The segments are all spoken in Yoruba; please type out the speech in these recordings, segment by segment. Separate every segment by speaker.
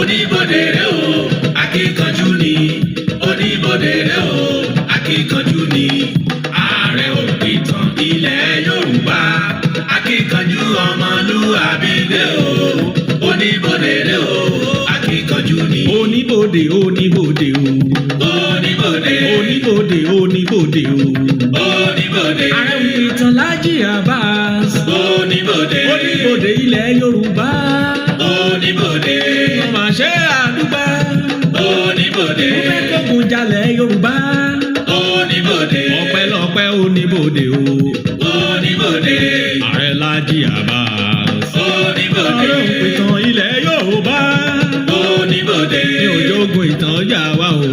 Speaker 1: oníbodè rẹ̀ o akíkanjú ni oníbodè rẹ̀ o akíkanjú ni Ààrẹ òpìtàn ilẹ̀ Yorùbá akíkanjú ọmọlúwàbí dé o oníbodè rẹ̀ o akíkanjú ni.
Speaker 2: Oníbodè oníbodè o.
Speaker 1: Oníbodè
Speaker 2: oníbodè oníbodè o.
Speaker 1: oníbodè.
Speaker 2: Ààrẹ òpìtàn Laji Abbas.
Speaker 1: Oníbodè
Speaker 2: oníbodè ilẹ̀ Yorùbá.
Speaker 1: oníbodè.
Speaker 2: Ọmọ àṣẹ àdúgbò.
Speaker 1: Oníbodè
Speaker 2: Mo fẹ́ kógun jalẹ̀ Yorùbá.
Speaker 1: oníbodè.
Speaker 2: Ọpẹ́lọpẹ́ oníbodè o.
Speaker 1: Oníbodè
Speaker 2: Ààrẹ Laji Abbas.
Speaker 1: oníbodè.
Speaker 2: Ààrẹ òpìtàn ilẹ̀ Yorùbá.
Speaker 1: Oníbodè
Speaker 2: Ní òjòògùn ìtàn jà wá o.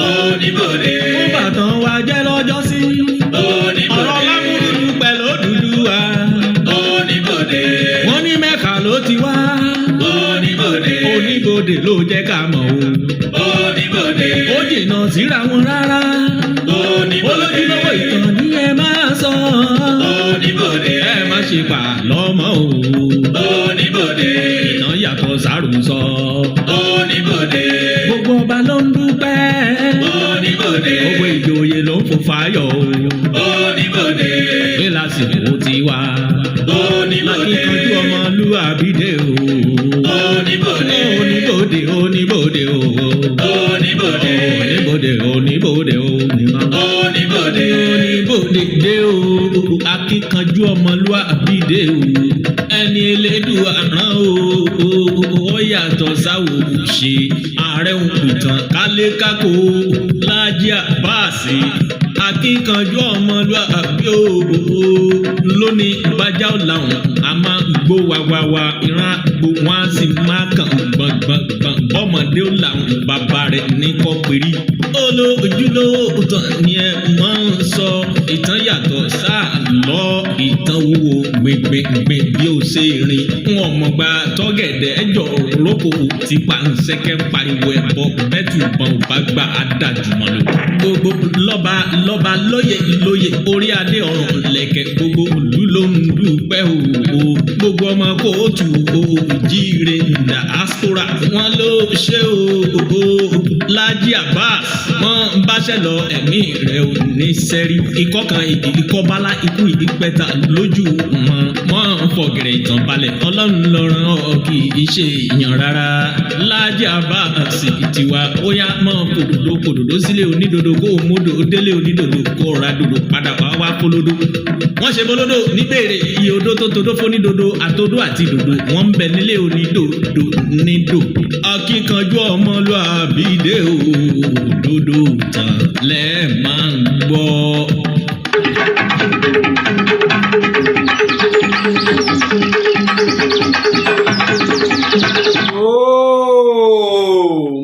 Speaker 1: oníbodè.
Speaker 2: Ó bàtàn wa jẹ́ lọ́jọ́ sí.
Speaker 1: Oníbodè
Speaker 2: Ọ̀rọ̀ lámúrúdú pẹ̀lú Odùduwà.
Speaker 1: oníbodè.
Speaker 2: Wọ́n ní Mẹ́kà ló ti wá.
Speaker 1: Oníbodè
Speaker 2: Oníbodè ló jẹ́ ká mọ̀ o.
Speaker 1: oníbodè.
Speaker 2: Ó jìnnà síra wọn rárá.
Speaker 1: Oníbodè
Speaker 2: Olójúlówó ìtàn ni ẹ máa sọ.
Speaker 1: oníbodè.
Speaker 2: Ẹ má ṣe pa lọ́mọ o.
Speaker 1: Oníbodè
Speaker 2: Ìtàn yàtọ̀ sárùsọ.
Speaker 1: oníbodè.
Speaker 2: Gbogbo ọba ló ń dúpẹ́.
Speaker 1: Oníbodè
Speaker 2: Gbogbo ìjòyè ló ń fò fáyọ̀ o.
Speaker 1: oníbodè.
Speaker 2: Pé lásìkò ti wá.
Speaker 1: Oníbodè
Speaker 2: Akíkanjú ọmọlúwàbí dé o.
Speaker 1: oníbodè.
Speaker 2: Oníbodè oníbodè o.
Speaker 1: Oníbodè
Speaker 2: Oníbodè oníbodè o.
Speaker 1: oníbodè.
Speaker 2: Oníbodè dé o. Akíkanjú ọmọlúwàbí dé o. Ẹni Elédùà rán o. Ó yàtọ̀ sáwò ṣe. Ààrẹ òpìtàn kálékákò Laji Abbas. Akíkanjú ọmọlúwàbí o. Lónìí bájá ọ̀làwọ̀n a máa gbó wa ìran àgbo wọn á sì máa kàn gbọ̀ngbọ̀ngbọ̀n ọmọdé ó làwọn bàbá rẹ̀ ní kọ́pẹ́rì. Olójúlówó ìtàn ni ẹ máa ń sọ. Ìtàn yàtọ̀ sáà lọ ìtàn wúwo gbẹgbẹgbẹ bí ó ṣe rìn. Wọn mọ̀ gba tọ́gẹ̀dẹ̀ ẹjọ́ rókò tí pàǹsẹ́kẹ́ pariwo ẹ̀bọ bẹ́tù bọ̀n ò bá gba adájúmọ́ lò. Gbogbo lọ́ba lóye orí adé ọ̀run lẹ̀kẹ̀ gbogbo ìlú ló ń dúpẹ́ o. Gbogbo ọmọ kóòtù òjíire diaspora wọn ló ṣe o. Laji Abbas wọn ń báṣẹ́ lọ ẹ̀mí rẹ̀ ò ní sẹ́rí. Ikọ́ kan ikọ́ bálá ikú ìpẹ́ta lójú wọn ń fọ̀gẹ̀rẹ̀ ìtàn balẹ̀. Ọlọ́run ló rán ọ kì í ṣe èèyàn rárá. Laji Abbas tiwa ó yá mọ́ kòdòdó sílé onídodo kó o módò délé onídodo kó o ra dodo padà wá kólódó. Wọ́n ṣe bólódó níbèrè iye odó tó todó fónídodo àtodó àti dodo wọ́n ń bẹ nílé onídodo nídò. Akíkanjú ọmọlúwàbí dé o. Dodo tán lẹ́ẹ̀ máa ń gbọ́.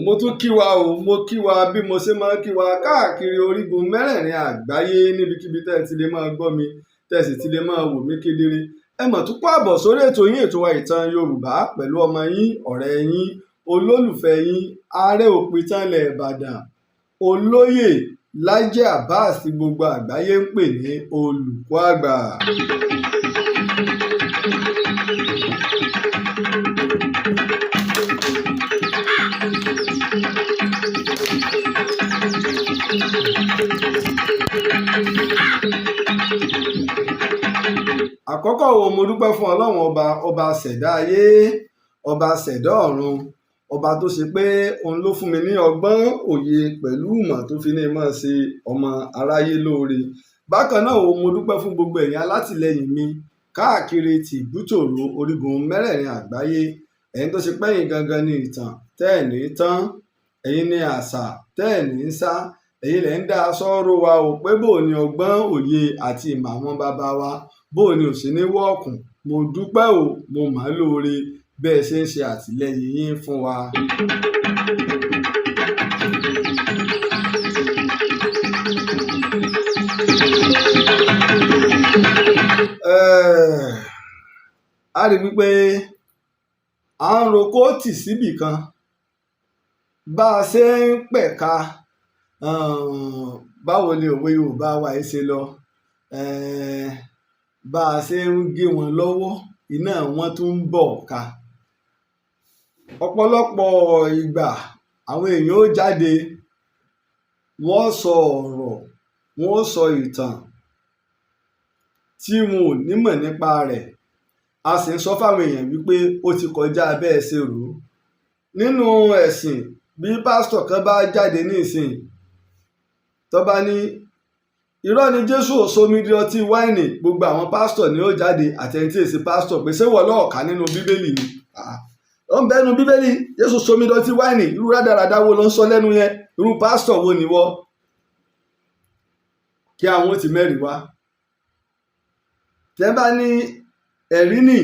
Speaker 3: Mo tún kí wa o, mo kí wa bí mo ṣe máa ń kí wa káàkiri orígun mẹ́rẹ̀ẹ̀rin àgbáyé níbikíbi tẹ́ ẹ ti lè máa gbọ́ mi tẹ́ ẹ sì ti lè máa wò mí kedere. Ẹ mọ̀ tún pàbọ̀ sórí ètò yín ètò wa Ìtàn Yorùbá pẹ̀lú ọmọ yín ọ̀rẹ́ yín olólùfẹ́ yín Ààrẹ òpìtàn ilẹ̀ Ìbàdàn olóyè Laji Abbas tí gbogbo àgbáyé ń pè ní olùkọ́ àgbà. Àkọ́kọ́ wo mo dúpẹ́ fún Ọlọ́run ọba ṣẹ̀dá ayé ọba ṣẹ̀dá ọ̀run ọba tó ṣe pé òun ló fún mi ní ọgbọ́n òye pẹ̀lú ìmọ̀ tó fi ní mọ̀ ṣe ọmọ aráyé lóore. Bákan náà wo mo dúpẹ́ fún gbogbo ẹ̀yin alátìlẹyìn mi káàkiri tìbútòrò orígun mẹ́rẹ̀ẹ̀rin àgbáyé. Ẹ̀yin tó ṣe pẹ́yìn gangan ní ìtàn tẹ́ ẹ̀ ní tán, ẹ̀yin ní àṣà tẹ́ ẹ̀ ní sá, ẹ̀yin lẹ̀ ń dá aṣọ ró wa ò pé bò ní ọgbọ́n òye àti ìmọ̀ àwọn bàbá wa bó ni ò sí ní wọ́ọ̀kùn. Mo dúpẹ́ o, mo mọ̀ ọ́ lóore bẹ́ẹ̀ ṣe ń ṣe àtìlẹ́yìn yín fún wa. A rí wípé à ń ro kóòtì síbì kan bá a ṣe ń pẹ̀ka báwo ni òwe Yorùbá wa yìí ṣe lọ bá a ṣe ń gé wọn lọ́wọ́ iná wọn tún ń bọ̀ ká. ọ̀pọ̀lọpọ̀ ìgbà àwọn èèyàn ó jáde wọ́n sọ ọ̀rọ̀ wọ́n sọ ìtàn tí wọn ò nímọ̀ nípa rẹ̀ a sì ń sọ fáwọn èèyàn wípé ó ti kọjá bẹ́ẹ̀ ṣe rò ó. Nínú ẹ̀sìn bí pásítọ̀ kan bá jáde ní ìsìn tó bá ní irọ́ ni Jésù ò somi di ọtí wáìnì, gbogbo àwọn pásítọ̀ ni ó jáde àtẹni tí èsì pásítọ̀ pé ṣé wọ́n lọ́ọ̀ká nínú bíbélì ni ó ń bẹ́nu bíbélì Jésù somi di ọtí wáìnì, irú rádaràda wo ló ń sọ lẹ́nu yẹn, irú pásítọ̀ wo ni wọ́, kí àwọn ó ti mẹ́rìí wá. tẹ́ bá ní ẹ̀rí nì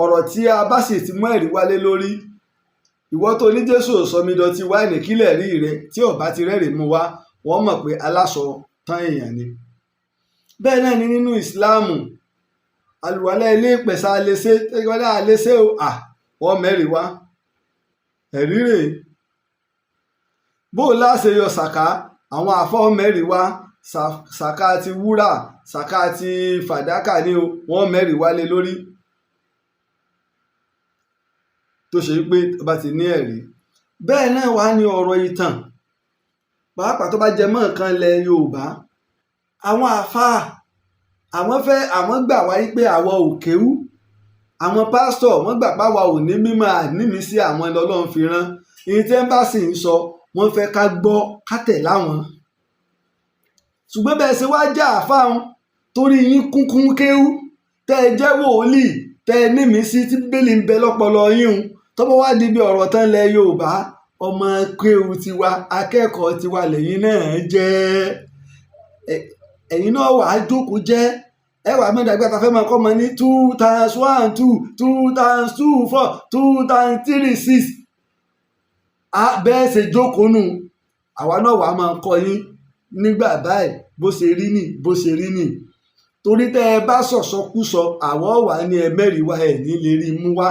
Speaker 3: ọ̀rọ̀ tí a bá sì ti mú ẹ̀rí wálé lórí, ìwọ tó ní Jésù ò sọ mí dọtí wáìnì kílẹ̀ rí rẹ tí ò bá ti rẹ́rìí mú wá wọ́n mọ̀ pé aláṣọ tán èèyàn ni. bẹ́ẹ̀ náà ni nínú ìsìláàmù àlùwàlá ilé ìpẹ̀sà àlèṣe tẹ́gbọ́dá àlèṣe ò wọ́n mẹ́rìí wá ẹ̀rí rè. bó o láṣẹ yọ sàká àwọn àfọ́ mẹ́rìí wá sàká ti wúrà sàká ti fàdákà ni wọ́n mẹ́rìí wálé lórí tó ṣe pé ọba ti ní ẹ̀rí. bẹ́ẹ̀ náà wá ní ọ̀rọ̀ ìtàn pàápàá tó bá jẹ mọ́ nǹkan ilẹ̀ Yorùbá, àwọn àfáà àwọn gbà wáyé pé àwa ò kéwú, àwọn pásítọ̀ wọ́n gbà páwa ò ní mímọ̀ ànímí sí àwọn Ọlọ́run fi rán, èyí tí wọ́n bá sì ń sọ wọ́n fẹ́ ká gbọ́ ká tẹ̀ láwọn. ṣùgbọ́n bẹ́ẹ̀ ṣe wá jẹ́ àfáà torí yín kúnkún kéwú tẹ́ ẹ jẹ́ wòlíì tẹ́ ẹ nímí sí tí bíbélì ń bẹ lọ́pọlọ yín tọ́pọ̀ wá di bí ọ̀rọ̀ tán lẹ Yorùbá ọmọ kéwú tiwa akẹ́kọ̀ọ́ tiwa lẹ́yìn náà jẹ́ ẹ̀yin náà wàá jókòó jẹ́ ẹ wàá mẹ́ta fẹ́ máa kọ́ ọmọ ní 2 times 1 2 2 times 2 4 2 times 3 6 bẹ́ẹ̀ ṣe jókòó nù àwa náà wàá máa kọ́ yín nígbà báyìí bó ṣe rí nì bó ṣe rí nì torí tẹ́ ẹ bá sọ̀sọ́kúsọ àwọ̀ wà ní ẹ mẹ́rìí wá ẹ̀ ní lè rí mú wá.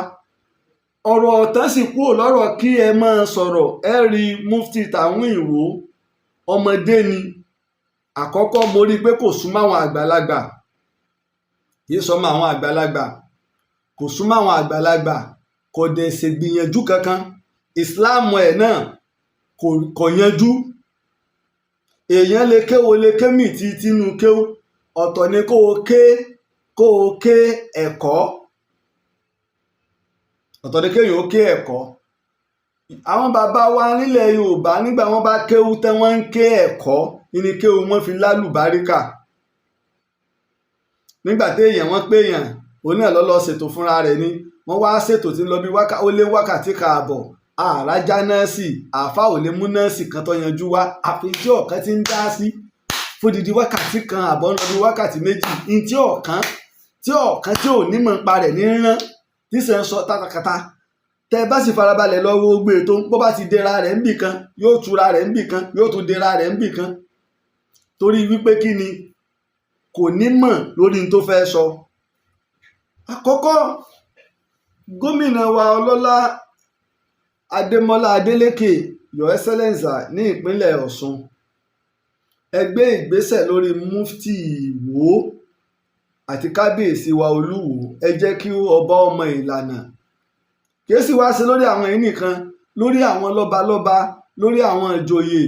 Speaker 3: ọ̀rọ̀ ọ̀tán sì kúrò lọ́rọ̀ kí ẹ máa sọ̀rọ̀ ẹ rí mufti tàwọn ìwò ọmọdé ni àkọ́kọ́ mo rí i pé kò súnmọ́ àwọn àgbàlagbà kì í sọmọ àwọn àgbàlagbà kò súnmọ́ àwọn àgbàlagbà kò dẹ̀ ṣègbìyànjú kankan ìsìláàmù ẹ̀ náà kò yanjú. èèyàn lè kéwo lè kémì tí tínú kéwú ọ̀tọ̀ ni kó o ké ẹ̀kọ́ ọ̀tọ̀ ni kéèyàn ó ké ẹ̀kọ́. àwọn bàbá wa nílẹ̀ Yorùbá nígbà wọ́n bá kéwú tẹ́ wọ́n ń ké ẹ̀kọ́ ní kéwú wọ́n fi lálùbáríkà. nígbà téèyàn wọ́n péyàn òun náà lọ́lọ́ ṣètò fúnra rẹ̀ ni wọ́n wá ṣètò tí ń lọ bí ó lé wákàtí káàbọ̀ àràjá nọ́ọ̀sì àáfà ò lè mú nọ́ọ̀sì kan tó yanjú wá àfi tí ọ̀kan ti ń dá sí fódìdí wákàtí kan àbọ̀ ń lọ bí wákàtí méjì ní tí ọ̀kan tí ò nímọ̀ nípa rẹ̀ ní rán tí sẹ́ ń sọ tátakàtà tẹ́ ẹ bá sì farabalẹ̀ lọ wo gbé tó bó bá ti dera rẹ̀ níbì kan yóò tura rẹ̀ níbì kan yóò tún dera rẹ̀ níbì kan torí wípé kí ni kò nímọ̀ lórí ní tó fẹ́ sọ. àkọ́kọ́ gómìnà wa ọlọ́lá Adémọ́lá Adélékè Your Excellency ní ìpínlẹ̀ Ọ̀ṣun ẹ gbé ìgbésẹ̀ lórí mufti Ìwó àti kábíyèsí wa Olúwo ẹ jẹ́ kí ọba ọmọ ìlànà kìí sì wá sí lórí àwọn yìí nìkan lórí àwọn lọ́balọ́ba lórí àwọn ìjòyè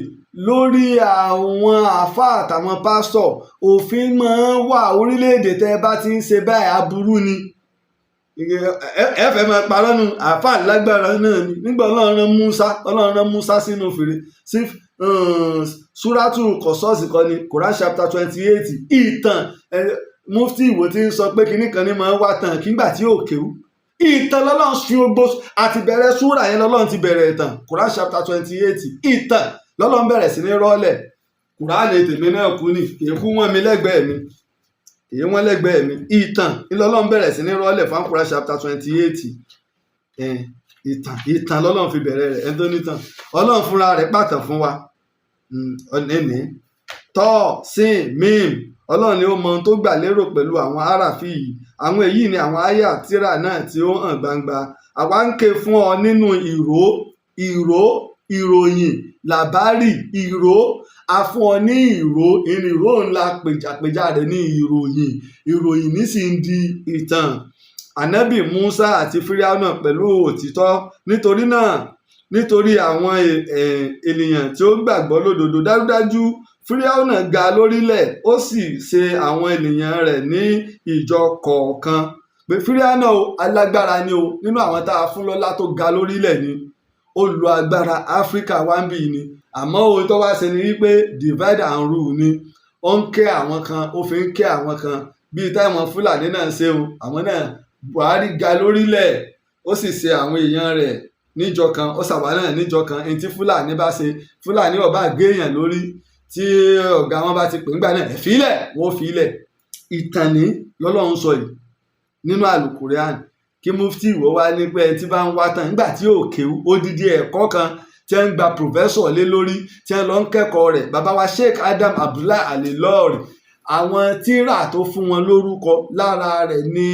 Speaker 3: lórí àwọn àáfàá àtàwọn pásítọ̀ òfin máa ń wà orílẹ̀-èdè tẹ́ ẹ bá ti ń ṣe báyìí aburú ni ẹ fẹ́ máa parọ́ nu àáfàá lágbára náà ni nígbà Ọlọ́run rán Musa sínú fèrè sí súrátù kọ̀sọ́ọ̀sì kan ní Quran chapter 28 ìtàn mufti Ìwó ti ń sọ pé kinní kan ní máa ń wá tàn kígbà tí ò kéwú ìtàn lọ́lọ́run fi ogbó àti bẹ̀rẹ̀ súrà yẹn lọ́lọ́run ti bẹ̀rẹ̀ ìtàn Quran chapter 28 ìtàn lọ́lọ́run bẹ̀rẹ̀ sí ní rọ́ọ̀lẹ̀ Quran tèmi náà kú ni kì í kú wọ́n mi lẹ́gbẹ̀ẹ́ mi kì í wọ́n lẹ́gbẹ̀ẹ́ mi ìtàn lọ́lọ́run bẹ̀rẹ̀ sí ní rọ́ọ̀lẹ̀ fún Quran chapter 28 ìtàn lọ́lọ́run fi bẹ̀rẹ̀ rẹ̀ ẹni tó nítàn Ọlọ́run fúnra rẹ̀ pàtàn fún wa ẹni tọ́ sin mím Ọlọ́run ni ó mọ ohun tó gbà lérò pẹ̀lú àwọn aráàfin yìí àwọn èyí ni àwọn àyà tírà náà tí ó hàn gbangba àwa ń ké fún ọ nínú ìròyìn làbárì a fún ọ ní ìró ńlá pèjápèjá rẹ̀ ní ìròyìn nísìnyí di ìtàn ànábì Musa àti Fíráúnà pẹ̀lú òtítọ́. Nítorí náà, nítorí àwọn ènìyàn tí ó gbàgbọ́ lódodo, dájúdájú Fíráúnà ga lórílẹ̀, ó sì ṣe àwọn ènìyàn rẹ̀ ní ìjọ kọ̀ọ̀kan. Pé Fíráúnà alágbára ni o, nínú àwọn tá a fún lọ́lá tó ga lórílẹ̀ ni, ó lo agbára Áfíríkà wáńbì ni. Àmọ́ ohun tó wá ṣe ni wípé divide and rule ni. Ó ń ké àwọn kan, ó fi ń ké àwọn kan, bíi táwọn Fúlàní náà ṣe o. Àwọn náà, Buhari ga lórílẹ̀, ó sì ṣe àwọn èèyàn rẹ̀ níjọ kan, ó ṣàwa náà níjọ kan. Ẹni tí Fúlàní bá ṣe, Fúlàní ọba géèyàn lórí, tí ọ̀gá wọn bá ti pè ńgbà náà, ẹ̀ fílẹ̀, wọ́n fílẹ̀. Ìtàn ní lọ́lọ́run sọ yìí nínú àlùkùránì. Kí mufti ìwọ wá ní pé tí bá ń wá tán nígbà tí ò kéwú, odidi ẹ̀kọ́ kan tí ń gba pòfẹ́sọ̀ lé lórí, tí ń lọ ń kẹ́kọ̀ọ́ rẹ̀. Bàbá wa Sheikh Adam Abdullahi Al-Ilory, àwọn tírà tó fún wọn lórúkọ lára rẹ̀ ní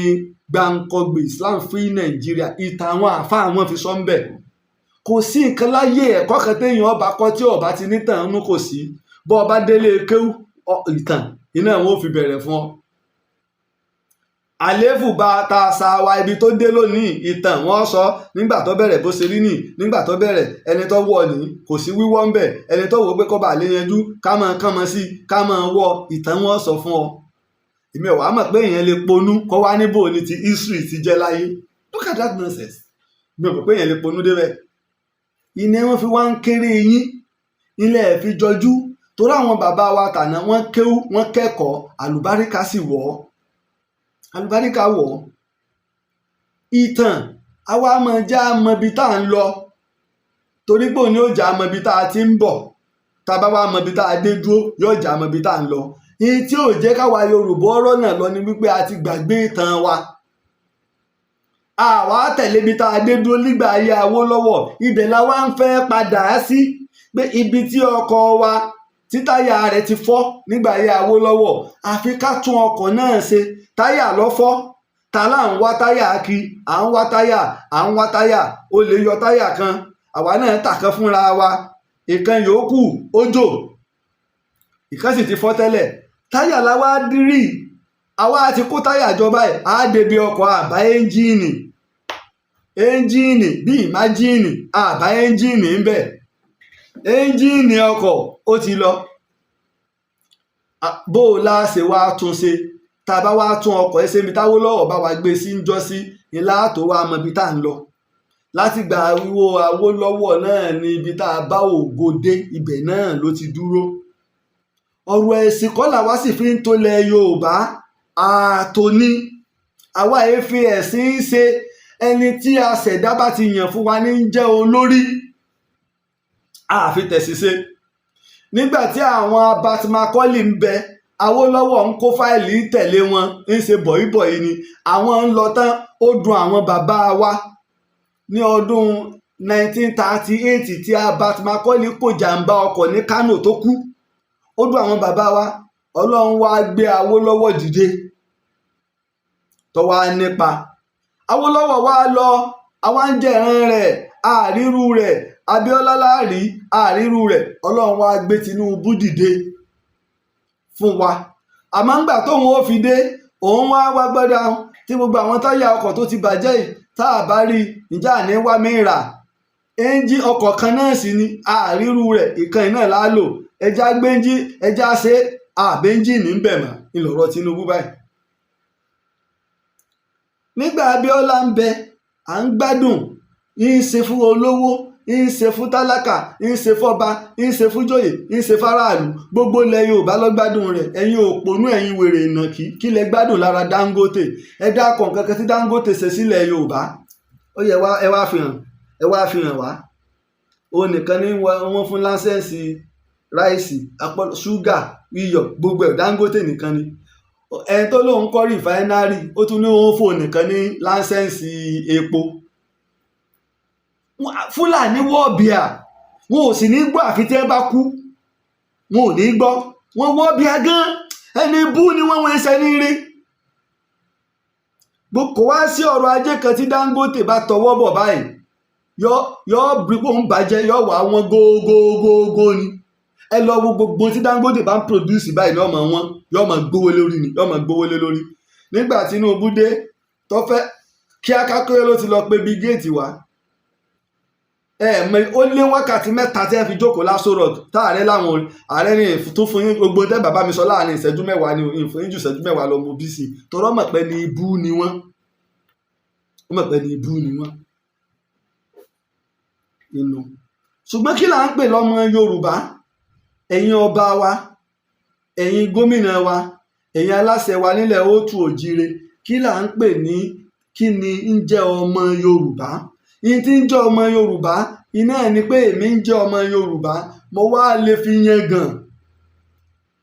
Speaker 3: gbàǹkọgbè Islam Free Nigeria. Ìtàn àwọn àfáà wọn fi sọ ń bẹ̀. Kò sí nǹkan láyé ẹ̀kọ́ kan téèyàn ọba kọ́ tí ọba ti nítàn nú, kò sí. Bọ́ ọba délé kéwú, ìtàn iná wọn ò fi bẹ̀rẹ̀ fún ọ. Àléébù bá ta àṣà wa ibi tó dé lónìí, ìtàn wọn sọ nígbà tó bẹ̀rẹ̀ bó ṣe rí nì, nígbà tó bẹ̀rẹ̀ ẹni tó wọ̀ ní kò sí wíwọ́ ń bẹ̀, ẹni tó wò pé kọ́ bá lè yanjú ká máa kán mọ́ sí ká máa wọ, ìtàn wọn sọ fún ọ. Èmi ò wá mọ̀ pé èèyàn lè ponú kọ́ wá níbò ní ti history ti jẹ́ láyé. Look at that nonsense. Mi ò mọ̀ pé èèyàn lè ponú débẹ̀. Iná wọn fi wá ń kéré yín, ilẹ̀ fi jọjú, torí àwọn bàbá wa tàná wọ́n kéwú, wọ́n kẹ́kọ̀ọ́, àlùbáríkà sì wọ̀ ọ́. Àlùbáríkà wọ̀ ọ́. Ìtàn àwa máa já mọ ibi tá à ń lọ, torí pé òní yóò já mọ ibi tá a ti ń bọ̀. Tá a bá wá mọ ibi tá a dé dúró, yóò já mọ ibi tá à ń lọ. Èyí tí ò jẹ́ káwa Yorùbá ọ̀rọ̀ náà lọ ni wípé a ti gbàgbé ìtàn wa. Àwa tẹ̀lé ibi tá a dé dúró nígbà ayé Awólọ́wọ̀, ibẹ̀ la wá ń fẹ́ padà sí. Pé ibi tí ọkọ̀ wa tí táyà rẹ̀ ti fọ́ nígbà ayé Awólọ́wọ̀, àfi ká tún ọkọ̀ náà ṣe. Táyà lọ fọ́, ta là ń wá táyà kí, à ń wá táyà, à ń wá táyà, ó lè yọ táyà kan, àwa náà tàkan fúnra wa, ìkan yòókù ó jò, ìkan sì ti fọ́ tẹ́lẹ̀. Táyà la wá dírì, àwa ti kó táyà jọba ẹ̀, á débi ọkọ̀ àbá ẹ́ńjìnì bí ìmájìnì, àbá ẹ́ńjìnì ń bẹ̀. Ẹ́ńjìnì ọkọ̀ ó ti lọ. Bó o lá ṣe wá tún ṣe, tá a bá wá tún ọkọ̀ ẹ̀ ṣe ibi t'Awólọ́wọ̀ bá wa gbé sí ń jọ́ sí, ńlá tó wá mọ ibi tá à ń lọ. Láti gba wíwó Awólọ́wọ̀ náà ni ibi tá a bá ògo dé, ibẹ̀ náà ló ti dúró. Ọ̀rọ̀ ẹ̀sìn kọ́ làwa sì fi ń tolẹ̀ Yorùbá, àtòní. Àwa èéfi ẹ̀sìn ń ṣe, ẹni tí a ṣẹ̀dá bá ti yàn fún wa ní jẹ́ olórí, àfi tẹ̀sí ṣe. Nígbà tí àwọn Abbas ń bẹ, Awólọ́wọ̀ ń kó fáìlì tẹ̀lé wọn, ń ṣe bọ̀yìbọ̀yì ni. Àwọn ń lọ tán, ó dùn àwọn bàbá wa ní ọdún 1938 tí Abbas kò jàǹbá ọkọ̀ ní Kánò tó kú. Ó dùn àwọn bàbá wa. Ọlọ́run wá gbé Awólọ́wọ̀ dìde tó wá nípa. Awólọ́wọ̀ wá lọ, àwa ń jẹ̀ràn rẹ̀, àrírú rẹ̀, Abíọ́lá láàrí, àrírú rẹ̀. Ọlọ́run wá gbé Tinubu dìde fún wa. Àmọ́ ńgbà tóun ó fi dé, òun wá gbọ́dọ̀ tí gbogbo àwọn táyà ọkọ̀ tó ti bàjẹ́ yìí, tá a bá rí ìjà ní wá mí rà. Ẹ́ńjì ọkọ̀ kan náà sì ni, àrírú rẹ̀, ìkan náà lá lò. Ẹja gbẹ́ńjì, ẹja ṣe àbẹ́ńjì ní bẹ̀ mọ́ ìlọ̀rọ̀ Tinubu báyìí. Nígbà Abíọ́lá ń bẹ, à ń gbádùn, ń ṣe fún olówó, ń ṣe fún tálákà, ń ṣe fọ́ba, ń ṣe fún jòyè, ń ṣe fáráàlú. Gbogbo ilẹ̀ Yorùbá ló gbádùn rẹ̀. Ẹ̀yin òpònú, ẹ̀yin wèrè ìnàkí, kí lẹ gbádùn lára Dangote? Ẹ dákọ̀ kankan tí Dangote ṣe sílẹ̀ Yorùbá. Ó yẹ ẹ wá fi hàn wá. Òun nìkan ní wọ́n fún láńsẹ̀sì ráìsì, ṣúgà, iyọ̀, gbogbo ẹ̀ Dangote nìkan ni. Ẹni tó lóun kọ́ rìfáínárì, ó tún ní òun fò nìkan ní láńsẹ̀sì epo. Fúlàní wọ́ọ̀bìà, wọn ò sì ní gbọ́ àfi tí ẹ bá kú. Wọn ò ní gbọ́. Wọ́n wọ́ọ̀bìà gan, ẹni bú ni wọ́n ṣe ní rí. Kò wá sí ọrọ̀ ajé kan tí Dangote bá tọwọ́ bọ̀ báyìí, yọ bípò ń bàjẹ́, yọ wà wọn gógógógó ni. Ẹ lọ wo gbogbo tí Dangote bá ń produce báyìí lọ́mọ wọn, yọ mọ̀ gbówó lórí ni, yọ mọ̀ gbówó lé lórí. Nígbà Tinubu dé, tó fẹ́ kí akákórè ló ti lọ pé bí géètì wá ó lé wákàtí mẹ́ta tí wọ́n fi jókòó l'Aso Rock táàrẹ láwọn ààrẹ ní tó fún yín gbogbo tẹ́ bàbá mi sọ láàrin ìṣẹ́jú mẹ́wàá ni ìfún yín ju ìṣẹ́jú mẹ́wàá lọ mo bí sí i tọrọ mọ̀ pé ní ibú ni wọ́n inú ṣùgbọ́n kí là ń pè lọ́mọ Yorùbá ẹ̀yin ọba wa ẹ̀yin gómìnà wa ẹ̀yin aláṣẹ wa nílẹ̀ òtù òjire kí là ń pè ní kí ni ń jẹ́ ọmọ Yorùbá yín tí ń jẹ́ ọmọ Yorùbá iná ẹ̀ ni pé èmi ń jẹ́ ọmọ Yorùbá mo wá lè fi yangàn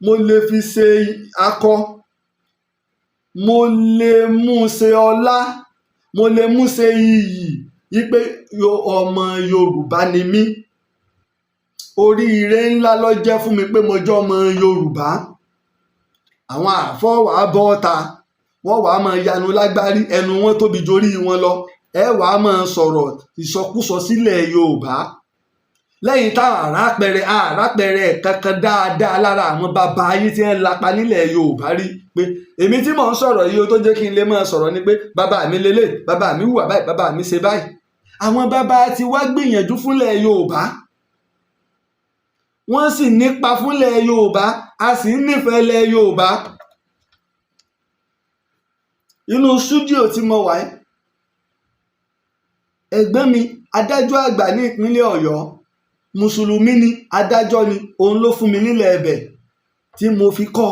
Speaker 3: mo lè fi ṣe akọ mo lè mú ṣe ọlá mo lè mú ṣe iyì yí pé ọmọ Yorùbá ni mí oríire ńlá ló jẹ́ fún mi pé mo jẹ́ ọmọ Yorùbá àwọn àfọwà bọ́ta wọ́n wàá máa yanu lágbárí ẹnu wọn tóbi jorí wọn lọ ẹ wàá máa sọ̀rọ̀ ìsọkúsọ sílẹ̀ Yorùbá lẹ́yìn táwọn àrápẹrẹ kankan dáadáa lára àwọn bàbá yín tí wọ́n lapa nílẹ̀ Yorùbá rí pé èmi tí mò ń sọ̀rọ̀ yìí tó jẹ́ kí n lè máa sọ̀rọ̀ ni pé bàbá mi lélẹ̀ bàbá mi hùwà báyìí bàbá mi ṣe báyìí àwọn bàbá ti wá gbìyànjú fúnlẹ̀ Yorùbá wọ́n sì nípa fúnlẹ̀ Yorùbá a sì ń nífẹ̀ẹ́ lẹ̀ Yorùbá inú stúdíò tí mo wà ẹ̀gbọ́n mi adájọ́ àgbà ní ìpínlẹ̀ Ọ̀yọ́ mùsùlùmí ni adájọ́ ni òun ló fún mi nílẹ̀ ẹ̀bẹ̀ tí mo fi kọ́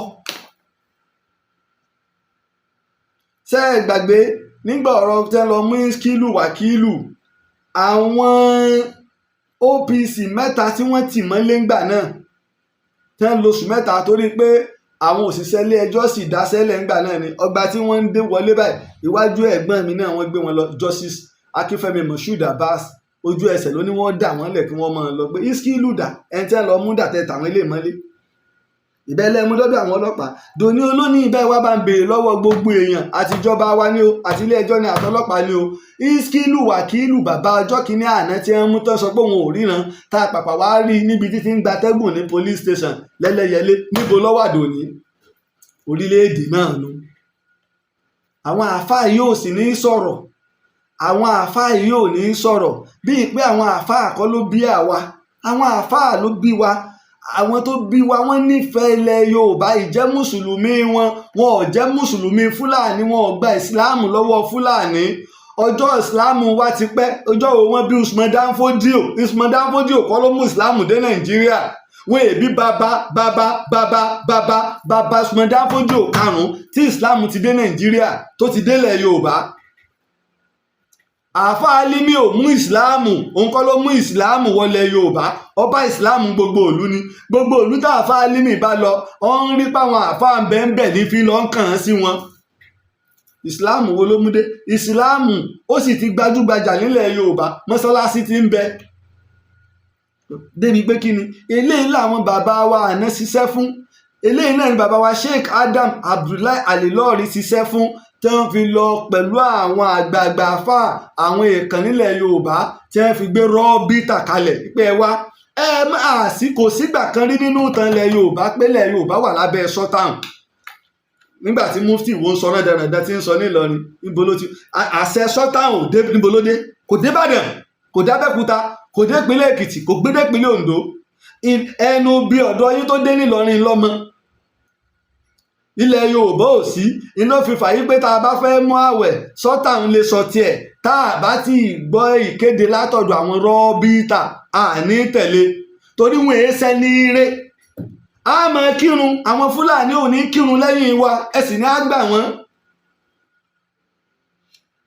Speaker 3: ṣé ẹ gbàgbé nígbà ọ̀rọ̀ tẹ́ lọ mú Ìskílù Wákìlù àwọn OPC mẹ́ta tí wọ́n tì mọ́lé ńgbà náà tẹ́ ń lóṣù mẹ́ta torí pé àwọn òṣìṣẹ́ ilé ẹjọ́ sì dáṣẹ́lẹ̀ ńgbà náà ni ọgbà tí wọ́n ń dé wọlé báyìí iwájú ẹ̀gbọ́n mi náà wọ́n gbé wọn lọ Justice Akínfẹ́mi Moshood Abbas ojú ẹsẹ̀ ló ní wọ́n dà wọ́n lẹ̀ kí wọ́n máa lọ pé Ìskílù dà ẹni tí wọ́n lọ mú dàtẹ́ tàwọn ilé mọ́lé ìbẹ́lẹ̀ mú lọ́dọ̀ àwọn ọlọ́pàá dòní olóní ibẹ̀ wá bá ń béèrè lọ́wọ́ gbogbo èèyàn àtijọba wa ní o àti ilé ẹjọ́ ní àtọlọ́pàá ní o Ìskílù Wákìlù bàbá ọjọ́ kìíní àná tí wọ́n mú tán sọ pé òun ò ríran tá a pàpà wá rí níbi títí ń gbatẹ́gùn ní police station lẹ́lẹ́yẹlé níbo lọ́wọ́ àdòní orílẹ̀-èdè náà nu àwọn àáfàá yóò sì ní sọ̀rọ̀ àwọn àáfàá yóò ní sọ̀rọ̀ bíi pé àwọn àáfàá kọ́ ló bí àwa àwọn àáfàá ló bí wa àwọn tó bí wa wọ́n nífẹ̀ẹ́ ilẹ̀ Yorùbá ìjẹ́ mùsùlùmí wọn ò jẹ́ mùsùlùmí Fúlàní wọn ò gba ìsìláàmù lọ́wọ́ Fúlàní ọjọ́ ìsìláàmù wa ti pẹ́ ọjọ́ wo wọ́n bí Usman Dan Fodio kọ́ ló mú ìsìláàmù dé Nàìjíríà wọ́n èbí bàbá Usman Dan Fodio karùn-ún tí ìsìláàmù ti dé Nàìjíríà tó ti délẹ̀ Yorùbá àáfà Álímì ò mú ìsìláàmù òun kọ́ ló mú ìsìláàmù wọlé Yorùbá ọba ìsìláàmù gbogbo ìlú ni gbogbo ìlú tá àáfà Álímì bá lọ ọ ń rí páwọn àáfà bẹ́ẹ̀ ní fi lọ ń kàn án sí wọn ìsìláàmù wo ló mú dé ìsìláàmù ó sì ti gbajúgbajà nílẹ̀ Yorùbá mọ́sálásí ti ń bẹ débi pé kí ni eléyìí làwọn bàbá wa àná ṣiṣẹ́ fún eléyìí náà ni bàbá wa Sheikh Adam Abdullahi Alilori ṣiṣẹ́ fún tí wọ́n fi lọ pẹ̀lú àwọn àgbààgbà àfà àwọn èèkàn nílẹ̀ Yorùbá tí wọ́n fi gbé rọ́bìtà kalẹ̀ pé ẹ wá kò sígbà kan rí nínú ìtàn ilẹ̀ Yorùbá pé ilẹ̀ Yorùbá wà lábẹ́ sọ́tàn nígbà tí mufti wo ń sọ náà dandan tí ń sọ nílọrin níbo ló ti àṣẹ sọ́tàn ò dé níbo ló dé kò dé Ìbàdàn kò dé Abẹ́òkúta kò dé ìpínlẹ̀ Èkìtì kò gbé dé ìpínlẹ̀ Oǹdó ẹnu bí ọ̀dọ́ yín tó dé nílọrin lọ́mọ ilẹ̀ Yorùbá ò sí iná fífà yí pé tá a bá fẹ́ mú àwẹ̀ sọ́tàn lè sọ tiẹ̀ tá a bá ti gbọ́ ìkéde látọ̀dọ̀ àwọn rọ́bìtà àní tẹ̀lé torí wọn èé sẹ́ni ire a máa kírun àwọn Fúlàní ò ní kírun lẹ́yìn wa ẹ sì ní á gbà wọ́n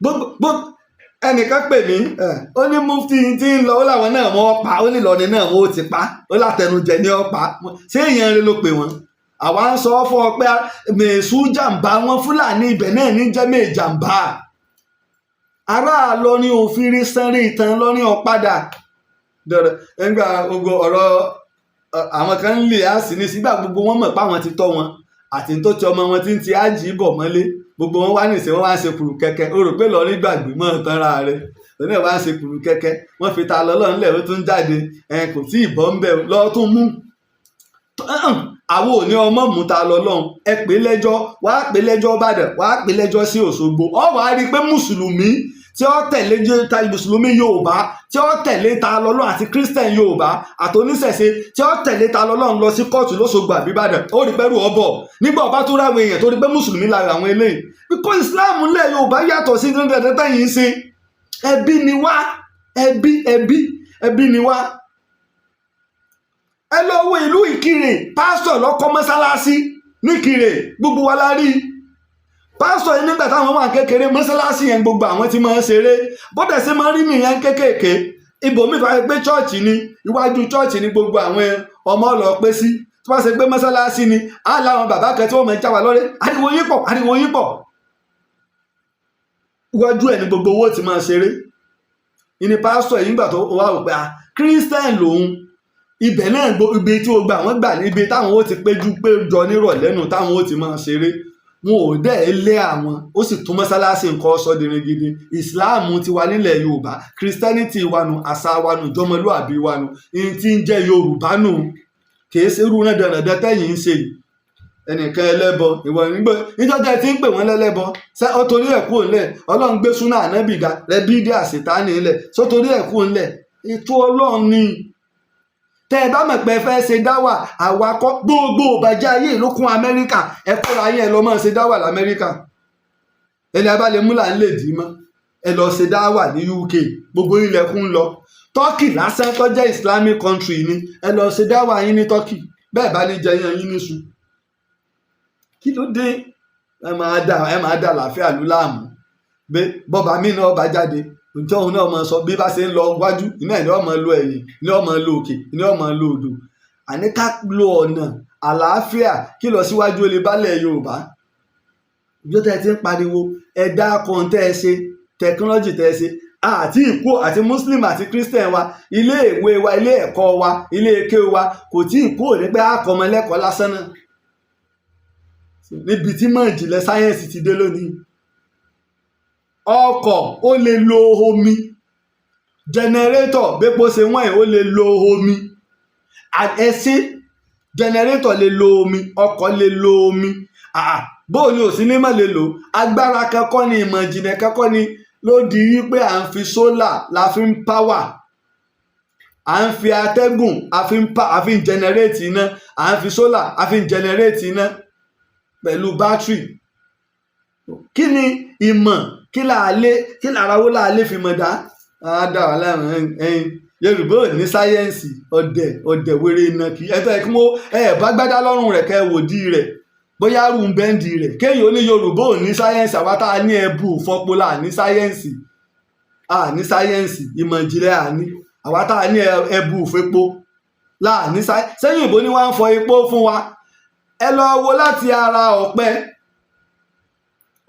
Speaker 3: gbogbo ẹnìkan pè mí ó ní mufti tí ń lọ ó làwọn náà wọ́n pa ó ní Ìlọrin náà wọ́n ó ti pa ó látẹnujẹ ní ọ̀pá ṣé èèyàn rẹ ló pè wọ́n àwa ń sọ fún ọ pé mèsù jàǹbá wọn Fúlàní ibẹ̀ náà ní jẹ́ mèjàǹbá ará Ìlọrin òfin rí sanrí ìtàn lọ́rin ọ̀padà dọ̀rọ̀ ẹgbà gbogbo ọ̀rọ̀ àwọn kan ń lè á sí ní sígbà gbogbo wọn mọ̀ pé àwọn ti tọ́ wọn àti tó ti ọmọ wọn ti ń ti ájì bọ̀ mọ́lé gbogbo wọn wá nìṣẹ́ wọn wá ń ṣe kùrù kẹ́kẹ́ ó rò pé lọ́rin gbàgbé mọ́ tanra rẹ̀ lọ́nà wá ń ṣe kùrù kẹ́kẹ́ wọ́n fi ta lọ́lọ́ ńlẹ̀ ó tún jáde kò tí ìbọn ń bẹ̀ lọ́ọ́ tún mú àwọn ò ní ọmọ mùta lọ́lọ́run ẹ pè lẹ́jọ́ wàá pè lẹ́jọ́ Ìbàdàn wàá pè lẹ́jọ́ sí Òṣogbo ọ wàá rí i pé mùsùlùmí tí ó tẹ̀lé mùsùlùmí Yorùbá tí ó tẹ̀lé ta lọ́lọ́run àti Christian Yorùbá àti oníṣẹ̀ṣe tí ó tẹ̀lé ta lọ́lọ́run lọ sí kóòtù l'Óṣogbo àbí Ìbàdàn ó rí pẹ́rù ọbọ̀ nígbà ọba tó ráwọn èèyàn tó rí pé mùsùlùmí lára àwọn eléyìí bíkọ́ Islam ńlẹ̀ Yorùbá yàtọ̀ sí dandandan yìí ṣe ẹbí ni wá ẹbí ni wá. ẹ lọ wo ìlú Ìkirè pásítọ̀ ló kọ́ mọ́sálásí níkirè gbogbo wa la rí pásítọ̀ yìí nígbà táwọn wà kékeré mọ́sálásí yẹn gbogbo àwọn tí máa ń ṣeré bọ́dẹ̀ sí máa ń rí nìyẹn kékèké ibòmíì tó wáyé pé chọ́ọ̀chì ni iwájú chọ́ọ̀chì ni gbogbo àwọn ọmọ lọ pé sí tó bá ṣe pé mọ́sálásí ni á láwọn bàbá kan tí wọ́n máa ń já wa lọ́rẹ́ ariwo yín pọ̀ iwájú ẹ̀ ni gbogbo owó ti máa ṣeré ìní pásítọ̀ yìí nígbà tó wà wò pé Christian lòun ibẹ̀ náà ibi tí ó gbà wọ́n gbà níbi táwọn ó ti péjọ nírọ̀lẹ́ nù táwọn ó ti máa ṣeré wọn ò dẹ̀ lé àwọn ó sì tún mọ́sálásí nǹkan sọ́dìrín gidi ìsìláàmù ti wà nílẹ̀ Yorùbá Christianity wa nù àṣà wa nù ìjọmọlúàbí wa nù ìyẹn tí ń jẹ́ Yorùbá nù kìí ṣe irú náà dandan tẹ́yìn ń ṣe yìí ẹnìkan ẹlẹ́bọ ìwọ nígbà níjọ́jà tí ń pè wọ́n lẹ́lẹ́bọ ṣé ó torí ẹ̀ kú ńlẹ̀ Ọlọ́run gbé súnà ànábì ga rẹ̀bí dé àṣetánì ńlẹ̀ ṣó torí ẹ̀ kú ńlẹ̀ ètò Ọlọ́run ni tẹ́ ẹ bá mọ̀ pé ẹ fẹ́ ṣe dáwà àwakọ́ gbogbo ìbàjẹ́ ayé ìlú kún Amẹ́ríkà ẹ kóra ayé ẹ lọ máa ṣe dáwà lamẹ́ríkà ẹni abálẹ̀ múlà ń lè dì í mọ́ ẹ lọ ṣe dáwà ní UK gbogbo ilẹ̀kùn lọ Turkey lásán tó jẹ́ Islamic country ni ẹ lọ ṣe dáwà yín ní Turkey bẹ́ẹ̀ bá ní jẹyàn yín níṣu kí ló dé ẹ máa dà láfíà lù láàmú bọ́ba mi náà bá jáde ǹjẹ́ òun náà máa sọ bí bá ṣe ń lọ wájú iná ẹ̀ ní ọmọ lo ẹ̀yìn ní ọmọ lo òkè ní ọmọ lo odò àní ká lo ọ̀nà àlàáfíà kí lọ síwájú olè bálẹ̀ Yorùbá ìjọ tẹ́ ẹ ti ń pariwo ẹ̀dá kan tẹ́ ẹ ṣe tẹkinọ́lọ́jì tẹ́ ẹ ṣe àti ìkó àti Muslim àti Christian wa ilé ìwé wa ilé ẹ̀kọ́ wa ilé eke wa kò tí ì kó ní pé àkọ́mọ lẹ́kọ̀ọ́ lásán náà níbi tí mọ̀ ìjìnlẹ̀ sáyẹ́ǹsì ti dé lónìí ọkọ̀ ó lè lo omi jẹnẹrétọ̀ bépo ṣe wọ́n ẹ̀ ó lè lo omi ẹṣin jẹnẹrétọ̀ lè lo omi ọkọ̀ lè lo omi bóò ni òsín ní mọ̀ lè lò agbára kẹ́kọ́ ni ìmọ̀ ìjìnlẹ̀ kẹ́kọ́ ni ló di wípé à ń fi sólà la fi ń páwà à ń fi atẹ́gùn a fi ń jẹnẹrétì iná à ń fi sólà a fi ń jẹnẹrétì iná pẹ̀lú bátìrì kí ni ìmọ̀ kí lára wo láàlé fi mọ̀ dá dá wà láàrin ẹyin Yorùbá ò ní sáyẹ́ǹsì ọ̀dẹ̀ wéré iná kí ẹ̀tọ́ ẹ̀kí mo bá gbádá lọ́rùn rẹ̀ kẹ́ wòdì rẹ̀ bóyá rú ń bẹ́ǹdì rẹ̀ kéèyàn ó ní Yorùbá ò ní sáyẹ́ǹsì àwa tá a ní ẹbù fọpọlá ní sáyẹ́ǹsì ìmọ̀ ìjìnlẹ̀ àní àwa tá a ní ẹbù fẹ́po láàní sẹ́yìn ìbò ni wọ́n ń fọ epo fún wa ẹ lọ wo láti ara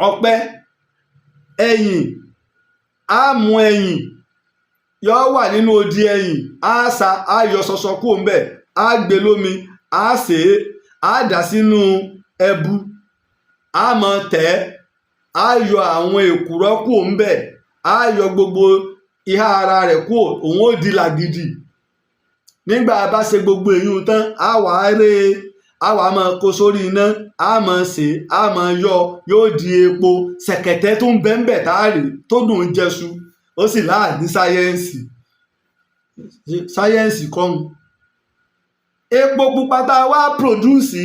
Speaker 3: ọ̀pẹ ẹ̀yìn á mú ẹ̀yìn yọ wà nínú odi ẹ̀yìn á sa á yọ ṣọṣọ kúrò ń bẹ̀ á gbé lómi á sè é á dà sínú ẹbu á mọ tẹ̀ á yọ àwọn èkùrọ́ kúrò ń bẹ̀ á yọ gbogbo ìhà ara rẹ̀ kúrò òun ó di làgìdì nígbà bá ṣe gbogbo èyí tán á wà á rè é a wà máa kó sórí iná a máa sè a máa yóò di epo ṣẹ̀kẹ̀tẹ̀ tó ń bẹ́ńbẹ̀ táàrí tó dùn ún jẹṣu ó sì láàní sáyẹ́ǹsì kọ́hún. epo pupa tá a wá pòdúùsì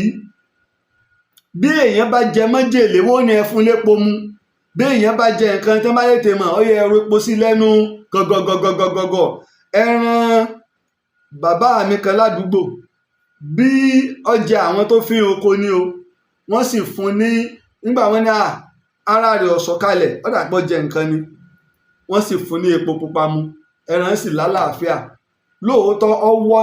Speaker 3: bí èèyàn bá jẹ májèlé wọ́n ní ẹ fún lépo mu bí èèyàn bá jẹ nǹkan tó máa tètè mọ̀ ó yẹ ẹrọ epo sí lẹ́nu gọ́gọ́gọ́gọ́gọ́ ẹran bàbá mi kan ládùúgbò bí ọjà àwọn tó fi oko ní o wọ́n sì fún ní nígbà wọ́n ní ara rẹ̀ ọ̀sọ̀kalẹ̀ ọ̀dà pọ̀ jẹ nǹkan ni wọ́n sì fún ní epo pupa mu ẹran sì lálàáfíà lóòótọ́ ọwọ́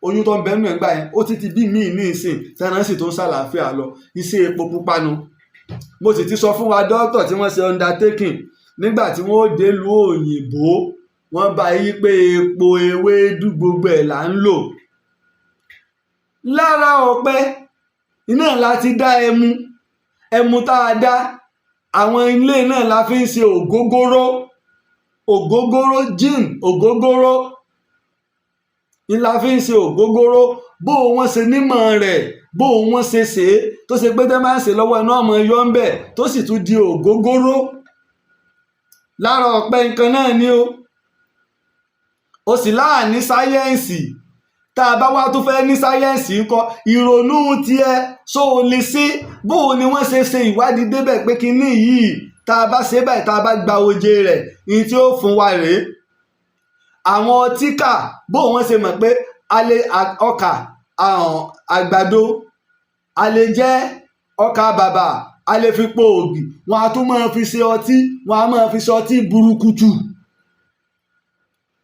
Speaker 3: oyún tó ń bẹ́ẹ̀ nù ẹ̀gbà yẹn ó ti bí míì ní ìsìn tẹ́ran sì tó ń ṣàlàáfíà lọ iṣẹ́ epo pupa nu mo sì ti sọ fún wa dókítà tí wọ́n ṣe undertaking nígbà tí wọ́n ó dé lu òyìnbó wọ́n bá yí pé epo ewédú gbogbo ẹ̀ là ń lò lára ọ̀pẹ iná láti dá ẹmu tá a dá àwọn ilé náà la fi ń ṣe ògógóró gin ògógóró ńlá fi ń ṣe ògógóró bó wọ́n ṣe nímọ̀ rẹ̀ bó wọ́n ṣe ṣe é tó ṣe pé tẹ́ máa ń ṣe lọ́wọ́ iná ọmọ yọ ń bẹ̀ tó sì tún di ògógóró lára ọ̀pẹ nǹkan náà ni ó sì láàní sáyẹ́ǹsì tá a bá wá tó fẹ́ ní sáyẹ́ǹsì ńkọ́ ìrònú tiẹ̀ só o lè ṣe bó ni wọ́n ṣe ìwádìí débẹ̀ pé kinní yìí tá a bá ṣe báyìí tá a bá gba oje rẹ̀ ní tí ó fún wa rèé àwọn tíkà bó wọ́n ṣe mọ̀ pé ọkà àgbàdo a lè jẹ ọkà bàbà a lè fi po ògì wọn a tún máa fi ṣe ọtí wọn a máa fi ṣe ọtí burúkutu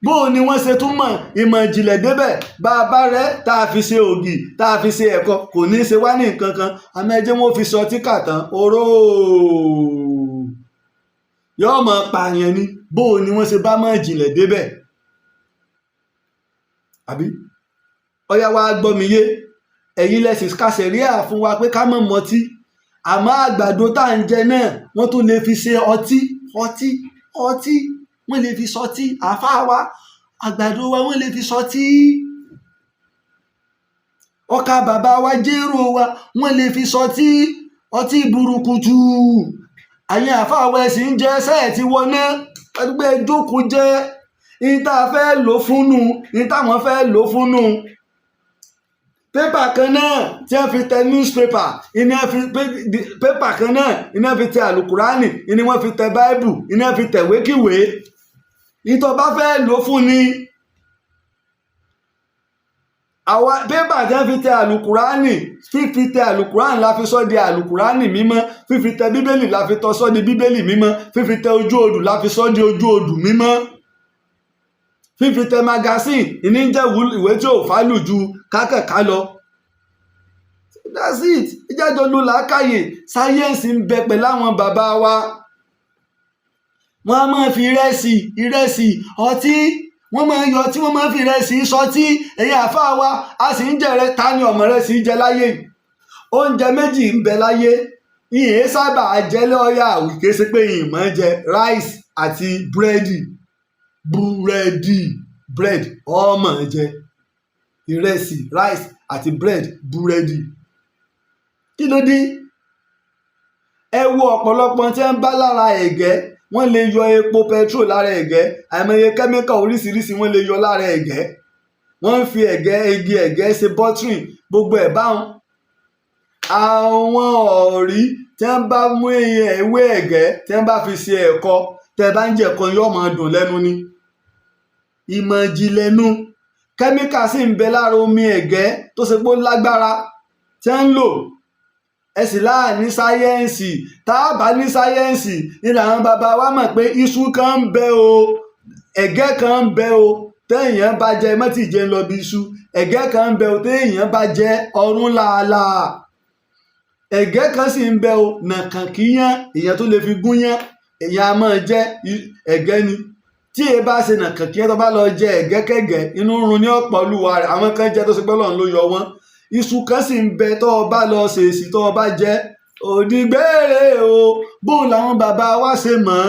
Speaker 3: bó ni wọ́n ṣe tún mọ̀ ìmọ̀ ìjìnlẹ̀ débẹ̀ bá a bá rẹ̀ tá a fi ṣe ògì tá a fi ṣe ẹ̀kọ kò ní í ṣe wá ní nǹkan kan àmẹ́jẹ́ wọn fi ṣe ọtí kàtàn oró yóò mọ̀ pààyàn ni bó ni wọ́n ṣe bá mọ̀ ìjìnlẹ̀ débẹ̀ àbí ọyá wa gbọ́ mi yé ẹ̀yin lẹ́sìn kàṣẹ̀ríà fún wa pé ká mọ̀ mọtí àmọ́ àgbàdo tá à ń jẹ náà wọ́n tún lè fi ṣe ọtí wọ́n lè fi sọtí àáfàá wa àgbàdo wa wọ́n lè fi sọtí ọkà bàbá wa jéró wa wọ́n lè fi sọtí ọtí burúkutu àyìn àáfàá wa ẹ̀sìn ń jẹ ẹsẹ̀ tí wọ́n ná ẹgbẹ́ ìjókòó jẹ́ ní tá a fẹ́ lò fúnnu ní táwọn fẹ́ lò fúnnu pépà kan náà tí wọ́n fi tẹ newspaper iná fi pépà kan náà iná fi tẹ àlùkùránì iná wọ́n fi tẹ báíbù iná fi tẹ wékìwé ìtọ́ bá fẹ́ lò fún ni àwa pépà tí wọ́n fi tẹ àlùkùránì fífi tẹ àlùkùránì la fi sọ di àlùkùránì mímọ́ fífi tẹ bíbélì la fi sọ di bíbélì mímọ́ fífi tẹ ojú odù la fi sọ di ojú odù mímọ́ fífi tẹ magasin ìní ń jẹ́ ìwé tí ò fálù ju kákàká lọ that's it ìjájọ ló làákàyè sáyẹ́ǹsì ń bẹ pẹ̀lú àwọn bàbá wa wọ́n á máa fi ìrẹsì ọtí wọ́n máa ń yọ tí wọ́n máa ń fi ìrẹsì sọtí ẹ̀yìn àfáà wa a sì ń jẹrẹ ta ni ọmọ rẹ̀ sì jẹ láyé oúnjẹ méjì ń bẹ láyé ìyẹn sábà jẹlẹ ọyà àwìké sí pé ìmọ̀ jẹ rice àti búrẹ́dì ọmọ jẹ ìrẹsì rice àti búrẹ́dì kí ló dé ẹ wo ọ̀pọ̀lọpọ̀ tí wọ́n bá lára ẹ̀gẹ́ wọ́n lè yọ epo petrol lára ẹ̀gẹ́ àìmọye kẹ́míkà oríṣiríṣi wọ́n lè yọ lára ẹ̀gẹ́ wọ́n ń fi igi ẹ̀gẹ́ ṣe bọ́tìrìn gbogbo ẹ̀ báwọn àwọn ọ̀rí tí wọ́n bá mú ewé ẹ̀gẹ́ tí wọ́n bá fi ṣe ẹ̀kọ tẹ́ bá ń jẹ ẹ̀kọ yóò máa dùn lẹ́nu ni ìmọ̀ ìjìnlẹ̀ nu kẹ́míkà sì ń bẹ lára omi ẹ̀gẹ́ tó ṣe pé ó lágbára tí wọ́n ń lò ẹ sì láàní sáyẹ́ǹsì tá a bá ní sáyẹ́ǹsì nílẹ̀ àwọn bàbá wa mọ̀ pé iṣu kan ń bẹ o ẹ̀gẹ́ kan ń bẹ o téèyàn bá jẹ mọ́tì jẹ́ ń lọ bí iṣu ẹ̀gẹ́ kan ń bẹ o téèyàn bá jẹ ọrùn làálàá ẹ̀gẹ́ kan sì ń bẹ o nàkàn kíyàn èèyàn tó lè fi gúnyán èèyàn a máa jẹ ẹ̀gẹ́ ni tí èèyàn bá ṣe nàkàn kíyàn tó bá lọ jẹ ẹ̀gẹ́ kẹ̀gẹ́ inú run ní ọ̀pọ̀ olúwa rẹ̀ àwọn kan jẹ tó ṣe pé Ọlọ́run ló yọ wọ́n iṣu kan sì ń bẹ tó o bá lọ ṣèèṣì tó o bá jẹ òdìgbére o bóun làwọn bàbá wa ṣe mọ̀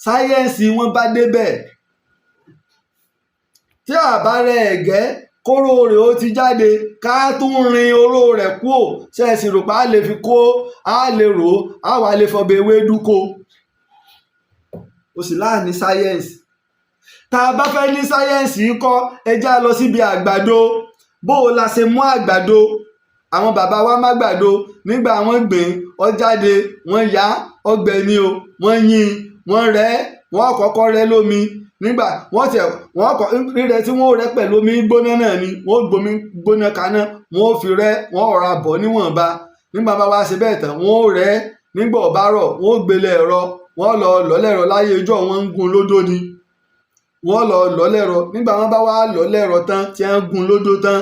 Speaker 3: sáyẹ́ǹsì wọn bá débẹ̀ tí àbárẹ̀ ẹ̀gẹ́ kóró rẹ̀ ó ti jáde ká tún rin oró rẹ̀ kúò ṣẹ́ẹ̀sì rò pé a lè fi kó a lè rò á wà lè fọbẹ̀ ewédú kó o sì láàní sáyẹ́ǹsì tá a bá fẹ́ ní sáyẹ́ǹsì kọ́ ẹ já lọ síbi àgbàdo bó o la ṣe mú àgbàdo àwọn bàbá wa má gbàdo nígbà wọ́n gbìn ó jáde wọ́n yá ọgbẹ ni o wọ́n yín wọ́n rẹ́ wọ́n kọ́kọ́ rẹ́ lómi nígbà wọ́n rírẹ tí wọ́n rẹ́ pẹ̀lú omi gbóná náà ni wọ́n gbomi gbóná kaná wọ́n fi rẹ́ wọ́n ọ̀rá bọ̀ níwọ̀nba nígbà bá wá ṣe bẹ́ẹ̀ tán wọ́n rẹ́ nígbà ọ̀bá rọ̀ wọ́n gbélé ẹ̀rọ wọ́n lọ lọ́lẹ́rọ láyé ijọ́ wọ́n ń gun lódó ni wọ́n lọ lọ́lẹ́rọ nígbà wọ́n bá wá lọ́lẹ́rọ tán tí wọ́n gun lódó tán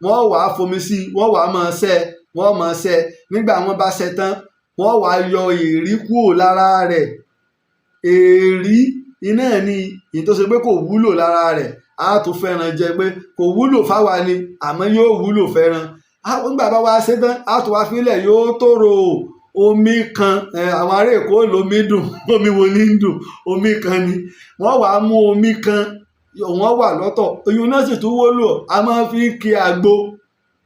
Speaker 3: wọ́n wà á fomi sí wọ́n wà á máa ṣẹ́ wọ́n máa ṣẹ́ nígbà wọ́n bá ṣẹ́ tán wọ́n wà á yọ èérí kúrò lára rẹ̀ èérí iná ni èyí tó ṣe pé kò wúlò lára rẹ̀ á tún fẹ́ràn jẹ pé kò wúlò fáwa ni àmọ́ yóò wúlò fẹ́ràn nígbà bá wá ṣe tán á tún wá fílẹ̀ yóò tòrò omi kan àwọn ará Èkó lomi dùn omi wo ní dùn omi kan ni wọ́n wà á mú omi kan wọ́n wà lọ́tọ̀ oyún náà sì tún wúlò a máa fi kí àgbo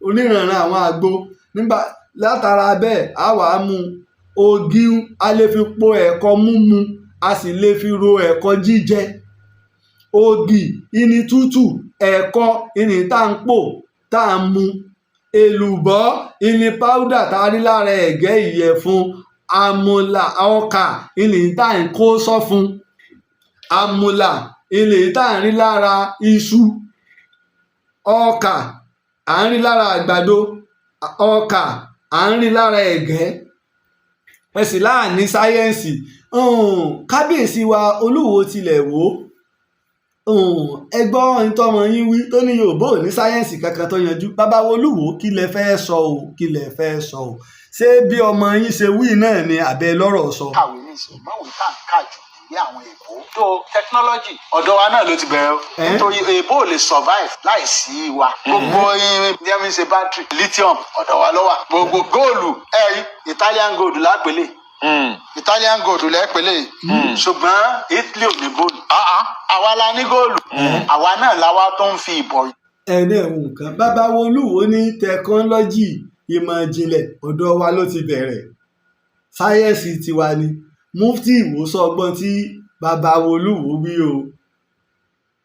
Speaker 3: oníranran àwọn àgbo nígbà látara bẹ́ẹ̀ á wà á mú ògì a lè fi po ẹ̀kọ múmu a sì lè fi ro ẹ̀kọ jíjẹ ògì ìní tútù ẹ̀kọ ìní tá ń pò tá ń mu èlùbọ́ ìní páúdà tá a rí lára ẹ̀gẹ́ ìyẹ̀fun àmùlà ọkà ìní tá ń kó sọ́fun àmùlà ìní tá ń rí lára iṣu ọkà à ń rí lára àgbàdo ọkà à ń rí lára ẹ̀gẹ́ ẹ̀sìn láàní sáyẹ́ǹsì kábíyèsí wa Olúwo tilẹ̀ wò ẹgbọ́n ìtọ́mọ yín wí tó ní Yorùbá ò ní sáyẹ́ǹsì kankan tó yanjú bàbá Olúwo kí lẹ fẹ́ sọ o kí lẹ fẹ́ sọ o ṣé bí ọmọ yín ṣe wí náà ni àbẹ lọ́rọ̀ sọ.
Speaker 4: kàwé ní ìsìn máwò tá à ń kà jù ní àwọn èèbó tó technology ọ̀dọ̀ wa náà ló ti bẹ̀rẹ̀ o nítorí èèbó ò lè survive láì sí wa gbogbo irin ṣe battery lithium ọ̀dọ̀ wa ló wà gbogbo góòlù Italian gold lápèlè Italian gold lẹ́pẹ̀lẹ́ ṣùgbọ́n Italy ò ní góòlù àwa la ní góòlù àwa náà láwa tó ń fi ìbọ̀.
Speaker 3: ẹni ẹ̀hún kan bàbá Olúwo ní tẹkinọ́lọ́jì ìmọ̀ ìjìnlẹ̀ ọ̀dọ̀ wa ló ti bẹ̀rẹ̀ sáyẹ́ǹsì tiwa ni mufti ìwòsàn ọgbọ́n tí bàbá Olúwo wí o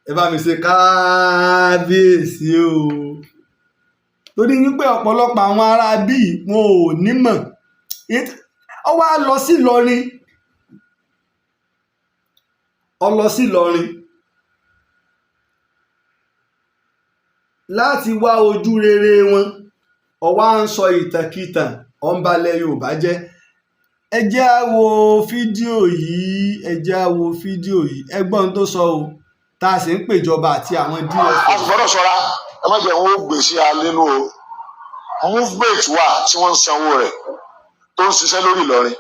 Speaker 3: ẹ bá mi ṣe kábíyèsí o torí wípé ọ̀pọ̀lọpọ̀ àwọn ará bíi wọn ò nímọ̀ ọ wá lọ sí Ìlọrin láti wá ojú rere wọn ọ wá ń sọ ìtàkìtàn ọ ń balẹ̀ Yorùbá jẹ́ ẹ jẹ́ á wo fídíò yìí ẹgbọ́n tó sọ o tá a sì ń pèjọba àti àwọn DSS.
Speaker 5: a sì gbọ́dọ̀ ṣọ́ra ẹ má jẹ́ wọn ó gbèsè alẹ́ nù o movement wà tí wọ́n ń sanwó rẹ̀ tó ń ṣiṣẹ́ lórí Ìlọrin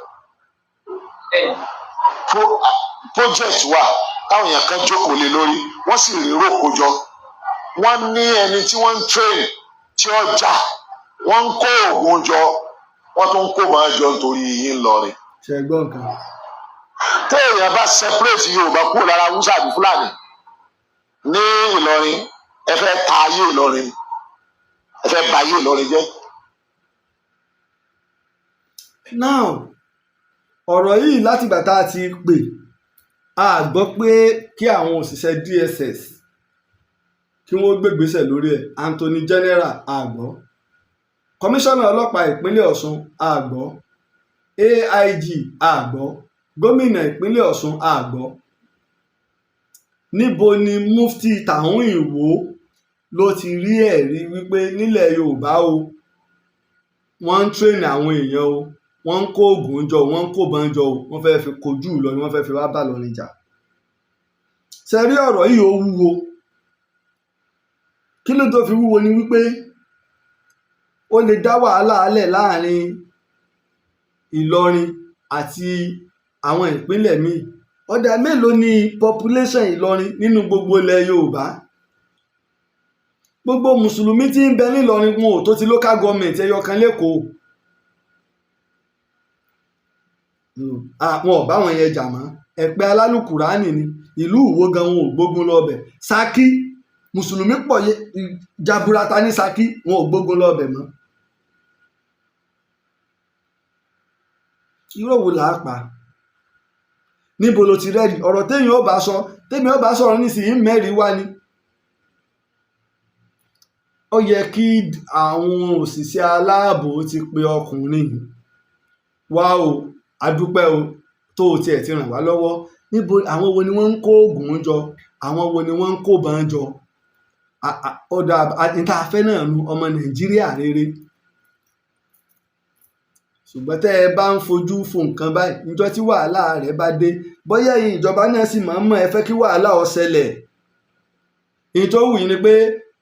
Speaker 5: project wà táwọn èèyàn kan jókòó lé lórí wọ́n sì rí rògbò jọ wọ́n ní ẹni tí wọ́n ń train tí ó jà wọ́n ń kó oògùn jọ wọ́n tún ń kó máa jọ nítorí yín lọrin.
Speaker 3: ṣẹgbọn kan.
Speaker 5: téèyàn bá separate Yorùbá kúrò lára Hausa àbí Fúlàní ní Ìlọrin ẹ fẹ́ ta ayé Ìlọrin ẹ fẹ́ bà ayé Ìlọrin jẹ́.
Speaker 3: now ọ̀rọ̀ yìí látìgbà tá a ti pè a gbọ́ pé kí àwọn òṣìṣẹ́ DSS kí wọ́n gbégbésẹ̀ lórí ẹ̀ Anthony General a gbọ́ kọmíṣánná ọlọ́pàá ìpínlẹ̀ Ọ̀ṣun a gbọ́ AIG a gbọ́ gómìnà ìpínlẹ̀ Ọ̀ṣun a gbọ́ níbo ni mufti tàún Ìwó ló ti rí ẹ̀rí wípé nílẹ̀ Yorùbá o wọ́n ń tírèènì àwọn èèyàn o wọ́n ń kó oògùn jọ wọ́n ń kó bọn jọ o wọ́n fẹ́ẹ́ fi kojú Ìlọrin wọ́n fẹ́ẹ́ fi wá bá Ìlọrin jà ṣe rí ọ̀rọ̀ yìí ó wúwo kí ló tó fi wúwo ni wípé ó lè dá wàhálà alẹ̀ láàrin Ìlọrin àti àwọn ìpínlẹ̀ míì ọ̀dà mélòó ni population Ìlọrin nínú gbogbo ilẹ̀ Yorùbá gbogbo mùsùlùmí tí ń bẹ nílọrin wọn ò tó ti local government ẹyọ kan lẹ́kọ̀ọ́ àwọn ọ̀bá wọn yẹn jà mọ́ ẹ̀pẹ́ alálùkùránì ni ìlú Ìwó gan wọn ò gbógun lọ́bẹ̀ Ṣakí mùsùlùmí pọ̀ jaburata ní Ṣakí wọn ò gbógun lọ́bẹ̀ mọ́ irọ́ wo là á pa níbo ló ti rẹ́ẹ̀dì ọ̀rọ̀ téèyàn ó bá sọ tèmi ó bá sọ̀rọ̀ nísìnyí mẹ́rin wá ni ó yẹ kí àwọn òṣìṣẹ́ aláàbò ti pe ọkùnrin wá o adúpẹ́ o tó o tiẹ̀ ti ràn wá lọ́wọ́ níbo àwọn wo ni wọ́n ń kó oògùn jọ àwọn wo ni wọ́n ń kó bọn jọ ọ̀dà níta afẹ́ náà nu ọmọ Nàìjíríà rere ṣùgbọ́n tẹ́ ẹ bá ń fojú fo nǹkan báyìí níjọ́ tí wàhálà rẹ̀ bá dé bóyá ẹ̀yin ìjọba náà sì máa ń mọ̀ ẹ fẹ́ kí wàhálà ó ṣẹlẹ̀ èyí tó wù yín ni pé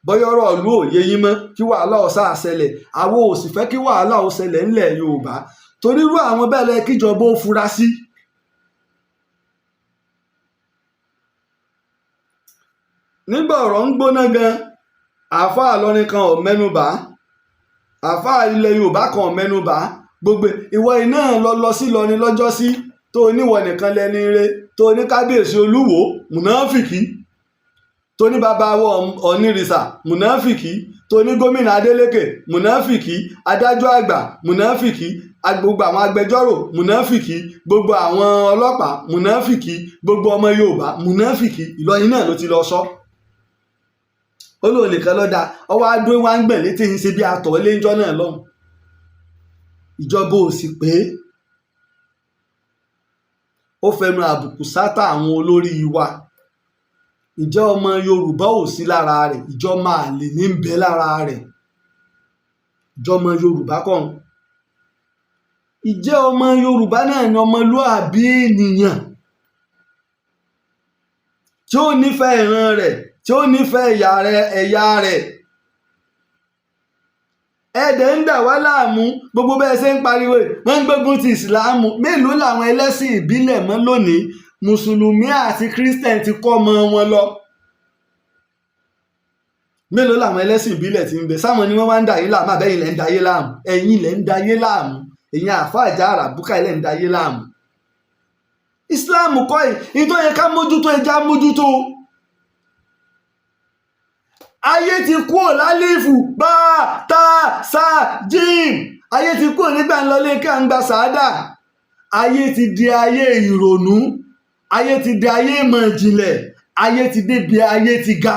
Speaker 3: bóyá ọ̀rọ̀ ìlú òye yín mọ́ kí wàhálà ó sáà ṣẹlẹ̀ àwọn ò sì fẹ́ kí wàhálà ó ṣẹlẹ̀ ńlẹ̀ Yorùbá torí irú àwọn bẹ́ẹ̀ lẹ kíjọba ó fura sí. nígbà ọ̀rọ̀ ń gbóná gan àáfàá Ìlọrin kan ò mẹ́nubà àáfàá ilẹ̀ Yorùbá kan ò mẹ́nubà gbogbo ìwọ iná lọ sí Ìlọrin lọ́jọ́ sí tó oníwọ̀ nìkan lẹ́ni ire tó ní kábíyèsí Olúwo mùnáfìkì tó ní bàbá wọ onírìsà mùnáfìkì, tó ní gómìnà Adeleke mùnáfìkì, adájọ́ àgbà mùnáfìkì, gbogbo àwọn agbẹjọ́rò mùnáfìkì, gbogbo àwọn ọlọ́pàá mùnáfìkì, gbogbo ọmọ Yorùbá mùnáfìkì. Ìlọrin náà ló ti lọ sọ. Ó lóun nìkan lọ́dà ọwọ́ adó wá ń gbẹ̀ létí ń ṣe bí atọ̀ léńjọ́ náà lọ́hùn. Ìjọba ò sì pé ó fẹnu àbùkù sátà àwọn olórí wa. Ìjẹ́ ọmọ Yorùbá ò sí lára rẹ̀, ìjọ máa lè ní ń bẹ lára rẹ̀. Ìjọ ọmọ Yorùbá kàn. Ìjẹ́ ọmọ Yorùbá náà ni ọmọlúàbí ènìyàn tí ó nífẹ̀ẹ́ ìran rẹ̀, tí ó nífẹ̀ẹ́ ẹ̀yà rẹ̀. Ẹ̀dẹ̀ ń dà wá láàmú gbogbo bẹ́ẹ̀ ṣe ń pariwo wọ́n ń gbógun ti ìsìláàmù. Mélòó làwọn ẹlẹ́sìn ìbílẹ̀ mọ́ lónìí? Mùsùlùmí àti Christian ti kọ́ ọmọ wọn lọ. Mélòó làwọn ẹlẹ́sìn ìbílẹ̀ ti ń bẹ? Sáwọn ni wọ́n wá ń dà yín láàmú, àbẹ́yìn lẹ́ ń dayé láàmú? Ẹ̀yin lẹ́ ń dayé láàmú. Ẹ̀yin àfáà ìjà àràbùkà ilẹ̀ ń dayé láàmú. Islam kọ́ yìí tó yẹ ká mójútó ẹja mójútó. Ayé ti kúrò lálífù bá tá sá jíìm. Ayé ti kúrò nígbà ńlọlé kí à ń gba sàádà. Ayé ti di ayé ìrònú. Ayé ti di ayé ìmọ̀ ìjìnlẹ̀. Ayé ti débi ayé ti ga.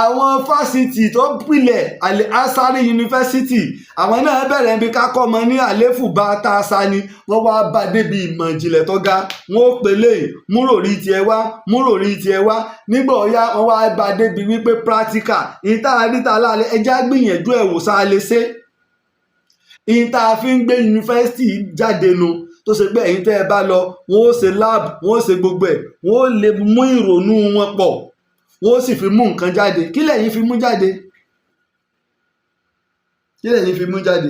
Speaker 3: Àwọn fásitì tó pilẹ̀ Aare yunifásitì àwọn náà bẹ̀rẹ̀ ibi ká kọ́ ọmọ ní àléfù bá tá a sa ni wọ́n wá bá débi ìmọ̀ ìjìnlẹ̀ tó ga. Wọ́n ó pèlè múròrí tiẹ̀ wá múròrí tiẹ̀ wá. Nígbà ọ̀yá wọ́n wá bá débi wípé practical ìta àríta láàlẹ́ ẹja gbìyànjú ẹ̀wò sáà lè ṣe. Ìta fi ń gbé yunifásitì jáde nu tó ṣe pé ẹ̀yin tẹ́ ẹ bá lọ wọ́n ó ṣe lab wọ́n ó ṣe gbogbo ẹ̀ wọ́n ó lè mú ìrònú wọn pọ̀. Wọ́n sì fi mú nǹkan jáde. Kí lẹ̀yin fi mú jáde? Kí lẹ̀yin fi mú jáde?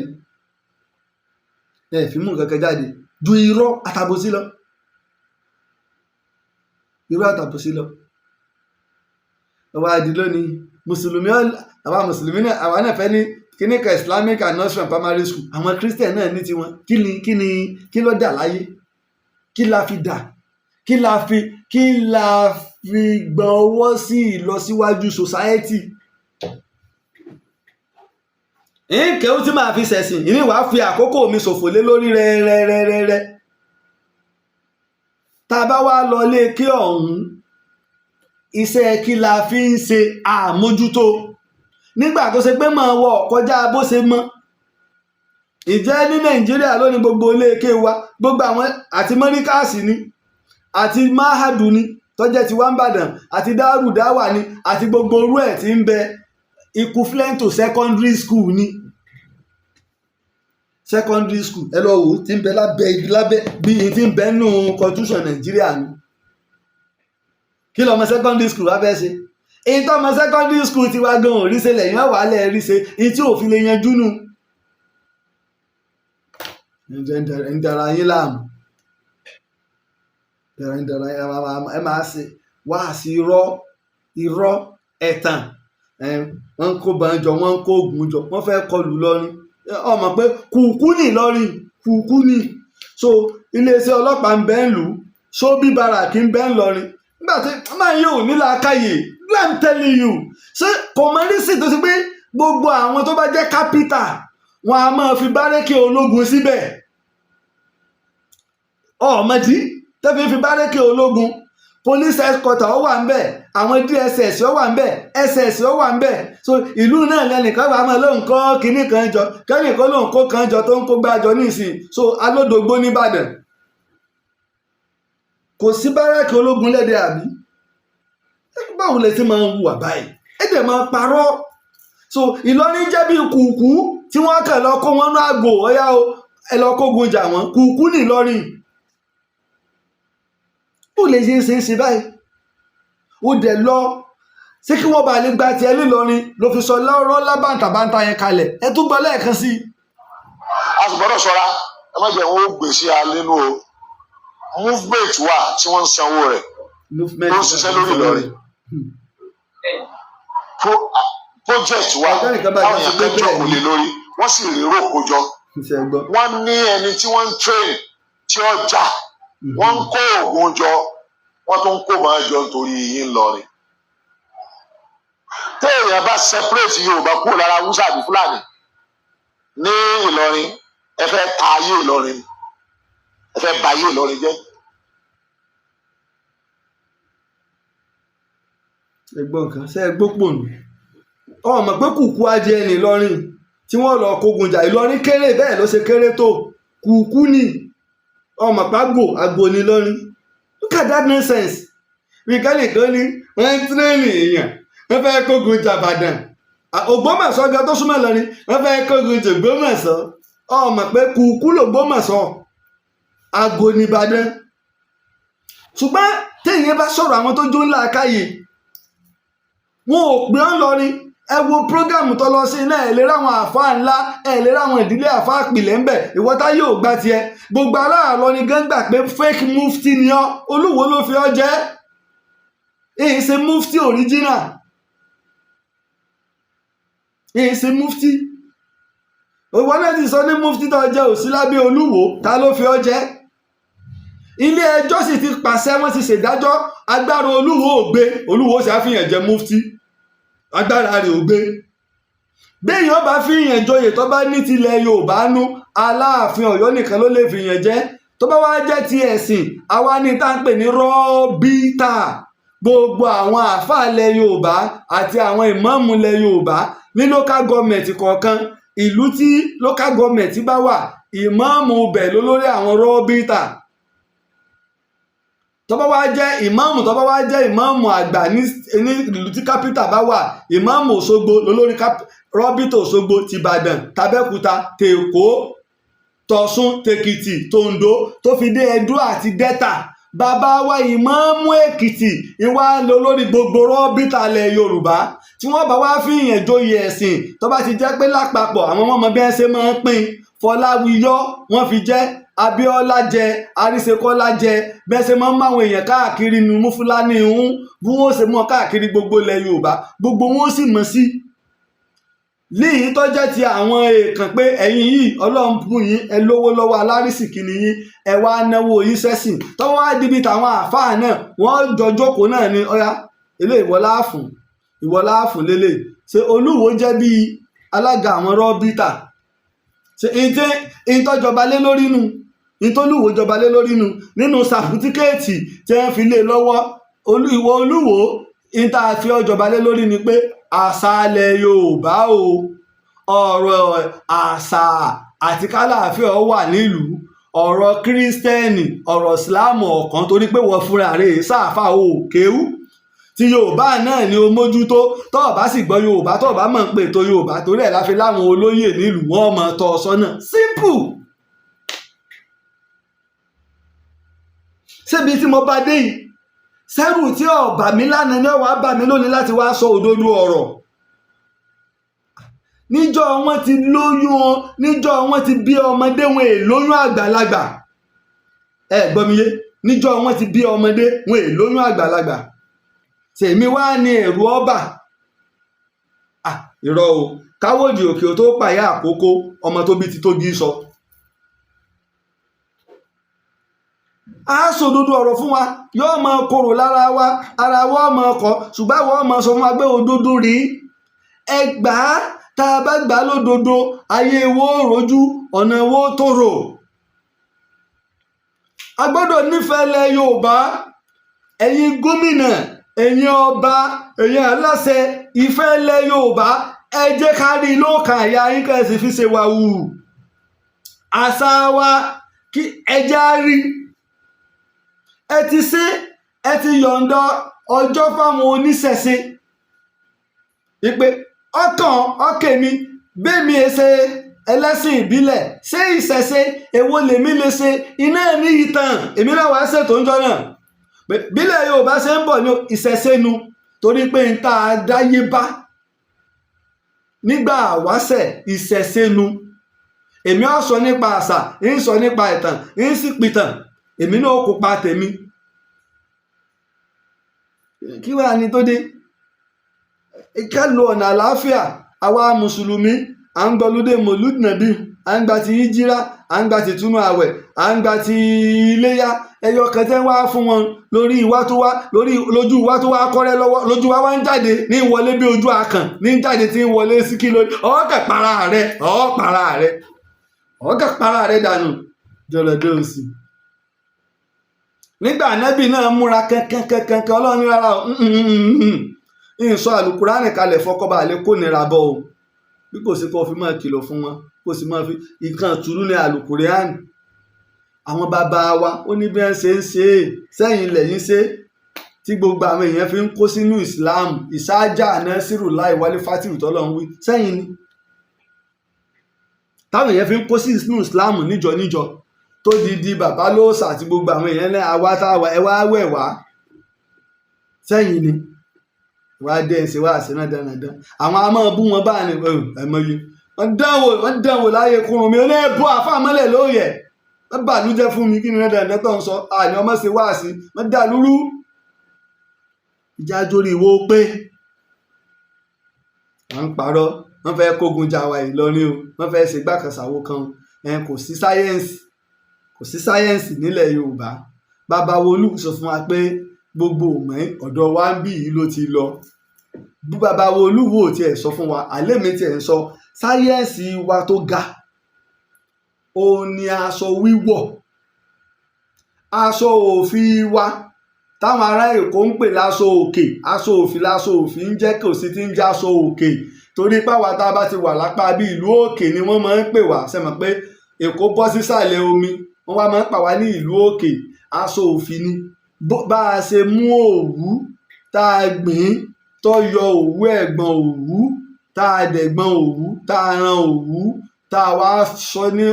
Speaker 3: Ẹ fi mú nǹkan kan jáde ju irọ́ àtàbòsí lọ. Irọ́ àtàbòsí lọ. Ọwọ́ adi lónìí mùsùlùmí àwa mùsùlùmí náà àwa náà fẹ́ ní kíní kan Islamic and Nursery primary school. Àwọn Christian náà ní tiwọn. Kí ló dà láyé? Kí la fi dà? Kí la fi gbọ́n ọwọ́ sí ìlọsíwájú society? Ìkẹ́ ó tí máa fi ṣẹ̀sìn ìní wàá fi àkókò mi ṣòfò lé lórí rẹ́rẹ́rẹ́rẹ́. Tá a bá wá lọ lé kí ọ̀hún iṣẹ́ kí la fi ń ṣe àmójútó nígbà tó ṣe pé máa wọ kọjá bó ṣe mọ́. Ìjẹ́ ní Nàìjíríà lónìí gbogbo ilé ké wa gbogbo àwọn àti mọ́ríkàsì ni àti máhàdù ni tọ́jẹ́ ti wá ń bàdàn àti dárúdáwà ni àti gbogbo orú ẹ̀ tí ń bẹ equivalent to secondary school ni. Secondary school ẹ lọ wò ó tí ń bẹ lábẹ́ bí i tí ń bẹ nínú constitution Nàìjíríà ni. Kí lọ́mọ secondary school wá fẹ́ ṣe? Èyí tó ọmọ secondary school ti wá gan òrí ṣe lẹ́yìn wá wàhálẹ̀ rí ṣe èyí tí òfin lè yanjú nù. ń dara yín láàmú. Ẹ máa ṣe wá sí irọ́ ẹ̀tàn. Wọ́n ń kó banjọ wọ́n ń kó oògùn jọ wọ́n fẹ́ kọlù lọ́rin. Ọmọ pé kùkú ní lọ́rin kùkú ní. So iléeṣẹ́ ọlọ́pàá ń bẹ ń lù ú sóbí baraki ń bẹ ń lọ́rin. Nígbà tí máa yóò nílà káyè I'm telling you ṣé kò mọ nísìn tó ti pé gbogbo àwọn tó bá jẹ́ capital wọn a máa fi bárẹ́kì ológun síbẹ̀. Ọ̀mọdé tẹ́fí fi bárẹ́kì ológun police headquarter ó wà ń bẹ̀ àwọn DSS ó wà ń bẹ̀ SS ó wà ń bẹ̀. So ìlú náà lẹ́nìkan wà máa lóun kọ́ kinní kan jọ kẹ́nìkan lóun kó kan jọ tó ń kó gbájọ nísìn. So alódògbó nìbàdàn kò sí bárẹ́kì ológun lẹ́dẹ̀ àbí? Báwo lè ti máa ń hùwà báyìí? Ẹ dẹ̀ máa parọ́. So Ìlọrin jẹ́ bí kùkú tí wọ́n kàn lọ kó wọn ní àgbò ọ̀yá o ẹ lọ kógun jà wọ́n kùkú ní Ìlọrin. Ó lè ṣe báyìí. Ó dẹ̀ lọ ṣé kí wọ́n bá lè gba tiẹ̀ l'Ílọrin ló fi sọ lọ́rọ́ lábàǹtàbàǹtà yẹn kalẹ̀. Ẹ tún gbọ́ lẹ́ẹ̀kan sí i.
Speaker 5: A sì gbọ́dọ̀ ṣọ́ra ẹ má jẹ́ wọn ó gbèsè alẹ́ nù o. Movement wà tí wọ́n ń sanwó rẹ̀ ló ń ṣiṣẹ́ lórí Ìlọrin. Project wà táwọn èèyàn kan jókòó lé lórí wọ́n sì rérò kójọ. Wọ́n ní ẹni tí wọ́n ń train tí ó jà wọ́n ń kó oògùn jọ wọ́n tún ń kó máa jọ nítorí yín lọrin. èèyàn bá separate Yorùbá kúrò lára Hausa àbí Fúlàní ní Ìlọrin ẹ fẹ́ ta ayé Ìlọrin ẹ fẹ́ bà ayé Ìlọrin jẹ́.
Speaker 3: ẹ̀gbọ́n kan ṣe é gbópò nù ọmọ pé kùkú ajé ẹni Ìlọrin tí wọ́n lọ kógun jà Ìlọrin kéré bẹ́ẹ̀ ló ṣe kéré tó kùkú ni ọmọ pàgò àgò ní Ìlọrin look at that nonsense wíkẹ́lì tó ní wọ́n ń tírẹ́nì èèyàn wọ́n fẹ́ kógun jà Ìbàdàn Ògbómọ̀ṣọ́ gan tó súnmọ́ Ìlọrin wọ́n fẹ́ kógun jà Ògbómọ̀ṣọ́ ọmọ pé kùkú l'Ògbómọ̀ṣọ́ àgò ní Ìbàdàn ṣùgbọ́n téèyàn bá sọ̀rọ̀ àwọn tó jó ńlá káyè wọn ò pè ọ́ lọrin ẹ wo prógámù tó lọ sí iná ẹ lè ráwọn àáfàá ńlá ẹ lè ráwọn ìdílé àáfàá pìlẹ̀ ńbẹ̀ ìwọ́tá yóò gbá tiẹ̀ gbogbo aláàlọ́ ni gán gbà pé fake mufti ni ọ́ Olúwo ló fi ọ́ jẹ́ èyí ṣe mufti original èyí ṣe mufti òwò náà ti sọ ní mufti tó jẹ́ òsí lábẹ́ Olúwo ta ló fi ọ́ jẹ́ ilé ẹjọ́ sì ti pàṣẹ wọ́n ti ṣèdájọ́ agbára Olúwo ò gbé Olúwo sì á fìyàn jẹ mufti agbára rẹ̀ ò gbé béèyàn bá fìyàn joyè tó bá ní tilẹ̀ Yorùbá nú Aláàfin Ọ̀yọ́ nìkan ló lè fìyàn jẹ tó bá wá jẹ́ ti ẹ̀sìn àwa ní tá à ń pè ní rọ́bítà gbogbo àwọn àáfàá ilẹ̀ Yorùbá àti àwọn ìmáàmù ilẹ̀ Yorùbá ní local government kọ̀ọ̀kan ìlú tí local government bá wà ìmáàmù bẹ̀ lólórí àwọn rọ́bítà tó bá wá jẹ́ ìmáàmù tó bá wá jẹ́ ìmáàmù àgbà ní ìlú tí kápítà bá wà ìmáàmù Òṣogbo lólórí rọ́bítà Òṣogbo ti Ìbàdàn tàbẹ́kúta tèkó tọ̀ṣun tèkìtì tòǹdó tó fi dé Ẹdó àti Dẹ́tà bàbá wa ìmáàmù Èkìtì ìwà lólórí gbogbo rọ́bítà ilẹ̀ Yorùbá tí wọ́n bá wá fi ìyẹn joyè ẹ̀sìn tó bá ti jẹ́ pé lápapọ̀ àwọn ọmọ bí wọ́n ṣe máa ń pín Fọláwíyọ́ wọ́n fi jẹ́ Abíọ́lá jẹ Àríṣekọ́lá jẹ bẹ́ẹ̀ ṣe máa ń máwọn èèyàn káàkiri nu mú Fúlàní ń bí wọ́n ṣe mọ́ káàkiri gbogbo ilẹ̀ Yorùbá gbogbo wọn sì mọ̀ sí léyìí tó jẹ́ ti àwọn èèkàn pé ẹ̀yin yìí Ọlọ́run fún yín ẹ lówó lọ́wọ́ alárísìkí ni yín ẹ wá náwó yín sẹ́sìn tọ́wọ́ wá dibi tàwọn àáfàá náà wọ́n jọ jókòó náà ní ọ̀yá ilé ìwọláàfún lélẹ̀ ṣe Olúwo jẹ́ bíi alága àwọn rọ́bítà ṣe ìtọ́jọba lé lórí nu ìtọ́lúwo jọba lé lórí nu nínú sàfútíkẹ́ẹ̀tì tí wọ́n fi lé lọ́wọ́ ìwọ Olúwo ìta àfi ọjọba lé lórí ni pé àṣàlẹ̀ Yorùbá o ọ̀rọ̀ àṣà àti kálàáfíà wà nílùú ọ̀rọ̀ kírísítẹ́nì ọ̀rọ̀ ìsìláàmù ọ̀kan torí pé wọ́n fúnra rẹ̀ sáàfà o kéwú ti Yorùbá náà ni o mójútó tó o bá sì gbọ́ Yorùbá tó o bá mọ̀ ń pè tó Yorùbá torí ẹ̀ láfi láwọn olóyè nílùú wọn mọ̀ tọ́ ọ sọ́nà simple. ṣébi tí mo bá dé yìí sẹ́rù tí ọ̀bà mi lánàá ní ọ̀wá bà mí lónìí láti wá sọ òdodo ọ̀rọ̀ níjọ́ wọn ti lóyún níjọ́ wọn ti bí ọmọdé wọn èlóyún àgbàlagbà ẹ gbọ́ mi yé níjọ́ wọn ti bí ọmọdé wọn èlóyún àgbàlagbà tèmi wá ní ẹ̀rù ọba irọ́ o káwọ́dì òkè tó pàyà àkókò ọmọ tó bí ti tó gí sọ. a sòdodo ọ̀rọ̀ fún wa yóò máa korò lára wa ara wa máa kọ́ ṣùgbọ́n àwọn ọmọ sọ fún wa pé òdodo rí ẹgbàá tá a bá gbà lódodo ayé wo rojú ọ̀nà wo tòrò. a gbọ́dọ̀ nífẹ̀ẹ́ lẹ Yorùbá ẹ̀yin gómìnà ẹ̀yin ọba ẹ̀yin aláṣẹ ìfẹ́ lẹ Yorùbá ẹ jẹ́ ká rí lóòkàn àyà yín ká sì fi ṣe wà wù àṣà wa kí ẹ já rí ẹ ti ṣe ẹ ti yọ̀ǹda ọjọ́ fáwọn oníṣẹ̀ṣe ìpè ọkàn mi bẹ́ẹ̀mi ṣe ẹlẹ́sìn ìbílẹ̀ ṣé ìṣẹ̀ṣe èwo lèmi lè ṣe iná ní ìtàn èmi náà wàá ṣètò ń jọ náà bílẹ̀ Yorùbá ṣe ń bọ̀ ní ìṣẹ̀ṣe nu torí pé n ta dáyé bá nígbà wáṣẹ̀ ìṣẹ̀ṣe nu èmi ò sọ nípa àṣà ń sọ nípa ìtàn ń sì pìtàn èmi náà kópa tèmi kí wàá ní tó dé ká lo ọ̀nà àlàáfíà àwa mùsùlùmí à ń gbọ́lódé mọ̀lúd nàbí à ń gba ti ìjírá à ń gba ti túnú àwẹ̀ à ń gba ti iléyá ẹyọ kẹtẹ wá fún wọn lórí ìwá tó wá lórí lójú ìwá tó wá kọ́rẹ́ lọ́wọ́ lójú wa wá ń jáde ní ìwọlé bí ojú akàn ní jáde tí ń wọlé sí kí lórí ọ̀ọ́kà para rẹ̀ dànù jọlọdẹ òsì. Nígbà ànábì náà múra kankan ọlọ́run ní rárá ń sọ àlùkùránì kalẹ̀ fọkọ́ba àlẹ́ kò nira bọ́ o bí kò sí kó fi máa kìlọ̀ fún wọn kó sì máa fi nǹkan ìtùnú ní àlùkùránì. Àwọn bàbá wa ó ní bí wọ́n ṣe ń ṣe é sẹ́yìn lẹ́yìn ṣe tí gbogbo àwọn èèyàn fi ń kó sínú Islam ìsáájà nasiru láì wálé fátìrù tọ́lọ́ ń wí sẹ́yìn ni táwọn èèyàn fi ń kó sínú Islam níjọ tó di bàbá lóòsà àti gbogbo àwọn èèyàn ní àwa táwa ẹ wá wẹ̀ wá sẹ́yìn ni wàá dé ẹsẹ̀ wá àṣẹ náà dánadáa àwọn a máa bú wọn bá ní ẹ̀mọye wọ́n dánwò láyé kúrun mi olóyè bó àfàmọ́lẹ̀ lóòyẹ̀ wọ́n bàlújẹ́ fún mi kí ni dáadáa tó ń sọ àní ọmọ ṣe wá sí wọ́n dà lúrú ìjà jórí ìwó pé wọ́n ń parọ́ wọ́n fẹ́ kógun jà wá Ìlọrin o wọ́n fẹ́ ṣe gbàkànṣàwó kan kò sí sáyẹ́ǹsì nílẹ̀ Yorùbá bàbá Wolú sọ fún wa pé gbogbo òmẹ́ ọ̀dọ̀ wa ń bí yìí ló ti lọ bí bàbá Wolú wò tiẹ̀ sọ fún wa àlẹ́ mi tiẹ̀ ń sọ sáyẹ́ǹsì wa tó ga òun ni aṣọ wíwọ̀ aṣọ òfì wa táwọn ará Èkó ń pè láṣọ òkè aṣọ òfì láṣọ òfì ń jẹ́ kò sí ti ń já aṣọ òkè torí páwa tá a bá ti wà lápá bí ìlú òkè ni wọ́n máa ń pè wá sẹ́mọ̀ pé Èkó bọ́ sísàlẹ̀ omi wọ́n wá máa ń pà wá ní ìlú òkè aṣọ òfì ni bá a ṣe mú òwú tá a gbìn tó yọ òwú ẹ̀gbọ̀n òwú tá a dẹ̀gbọ̀n òwú tá a ran òwú tá a wá sọ ní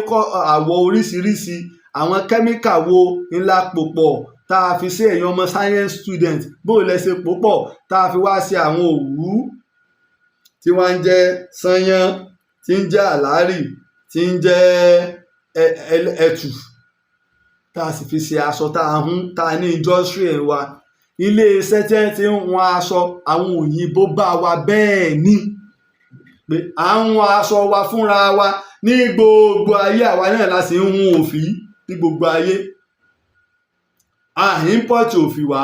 Speaker 3: àwọ̀ oríṣiríṣi àwọn kẹ́míkà wo ńlá pòpọ̀ tá a fi ṣe èèyàn ọmọ science student bó lẹ ṣe pòpọ̀ tá a fi wá ṣe àwọn òwú tí wọ́n ń jẹ́ sányán tí ń jẹ́ àlárì tí ń jẹ́ ẹ̀tù tá a sì fi ṣe aṣọ tá a hún tá a ní industry wa ilé iṣẹ́ tí wọ́n ti ń wọn aṣọ àwọn òyìnbó bá wa bẹ́ẹ̀ ni pé à ń wọn aṣọ wa fúnra wa ní gbogbo ayé àwa náà la sì ń hun òfì ní gbogbo ayé à import òfì wa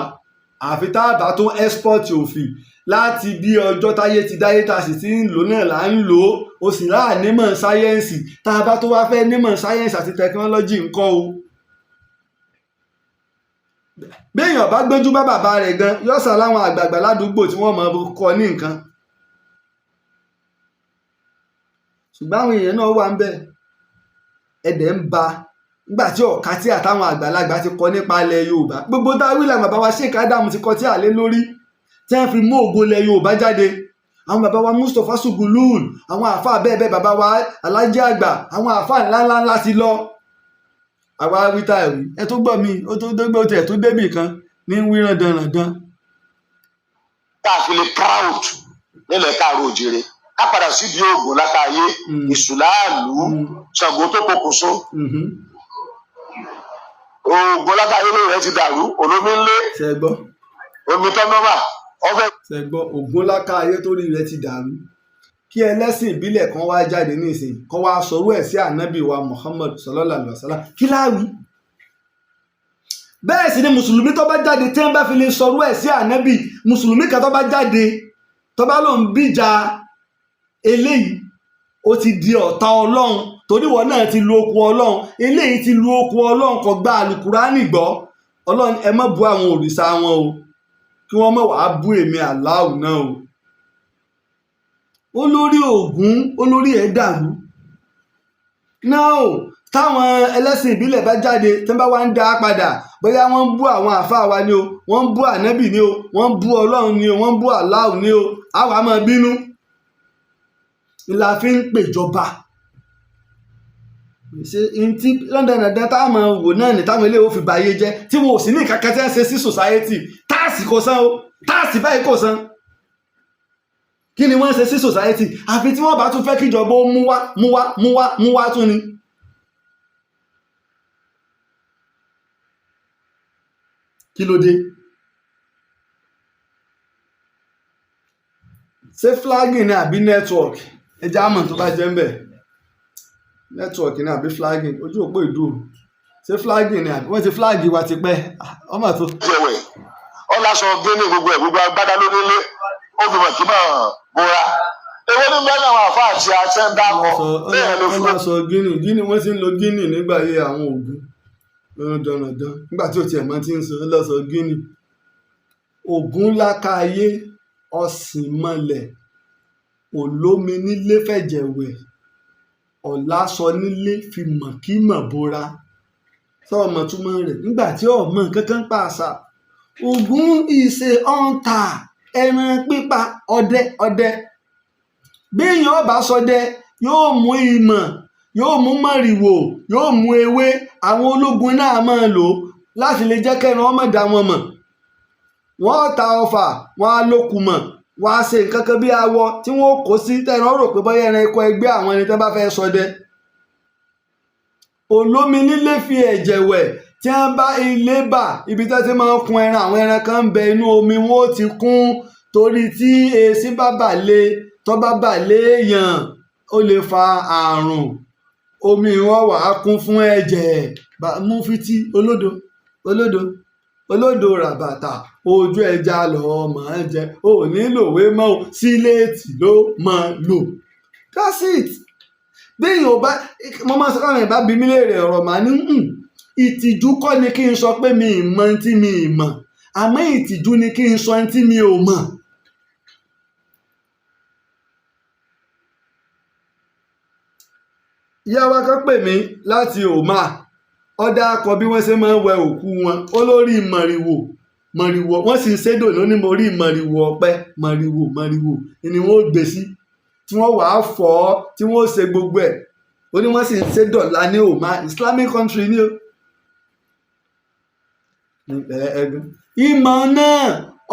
Speaker 3: àfi tá a bá tó export òfì láti bí ọjọ́ táyé ti dáyé tá a sì ti ń lò náà là ń lò ó sì láà nímọ̀ sáyẹ́ǹsì tá a bá tó wá fẹ́ nímọ̀ sáyẹ́ǹsì àti tẹkinọ́lọ́jì ńkọ́ o. bí èèyàn bá gbójú bá bàbá rẹ̀ gan yóò sá láwọn àgbààgbà ládùúgbò tí wọ́n mọ̀ kọ́ ní nǹkan ṣùgbọ́n àwọn èèyàn náà wà ń bẹ̀ ẹ̀dẹ̀ ń ba nígbà tí ọ̀ka tí àtàwọn àgbàlagbà ti kọ́ nípa ilẹ̀ Yorùbá gbogbo dáwí làwọn bàbá wa Sheikh Adamu ti kọ́ tí àlé lórí tí wọ́n fi mú ògo ilẹ̀ Yorùbá jáde àwọn bàbá wa Mustapha Sugulul àwọn àáfàá bẹ́ẹ̀ bẹ́ẹ̀ bàbá wa Alájì àgbà àwọn àáfàá ńláńlá ti lọ àwa wíta ẹ̀rí ẹ tó gbọ́ mi ó tó dégbé ó tiẹ̀ tó débì kan ní wíran dandan.
Speaker 5: tá a fi lè proud nílẹ̀ káàró òjèrè ká padà sídìí oògùn látàyé ìsùláàlú Ṣàngó tó pokùnso oògùn látàyé lórí rẹ ti dàrú olómi ńlé omi tọ́nọ́mà ọ̀fẹ́.
Speaker 3: ṣẹgbọ́ oògùn látàyé torí rẹ ti dàrú kí ẹlẹ́sìn ìbílẹ̀ kan wá jáde ní ìsìn kan wá sọ̀rọ̀ ẹ̀ sí ànábì wa Muhammad sallallahu alaihi wasallam kí láwí. bẹ́ẹ̀ sì ni mùsùlùmí tó bá jáde tí wọ́n bá fi lè sọ̀rọ̀ ẹ̀ sí ànábì mùsùlùmí kan tó bá jáde tó bá lòun bíjà eléyìí ó ti di ọ̀tá ọlọ́run torí wọn náà ti lu okùn ọlọ́run eléyìí ti lu okùn ọlọ́run kò gba àlùkùránì gbọ́ ọlọ́run ẹ má bú àwọn òrìṣà wọn o kí wọ́n má wàá bú èmi Allahu náà o. olórí Ògún olórí ẹ̀ dàrú náà táwọn ẹlẹ́sìn ìbílẹ̀ bá jáde tí wọ́n bá wá ń dá padà bóyá wọ́n ń bú àwọn àfáà wa ni o wọ́n ń bú ànábì ni o wọ́n ń bú ọlọ́run ni o wọ́n ń bú Allahu ni o àwa máa bínú la fi ń pèjọba ṣe ntí lọ́dọ̀ọ̀dọ̀ táwọn wò náà ní táwọn eléyìí ó fi báyé jẹ́ tí wọn ò sí ní kankan tí wọ́n ṣe sí society táàsì kò san o táàsì báyìí kò san kí ni wọ́n ṣe sí society àfi tí wọ́n bá tún fẹ́ kíjọba ó mú wá tún ni. kí ló dé ṣé flagging ni àbí network ẹja àmọ̀ tó bá jẹ́ ń bẹ̀ nẹ́tíwọ̀kì ní àbí flagging ojú òpó ìdúró ṣé flagging ni àbí wọ́n ti flagi wa ti pẹ́ ọmọ tó.
Speaker 5: jẹ̀wẹ̀ ọlásọ gbélé gbogbo ẹ̀ gbogbo agbádá ló délé ó fi mọ̀ kí mọ̀ bóra ewé ní bẹ́ẹ̀ náà àfa àti àṣẹ ń dákọ̀ bẹ́ẹ̀ ló fún.
Speaker 3: ọlásọ gíní wọ́n ti ń lo gíní nígbà yẹ àwọn ògùn dandan nígbà tí ó tiẹ̀ máa ti ń sọ ọlásọ gíní ògùn lákàáyé ọ̀sìn mọ́lẹ̀ olómi nílé fẹ̀jẹ̀wẹ̀ ọ̀làsọ nílé fi mọ̀ kí mọ̀ bóra sọ́ọ̀mọ̀ túmọ̀ rẹ̀ nígbà tí ọmọ kankan pa àṣà Ògún ìṣe ọ̀ǹtà ẹran pípa ọdẹ béèyàn ọba ṣọdẹ yóò mú ìmọ̀ yóò mú mọ̀rìwò yóò mú ewé àwọn ológun náà máa lò láti lè jẹ́ kẹ́ran ọmọ dá wọn mọ̀ wọ́n ta ọfà wọn á lókun mọ̀ wọ́n á ṣe nǹkan kan bí awọ tí wọ́n kó sí tẹ̀ràn rò pé bọ́yá ẹran ikọ̀ ẹgbẹ́ àwọn ẹni tẹ́ bá fẹ́ ṣọdẹ olómi nílé fi ẹ̀jẹ̀ wẹ̀ tí wọ́n bá ilé bà ibi tí wọ́n ti máa ń kun ẹran àwọn ẹran kan ń bẹ inú omi wọn ó ti kún torí tí èsì bá bà lé tó bá bà léèyàn ó lè fa àrùn omi wọn wà á kún fún ẹ̀jẹ̀ mú fití olódo ràbàtà ojú ẹja lọ́ọ́ máa jẹ ò nílò wé mọ́ síléètì ló máa lò that's it béèyàn ò bá mo máa sọ káwọn ìbá bí mi léèrè ọ̀rọ̀ màá ní ìtìjú kọ́ ni kí n sọ pé mi ì mọ tí mi ì mọ̀ àmọ́ ìtìjú ni kí n sọ tí mi ò mọ̀. ìyá wa kan pè mí láti òmà ọ̀dà akọ bí wọ́n ṣe máa ń wẹ òkú wọn olórí mọ̀rìwò wọ́n sì ń ṣèdò lónìí mo rí mọ̀rìwò ọ̀pẹ mọ̀rìwò ni wọ́n gbé sí tí wọ́n wàá fọ́ tí wọ́n ṣe gbogbo ẹ̀ ó ní wọ́n sì ń ṣe dọ̀la ní òmà Islamic country ní o. ìmọ̀ náà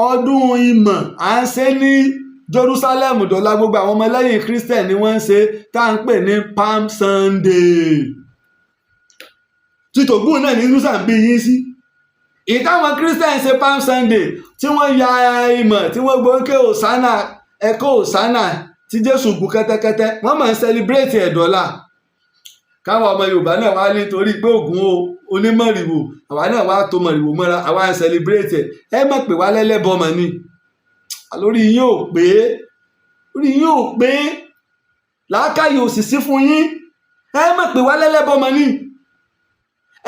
Speaker 3: ọdún ìmọ̀ à ń ṣe ní Jerusalem dọ̀la gbogbo àwọn ọmọlẹ́yìn Christian ni wọ́n ń ṣe tá à ń pè ní Palm Sunday títògùn náà ní Jerusalem bí yín sí ìtàwọn Christian ṣe Palm Sunday tí wọ́n ya ìmọ̀ tí wọ́n gbóńké òsánà ẹ̀kọ́ òsánà tí Jésù gùn kẹ́tẹ́kẹ́tẹ́ wọ́n máa ń celebrate ẹ̀dọ́là káwọn ọmọ Yorùbá náà wá nítorí pé Ògún onímọ̀rìwò àwa náà wá tó mọ̀rìwò mọ́ra àwa ń celebrate ẹ mọ̀ pé wá lẹ́lẹ́bọmọ ni lórí yín ò pé làákàyè òsìsí fún yín ẹ mọ̀ pé wá lẹ́lẹ́bọmọ ni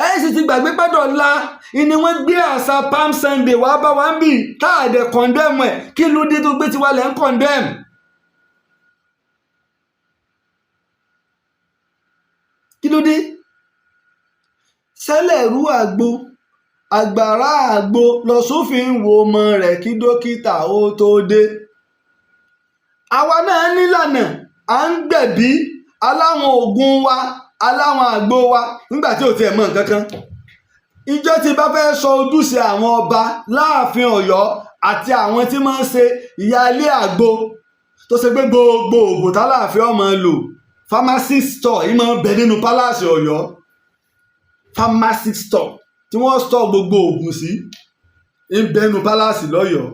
Speaker 3: ẹ sì ti gbàgbé pẹ́dọ̀ ńlá ni wọ́n gbé àṣà Palm Sunday wá bá wa ń bì tá a dẹ̀ condemn ẹ̀ kí ló dé tó gbé tiwa lẹ́ ń condemn. kí ló dé sẹ́lẹ̀rú àgbo àgbàrá àgbo lọ sófin wo ọmọ rẹ̀ kí dókítà ó tó dé. àwa náà nílànà à ń gbẹ̀bí aláwọn oògùn wa aláwọn àgbo wa nígbà tí ò tiẹ̀ mọ̀ nǹkan kan. ìjọ tí bá fẹ́ sọ ojúṣe àwọn ọba láàfin Ọ̀yọ́ àti àwọn tí máa ń ṣe ìyáálé àgbo tó ṣe pé gbogbo oògùn táláàfin ọmọ lò pharmacy store yìí máa ń bẹ nínú palace Ọ̀yọ́ pharmacy store tí wọ́n store gbogbo oògùn sí ń bẹ nínú palace lọ́yọ̀ọ́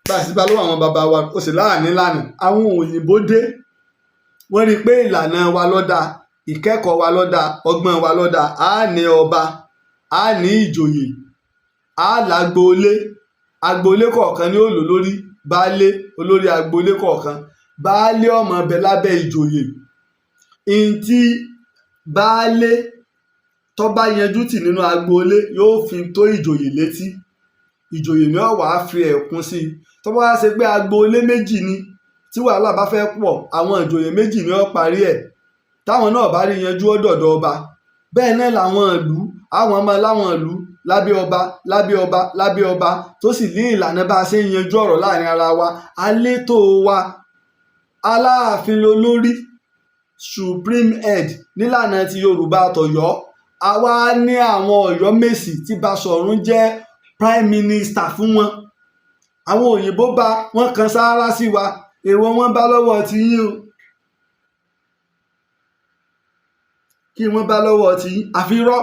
Speaker 3: báyìí bá lọ́wọ́ àwọn bàbá wa ó sì láàánú lánàá àwọn òyìnbó dé wọ́n rí i pé ìlànà wa lọ́dà ìkẹ́kọ̀ọ́ wa lọ́dà ọgbọ́n wa lọ́dà á ní ọba á ní ìjòyè á lágboolé kọ̀ọ̀kan ní òòlò lórí baálé olórí agboolé kọ̀ọ̀kan baálé ọmọ ọbẹ lábẹ́ ìjòyè ntí baálé tó bá yanjú tì nínú agboolé yóò fi tó ìjòyè létí ìjòyè ní ọ̀wá fi ẹ̀kún sí i tó bá wá ṣe pé agboolé méjì ni tí wàhálà bá fẹ́ pọ̀ àwọn ìjòyè méjì ni ó parí ẹ̀ táwọn náà bá rí yanjú ọ̀dọ̀dọ̀ ọba bẹ́ẹ̀ náà làwọn ìlú àwọn ọmọ láwọn ìlú lábẹ́ ọba tó sì ní ìlànà bá a ṣe ń yanjú ọ̀rọ̀ láàrin ara wa alétò wa aláàfin lolórí supreme head nílànà ti Yorùbá àtọ̀yọ́ àwa ní àwọn Ọ̀yọ́ Mèsì tí Basọ̀rún jẹ́ prime minister fún wọn àwọn òyìnbó bá wọn kan sáárá sí wa èwo wọn bá lọ́wọ́ ti yín o kí wọ́n bá lọ́wọ́ ti yín àfirọ́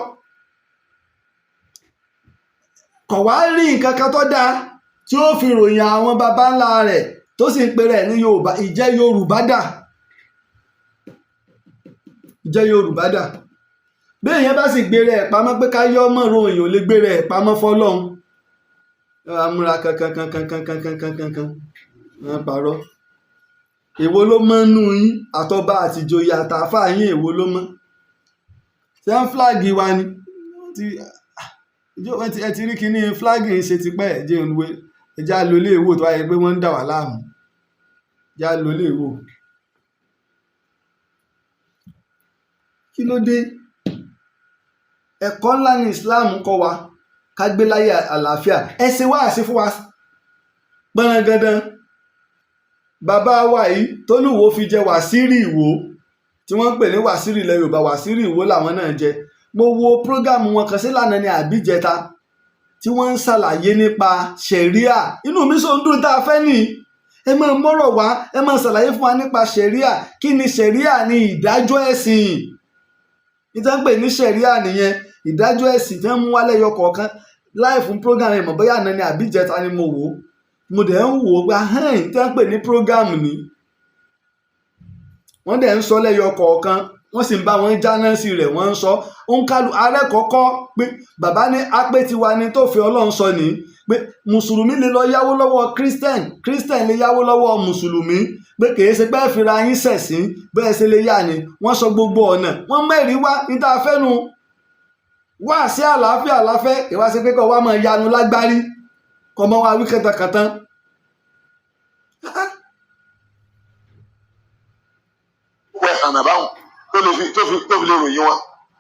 Speaker 3: kọ̀ wá rí nǹkan kan tó dáa tí ó fi ròyìn àwọn baba ńlá rẹ̀ tó sì ń pèrè ẹ̀ ní Yorùbá, ìjẹ́ Yorùbá dà? ìjẹ́ Yorùbá dà? bí èèyàn bá sì gbére ẹ̀ pamọ́ pé ká yọ́ mọ̀ ro èèyàn ò lè gbére ẹ̀ pamọ́ fọ́lọ́hun, amúra kankan wọ́n parọ́. èwo ló mọ́ nú yín àtọba àtìjòyè àtàfà yín, èwo ló mọ́? ṣé ń fúláàgì wa ni? ẹ ti rí kíní fúláàgì yìí ṣe ti pẹ́ ẹ̀ jẹ́ ìwé ẹja lo ilé ìwò tó wáyé pé wọ́n ń dà wá láàmú, ẹja lo ilé ìwò. kí ló dé? ẹ̀kọ́ ńlá ní Islam kọ́ wa ká gbé láyé àlàáfíà. ẹ ṣe wáàsí fún wa gbọ́nrangandan. bàbá wa yìí tó lùwò fi jẹ wàsíìrì Ìwó, tí wọ́n ń pè ní wàsíìrì ilẹ̀ Yorùbá, wàsíìrì Ìwó làwọn náà jẹ. mo wo prógámù wọn kan sí lánàá ní àbíjẹta tí wọ́n ń ṣàlàyé nípa ṣẹ̀ríà. inú mi sọ ń dùn tá a fẹ́ nìyí. ẹ máa mọ́rọ̀ wá, ẹ máa ṣàlàyé fún wa nípa ṣẹ̀ríà. kí ni ṣẹ̀ríà? ní ìdájọ́ ẹ̀sìn. ìtàn pè ní ṣẹ̀ríà nìyẹn, ìdájọ́ ẹ̀sìn tí wọ́n mú wálé yọ kọ̀ọ̀kan láì fún prógámù ẹ̀ mọ̀ bóyá àná ni àbíjẹta ni mo wò ó. mo dẹ̀ ń wò ó gba tí wọ́n pè ní prógámù ni wọ́n dẹ̀ ń sọ lẹ́yọ kọ̀ọ̀kan, wọ́n sì ń bá wọn jáná sí rẹ̀, wọ́n ń sọ. òǹkàlù ààrẹ kọ́kọ́ pé bàbá ní apẹ́ tiwa ni tó fi Ọlọ́run sọ ní pé mùsùlùmí lè lọ yáwó lọ́wọ́ kírísítẹ̀n lè yáwó lọ́wọ́ mùsùlùmí, pé kìí ṣe bẹ́ẹ̀ fira yín ṣẹ̀sín bẹ́ẹ̀ ṣe lè yá ni. wọ́n sọ gbogbo ọ̀nà, wọ́n mẹ́rin wá níta fẹ́nu wá sí àlàáfíà láfẹ́. ìwá sí pé kọ́ wá máa yanu lágbárí kọ́ mọ́ wá wí kẹtàkàtàn.
Speaker 5: wẹ́ àná báwọn tó fi lè ròyìn wọn.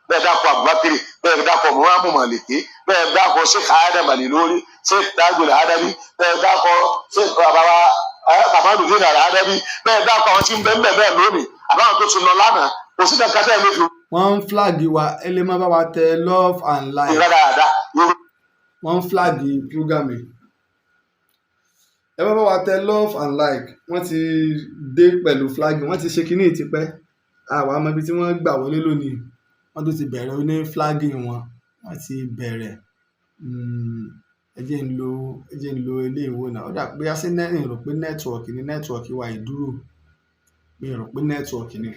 Speaker 5: bẹ́ẹ̀ dákọ̀ Abubakar, bẹ́ẹ̀ dákọ̀ Muhammadu Maliki, bẹ́ẹ̀ dákọ̀ Sheikh Adam Alilori, Sheikh Tajul Adabi, bẹ́ẹ̀ dákọ̀ Sheikh Baba Kamadu Deen Adabi, bẹ́ẹ̀ dákọ̀ àwọn tí ń bẹ́ẹ̀ bẹ́ẹ̀ lónìí àbáwọn tó ti lọ lánàá. kò sí dàkátà ẹ̀ lóṣù.
Speaker 3: wọ́n ń flagi wa, ẹ lè má bá wa tẹ love and like. wọ́n ń flagi program yìí. ẹ bá wa tẹ love and like. wọ́n ti dé pẹ̀lú flag, wọ́n ti ṣe kínní ìtìpẹ́. àwa mọ ibi tí wọ́n gbà wọlé lónìí. wọ́n tó ti bẹ̀rẹ̀ oní flagging wọn, wọ́n ti bẹ̀rẹ̀. ẹ jẹ́ ń lo ilé ìwò náà. ó dà pé a sí rò pé nẹ́tíwọ̀kì ni nẹ́tíwọ̀kì wa ìdúró. mi rò pé nẹ́tíwọ̀kì ni.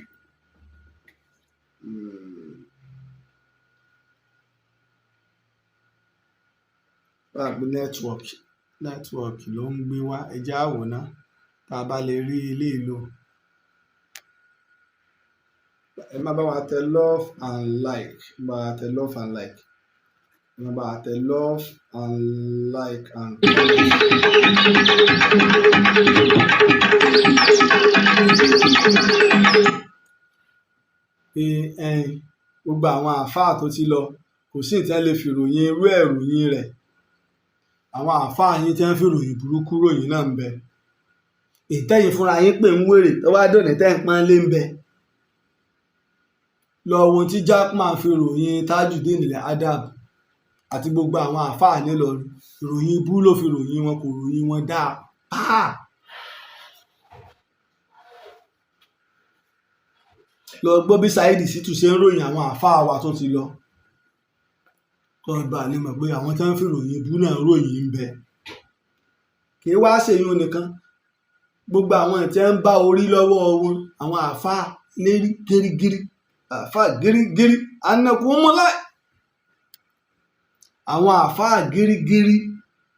Speaker 3: wọ́n á gbé nẹ́tíwọ̀kì ló ń gbé wá. ẹ jẹ́ àwòrán tá a bá lè rí ilé ìlò. ẹ má bá wa tẹ love and like. bá wa tẹ love and like. ẹ má bá wa tẹ love and like and gbogbo àwọn àáfàá tó ti lọ kò sí ìtẹ́ lè fi ròyìn irú ẹ̀ ròyìn rẹ̀. àwọn àáfàá yín tí wọ́n fi ròyìn burúkú ròyìn náà ń bẹ. ìtẹ́yìn fúnra yín pè ń wèrè tó wá dọ̀nà tẹ́ ń pọ́n lé ń bẹ. lọ wo tí Jackman fi ròyìn Tajudeen Adab àti gbogbo àwọn àáfàá nílọrin. ìròyìn ibú ló fi ròyìn wọn, kò ròyìn wọn dáa. lọ gbọ́ bí Saheed Shittu ṣe ń ròyìn àwọn àáfàá wa tó ti lọ. kọ́ ẹ bá lè mọ̀ pé àwọn tí wọ́n fi ròyìn ibú náà ròyìn ń bẹ. kì í wá ṣèyún nìkan, gbogbo àwọn tí wọ́n ń bá orí lọ́wọ́ wọn, àwọn àáfàá lérí gírígírí, àáfàá gírígírí anakunmọ́lá. àwọn àáfàá gírígírí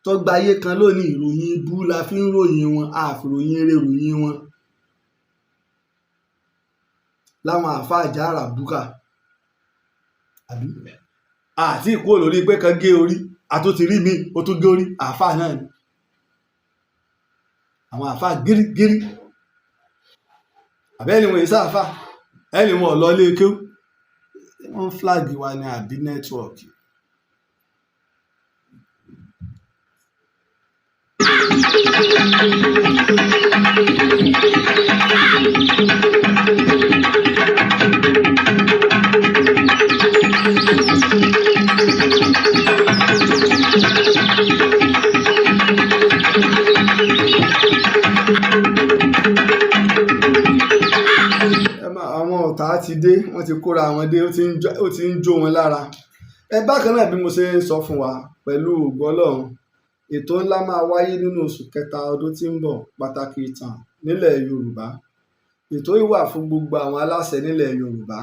Speaker 3: tó gbayé kan lónìí, ìròyìn ibú la fi ń ròyìn wọn, àfìròyìn eré ròyìn wọn. láwọn àáfàá jára búkà àbí àti ìkó lórí pé kan gé orí àtúntì rí mi ó tún gé orí, àáfàá náà ni. àwọn àáfàá gírígírí àbẹ́ni wọn ìsá àáfàá ẹni wọn lọ lé kéwú. wọ́n flag wa ní àbí nẹ́tíwọ̀kì. àwọn ọ̀tá ti dé, wọ́n ti kóra wọn dé, ó ti ń jó wọn lára. bákan náà bí mo ṣe ń sọ fún wa pẹ̀lú ògo Ọlọ́run, ètò ńlá máa wáyé nínú oṣù kẹta ọdún tí ń bọ̀. Pàtàkì ìtàn nílẹ̀ Yorùbá. Ètò yìí wà fún gbogbo àwọn aláṣẹ nílẹ̀ Yorùbá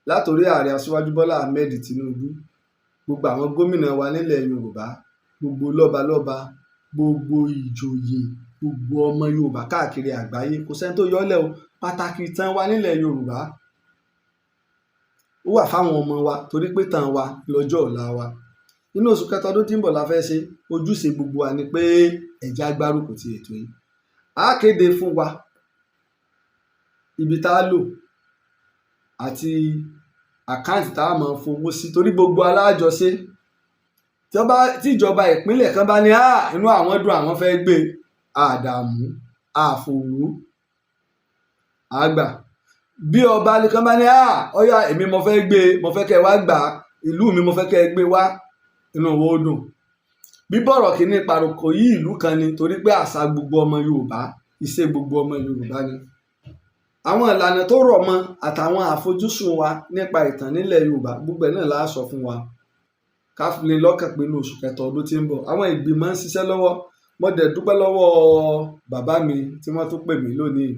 Speaker 3: látòrí Ààrẹ Aṣíwájú Bọ́lá Ahmed Tinubu, gbogbo àwọn gómìnà wa nílẹ̀ Yorùbá, gbogbo lọ́balọ́ba, gbogbo ìjòyè, gbogbo ọmọ Yorùbá káàkiri àgbáyé, kò sẹ́ni tó yọ́lẹ̀ o. Pàtàkì ìtàn wa nílẹ̀ Yorùbá ó wà fáwọn ọmọ wa torí pé tàn wa lọ́jọ́ ọ̀la wa. Nínú oṣù kẹta ọdún tí ń bọ̀ la fẹ́ ṣe. Ojúṣe gbogbo wa ni pé ẹ̀já gbárùkù ti ètò yìí. A kéde fún wa ibi tá a lò àti àkáǹtì tá a máa fowó sí torí gbogbo alájọṣe. Tí ìjọba ìpínlẹ̀ kan bá ní inú àwọn dùn àwọn fẹ́ gbé àdàmú àfòrú àgbà, bí ọba kan bá ní ọyá èmi mo fẹ́ gbé, mo fẹ́ kẹ́ ẹ wá gbà ìlú mi, mo fẹ́ kẹ́ ẹ gbé wá, inú owó dùn. Bí bọ̀rọ̀ kìíní paroko yí ìlú kan ni torí pé àṣà gbogbo ọmọ Yorùbá, ìṣe gbogbo ọmọ Yorùbá ni. Àwọn ìlànà tó rọ̀ mọ́ àtàwọn àfojúsùn wa nípa ìtàn nílẹ̀ Yorùbá gbogbo ẹ̀ náà la sọ fún wa ká lè lọ́kàn pé ní oṣù kẹta ọdún tí ń bọ̀. Àwọn ìgbìmọ̀ ń ṣiṣẹ́ lọ́wọ́. Mo dẹ̀ dúpẹ́ lọ́wọ́ bàbá mi tí wọ́n tún pè mí lónìí.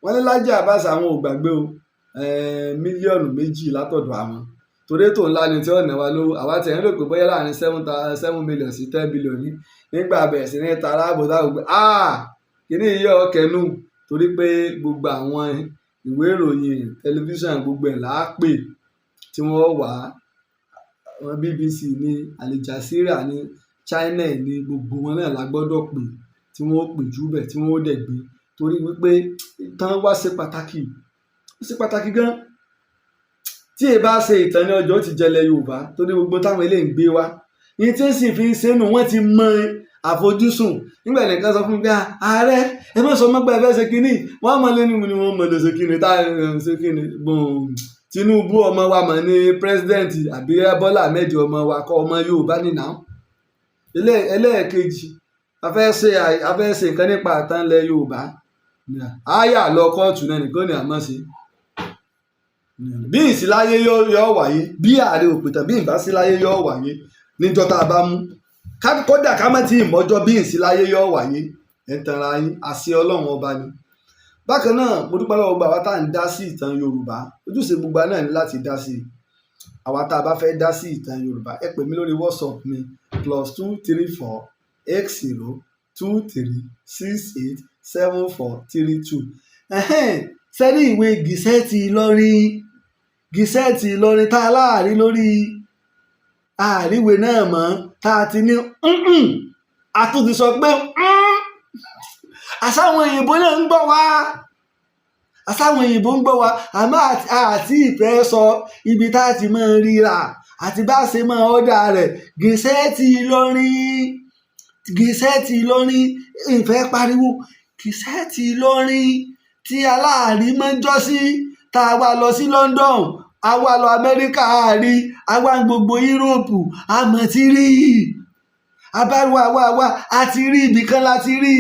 Speaker 3: Wọ́n ní Laji Abbas àwọn ò gbàgbé o mílíọ̀nù 2 látọ̀dọ̀ àwọn torí ètò ńlá ni tí ó nà wá lówó. àwa tẹ̀ ń rò pé bóyá láàrin 7 million sí 10 billion ní nígbà bẹ̀rẹ̀ sí ní tara ààbò táwọn gbé kíní yíyọ kẹnu torí pé gbogbo àwọn ìwé ìròyìn tẹlifíṣàn gbogbo ẹ̀ là á pè tí wọ́n wà àwọn BBC ní Al Jazeera ní China ní gbogbo wọn náà la gbọ́dọ̀ pè tí wọ́n pè jù bẹ̀ tí wọ́n dẹ̀ gbé torí wípé ìtàn wa ṣe pàtàkì, ó ṣe pàtàkì gan. Tí ẹ bá ṣe ìtàn ní ọjọ́ ó ti jẹlẹ̀ Yorùbá torí gbogbo táwọn eléyìí ń gbé wá ní tí sì fi ń sẹ́nu wọ́n ti mọ àfojúsùn. Nígbà nìkan sọ fún mi pé ààrẹ ẹ má sọ mọ́pẹ́ ẹ fẹ́ ṣe kínní wọ́n mọ lẹ́nu ni wọ́n mọ̀ lè ṣe kínní tá ṣe kínní Tinubu ọmọ wa mọ̀ ní pírẹsidẹ́ǹtì àbí Bọ́lá Ahmed ọmọ wa kọ́ ọmọ Yorùbá nìyà. Ẹlẹ́ẹ̀kejì a fẹ́ ṣe nǹkan nípa ìtàn ilẹ̀ Yorùbá àyà lọ kóòtù náà nìkan ni àmọ́ ṣe. Bí ìsìláyé yóò wáyé, bí ààrẹ òpìtàn bí ìbásíláyé yóò wáyé níjọ́ tá a bá mú kódà ká má ti ìmọ́jọ́ bí ìsìláyé yóò wáyé ẹ̀ ń tanra yín, àṣẹ Ọlọ́run ọba ni. Bákan náà mo dúpẹ́ lọ́wọ́ gbogbo àwa tá à ń dá sí ìtàn Yorùbá. Ojúṣe gbogbo náà ní láti dá sí i. Àwa tá a bá fẹ́ dá sí ìtàn Yorùbá ẹ pè mí lórí WhatsApp mi +234 8023687432. Sẹ́rí ìwé gìsẹ́ẹ̀tì Ìlọrin tá a láàrin lórí àríwé náà mọ́ tá a ti ní a tún ti sọ pé àsáwọn òyìnbó náà ń gbọ́ wá àmọ́ àti ìfẹ́ sọ ibi tá a ti máa ríra àti bá a ṣe máa ọ́dà rẹ̀. Gìsẹ́ẹ̀tì Ìlọrin ìfẹ́ pariwo gìsẹ́ẹ̀tì Ìlọrin tí aláàrí máa ń jọ́ sí tá a wá lọ sí London a wá lọ Amẹ́ríkà àárí a wá gbogbo Yúróòpù a mọ̀ ti rí abáwá a ti rí ibìkan láti rí.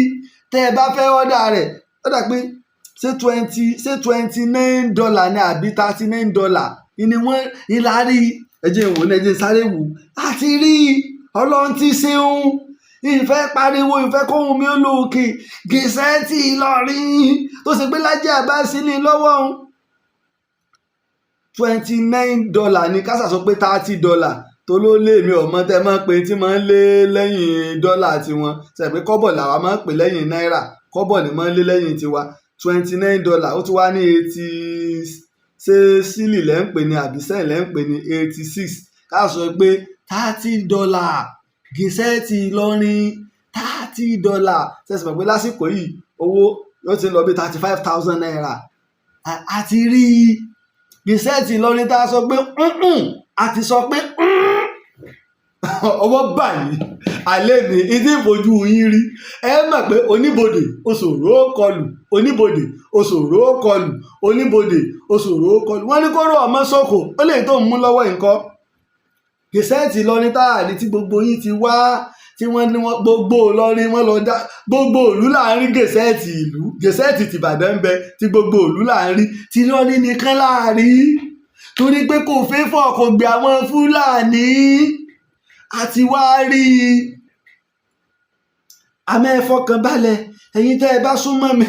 Speaker 3: Tẹ́ ẹ bá fẹ́ ọ́dà rẹ̀ ó dà pé ṣé $29 ní àbí $39 ni wọ́n ìlàrí ẹ̀jẹ̀ ìwò ní ẹ̀jẹ̀ sáré wò á ti rí. Ọlọ́run ti ṣeun. Ìfẹ́ pariwo ìfẹ́ kóhun mi ó lóòkè gìsẹ́ẹ̀tì Ìlọrin tó ṣe pé Laji Abbas ní lọ́wọ́ $29 ní kásà sọ pé $30 tó ló lé mi ọmọ tẹ máa ń pe tí máa ń lé lẹ́yìn dọ́là tiwọn ṣe pé kọ́bọ̀ làwa máa ń pè lẹ́yìn náírà kọ́bọ̀ ni máa ń lé lẹ́yìn tiwa $29 ó ti wá ní 80 ṣé sílì lẹ́ ń pè ní àbí sẹ́yìn lẹ́ ń pè ní 86 ká sọ pé $30 gìsẹ́ẹ̀tì Ìlọrin $30 ṣẹ̀ṣẹ̀ mọ̀ pé lásìkò yìí owó yóò ti lọ bí 35,000 naira àti rí gìsẹ́ẹ̀tì Ìlọrin tá a sọ pé àti sọ pé ọwọ́ báyìí alẹ́ ní ìdí ìfojú yín rí ẹ mọ̀ pé oníbodè oṣòro kọlù oníbodè oṣòro kọlù oníbodè oṣòro kọlù wọ́n ní kó rọ ọmọ sóko ó lè tó ń mú lọ́wọ́ nǹkan gìsẹ́ẹ̀tì Ìlọrin táàrí tí gbogbo yín ti wá tí wọ́n ní wọ́n gbogbo Ìlọrin wọ́n lọ dá gbogbo ìlú láàrin gìsẹ́ẹ̀tì ìlú gìsẹ́ẹ̀tì tìbàdàn ń bẹ tí gbogbo ìlú láàrin tí Ìlọrin nìkan láàrin torí pé kò fẹ́ fọ́ kò gbé àwọn Fúlàní àti wá rí àmọ́ ẹ fọkàn balẹ̀ ẹ̀yin tẹ́ ẹ bá súnmọ́ mi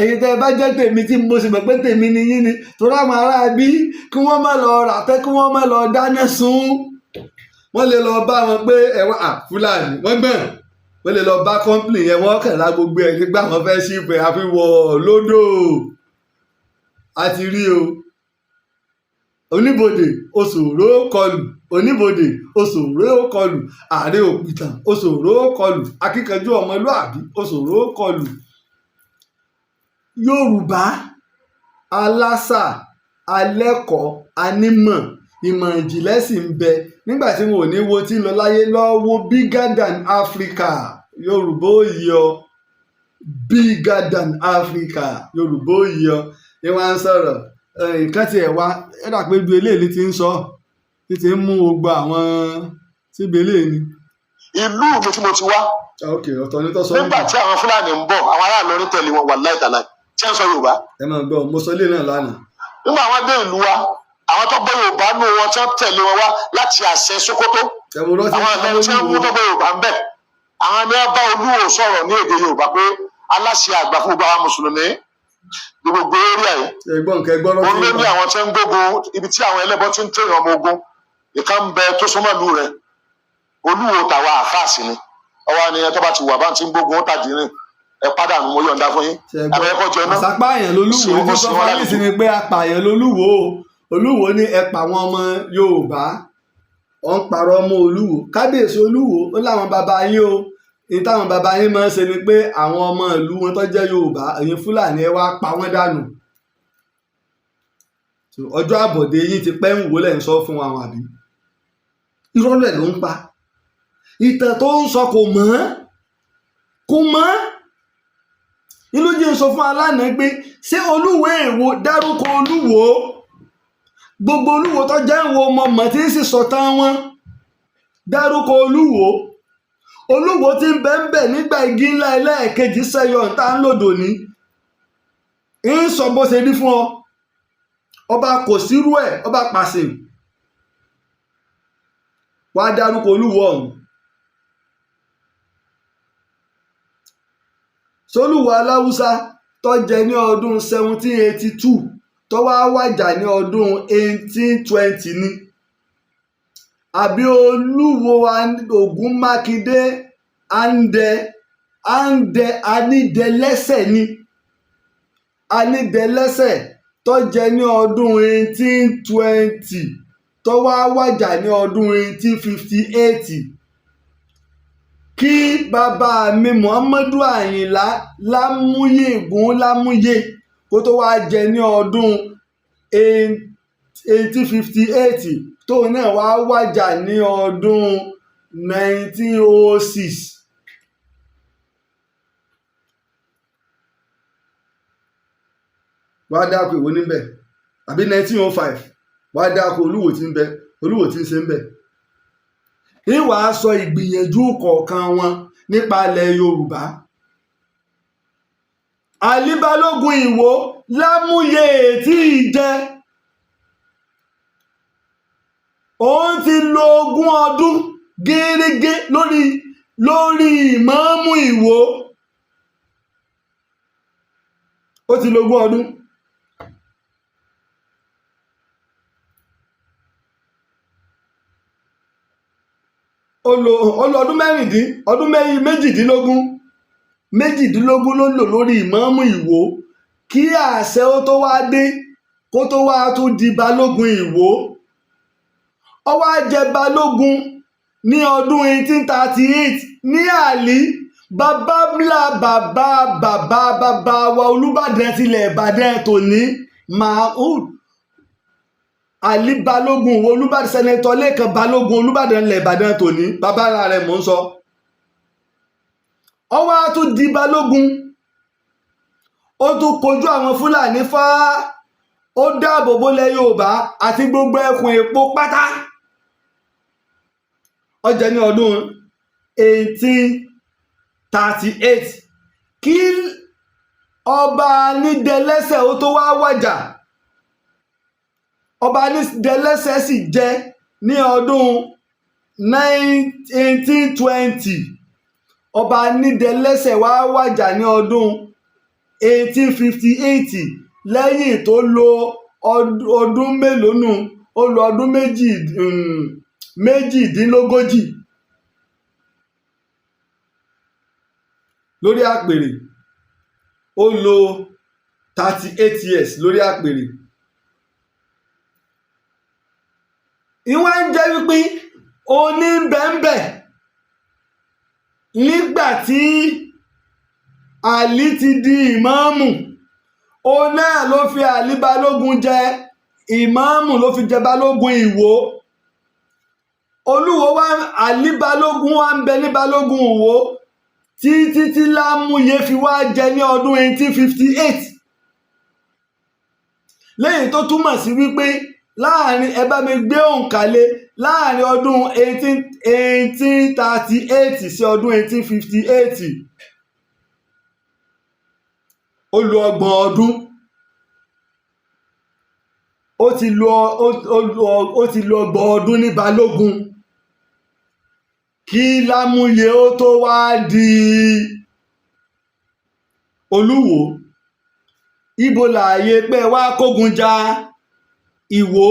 Speaker 3: ẹ̀yin tẹ́ ẹ bá jẹ́ tèmi tí mo sì mọ̀ pé tèmi ni yín ni torí àwọn ará bí kí wọ́n má lọ rà tẹ́ kí wọ́n má lọ dáná sun wọ́n lè lọ bá wọn pé ẹ̀wọ̀n Fúlàní wọ́n gbọ̀n wọ́n lè lọ bá kọ́ńpìlì yẹn wọ́n kẹ̀lá gbogbo ẹ̀ nígbà wọn fẹ́ ṣípẹ́ àfiwọ̀ lódò àti rí o oníbodè oṣòro kọlù oníbodè oṣòro kọlù Aare òpìtàn oṣòro kọlù akíkanjú ọmọlúàbí oṣòro kọlù Yorùbá alásà alẹ́kọ̀ọ́ anímọ̀ ìmọ̀ ìjìnlẹ̀ sì ń bẹ nígbà tí wọn ò ní wo tí ń lọ láyé lọ́wọ́ bigger than Africa Yorùbá ó yọ bigger than Africa Yorùbá ó yọ ni wọ́n á ń sọ̀rọ̀ nǹkan tiẹ̀ wá ẹ̀dà pé ibi eléyìí ti ń sọ ti ń mú gbogbo àwọn síbi eléyìí ni.
Speaker 5: ìlú mi tí mo ti wá.
Speaker 3: ok ọ̀tọ̀ ní tó sọ.
Speaker 5: nígbà tí àwọn Fúlàní ń bọ̀ àwọn aráàlú orí tẹ̀lé wọn wà láìtàláì tí wọ́n sọ Yorùbá.
Speaker 3: ẹ máa gbọ́ mo sọ ilé náà lánàá.
Speaker 5: nígbà àwọn dé ìlú wa àwọn tó gbọ́ Yorùbá nù wọn tí wọ́n tẹ̀lé wọn wá láti àṣẹ Sókótó àwọn ẹ̀mẹ́rin tí wọ́n mú tó gbọ́ Yorùbá ń bẹ̀ àwọn ni wọ́n bá Olúwo sọ̀rọ̀ ní èdè Yorùbá pé aláṣẹ àgbà fún gbogbo àwọn mùsùlùmí ní gbogbo eré ẹ̀ òun ló ní àwọn tí ń gbógun ibi tí àwọn ẹlẹ́bọ ti ń tẹ̀yàn ọmọ ogun ìkan ń bẹ tó súnmọ́ ìlú rẹ̀ Olúwo tàwa àfáàsì ni ọwọ́ ni ẹ tó bá ti wà bá ti ń gbógun ó tàdí rìn ẹ padà nù mo yọ̀ǹda fún yín àwọn ẹ̀kọ́ jẹ náà.
Speaker 3: àṣàpààyàn lolúwo tí sọ fún yín sí ni pé apààyàn lolúwo Olúwo ní ẹ pa àwọn ọmọ Yorùbá wọn ń parọ́ mọ́ Olúwo kábíyèsí Olúwo ó láwọn bàbá yín o ní táwọn bàbá yín máa ń ṣe ni pé àwọn ọmọ ìlú wọn tó jẹ́ Yorùbá ẹ̀yin Fúlàní ẹ wá pa wọ́n dànù ọjọ́ àbọ̀dé yín ti pẹ́ ń wò lẹ́ ń sọ fún àwọn àbí ìrọ̀lẹ́ ló ń pa ìtàn tó ń sọ kò mọ́ inú jẹ́ ń sọ fún alánà pé ṣé Olúwo èèwọ̀ dárúkọ Olúwo gbogbo Olúwo tó jẹ́ ń wo ọmọ mọ̀ tí ń sì sọ̀tàn wọn dárúkọ Olúwo tí ń bẹ́ẹ̀ nígbà igi ńlá ẹlẹ́ẹ̀kejì sẹ́yọ̀ tá ń lòdò ní ń sọ bó ṣe rí fún ọ ọba kò sírú ẹ̀ ọba pàṣẹ wàá dárúkọ Olúwo ọ̀hún sólùwọ aláwùsá tó jẹ ní ọdún 1782 tó wá wàjà ní ọdún 1820 ni àbí Olúwo Ògún Mákindé anídẹlẹ́sẹ̀ ni anídẹlẹ́sẹ̀ tó jẹ ní ọdún 1820 tó wá wàjà ní ọdún 1858 kí bàbá mi Muhammadu Àyìnlá Lámúyè Ògún Lámúyè kó tó wá jẹ ní ọdún 1858 tóun náà wá wàjà ní ọdún 1906 wá dákọ̀ ìwọ níbẹ̀ àbí 1905 wá dákọ̀ Olúwo tí ń bẹ Olúwo tí ń ṣe ń bẹ ìwà sọ ìgbìyànjú kọ̀ọ̀kan wọn nípa ilẹ̀ Yorùbá Àlíbalógun Ìwó Lámúyè tí ì jẹ òun ti lo 20 ọdún gẹ́rẹ́gẹ́ lórí ìmáàmù Ìwó ó ti lo 20 ọdún ó lo ọdún méjìdínlógún ló lò lórí ìmáàmù Ìwó kí àṣẹ ó tó wá dé kó tó wá tún di balógun Ìwó ó wá jẹ balógun ní ọdún 1838 ní Àlí bàbá wa Olúbàdàn tilẹ̀ Ìbàdàn tòní Mahood Àlí balógun wo Olúbàdàn sẹ́nẹ́tọ̀ Lékan balógun Olúbàdàn ilẹ̀ Ìbàdàn tòní bàbá rẹ̀ mò ń sọ ó wá tún di balógun ó tún kojú àwọn Fúlàní fá ó dáàbò bólẹ̀ Yorùbá àti gbogbo ẹkùn èpo pátá ó jẹ ní ọdún 1838 kí ọba Nídẹlẹ́sẹ̀ ó tó wá wàjà ọba Nídẹlẹ́sẹ̀ sì jẹ ní ọdún 1820 ọba nídẹ̀lẹ́sẹ̀ wá wàjà ní ọdún 1858 lẹ́yìn tó lo ọdún mélòó nù ó lo ọdún méjìdínlógójì lórí àpèrè, ó lo 38 years lórí àpèrè. ìwọ́n ń jẹ́ wípé oní bẹ́ńbẹ́ nígbà tí àlí ti di ìmáàmù, òun náà ló fi àlí balógun jẹ ìmáàmù, ló fi jẹ balógun Ìwó. Olúwo wá àlí balógun wá ń bẹ ní balógun Ìwó títí tí Lámúyè fi wá jẹ ní ọdún 1858, lẹ́yìn tó túmọ̀ sí wípé láàrin ẹ bá mi gbé òǹkà lé láàrin ọdún 1838 sí ọdún 1858 ó lo 30 ọdún. Ó ti lo 30 ọdún ní balógun kí Lámúyè ó tó wá di Olúwo. Ibo láàyè pé ẹ wá kógun ja Ìwó,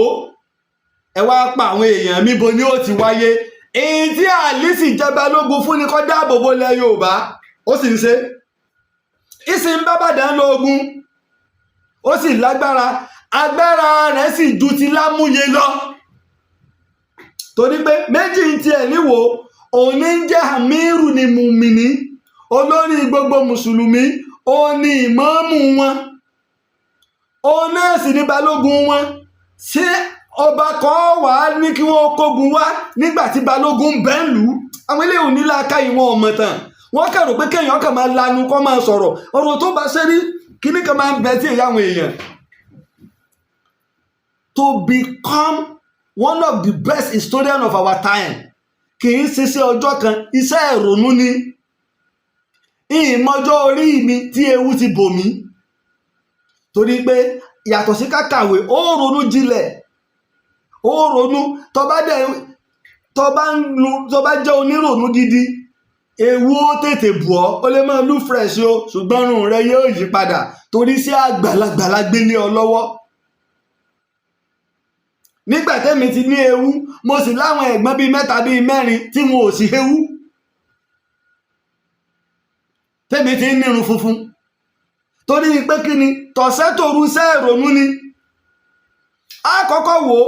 Speaker 3: ẹ wá pa àwọn èèyàn, níbo ni ó ti wáyé? Èyí tí àlí sì jẹ balógun fún ni kó dáàbò bo ilẹ̀ Yorùbá, ó sì ń ṣe. ìsìn bá Ìbàdàn lógun, ó sì lágbára, agbára rẹ̀ sì ju ti Lámúyè lọ, torí pé méjì ń tiẹ̀ níwò, òní ń jẹ́ àmírù ni mùmìnì, olórí gbogbo mùsùlùmí, òun ni ìmáàmù wọn, òun náà sì ní balógun wọn. Ṣé ọba kan wà á ní kí wọ́n kógun wá nígbà tí balógun ń bẹ ń lù ú? Àwọn eléyìí ò ní làákàyè, wọn ò mọ̀ tán. Wọ́n kàn rò pé kéèyàn kàn máa lanu kó máa sọ̀rọ̀, ọ̀rọ̀ tó bá ṣe rí kíní kan máa ń bẹ tí èyí àwọn èèyàn. To become one of the best historian of our time kì í ṣiṣẹ́ ọjọ́ kan, iṣẹ́ ìrònú ni. Ìmọ̀jọ́ orí mi tí ewu ti bò mí, torí pé yàtọ̀ sí kákàwé, ó ronú jinlẹ̀, ó ronú. Tó bá jẹ́ onírònú gidi, ewu ó tètè bù ọ́, ó lè máa lú fresh o, ṣùgbọ́n irun rẹ yóò yí padà torí sí àgbàlagbà gbélé ọ lọ́wọ́. Nígbà tẹ́mi ti ní ewu, mo sì láwọn ẹ̀gbọ́n bíi 3 bíi 4 tí wọn ò sí ewu, tẹ́mi ti ń nírun funfun, torí pé kí ni tọ̀sẹ́ tòru iṣẹ́ ìrònú ni. Àkọ́kọ́ wò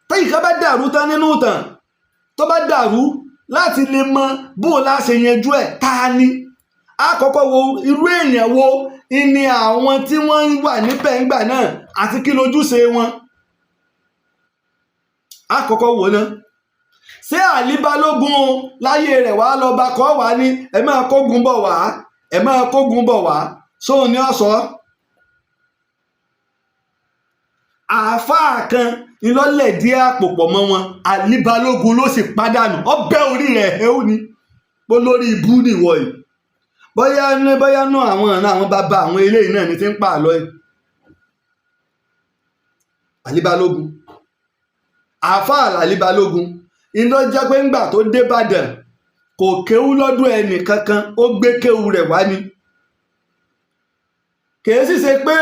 Speaker 3: tí ìkan bá dàrú tán nínú ìtàn, tó bá dàrú láti lè mọ bó la ṣe yanjú ẹ̀, ta ni. Àkọ́kọ́ wo irú èèyàn wo ni àwọn tí wọ́n wà níbẹ̀ ńgbà náà àti kí lójúṣe wọn. Àkọ́kọ́ wò ná, ṣé Àlí Balógun láyé rẹ̀ wá lọ bá kọ́ wá ní ẹ máa kógun bọ̀ wá, ẹ máa kógun bọ̀ wá, sóun ni ó sọ. Àáfàá kan ìlọ́lẹ̀ díẹ̀ àpò pọ̀ mọ́ wọn, Àlí Balógun ló sì pàdánù, ọbẹ̀ orí rẹ̀ ẹ̀hún ni bó lórí ibú nìwọ̀ yìí. Bóyá nú àwọn ọ̀ràn àwọn bàbá àwọn eléyìí náà ni ti ń pa àlọ́ yìí. Àlí Balógun, àáfàá Àlí Balógun iná jẹ́ pé ńgbà tó dé Ìbàdàn kò kéwú lọ́dún ẹnì kankan, ó gbé kéwú rẹ̀ wá ni. Kìí sì ṣe pé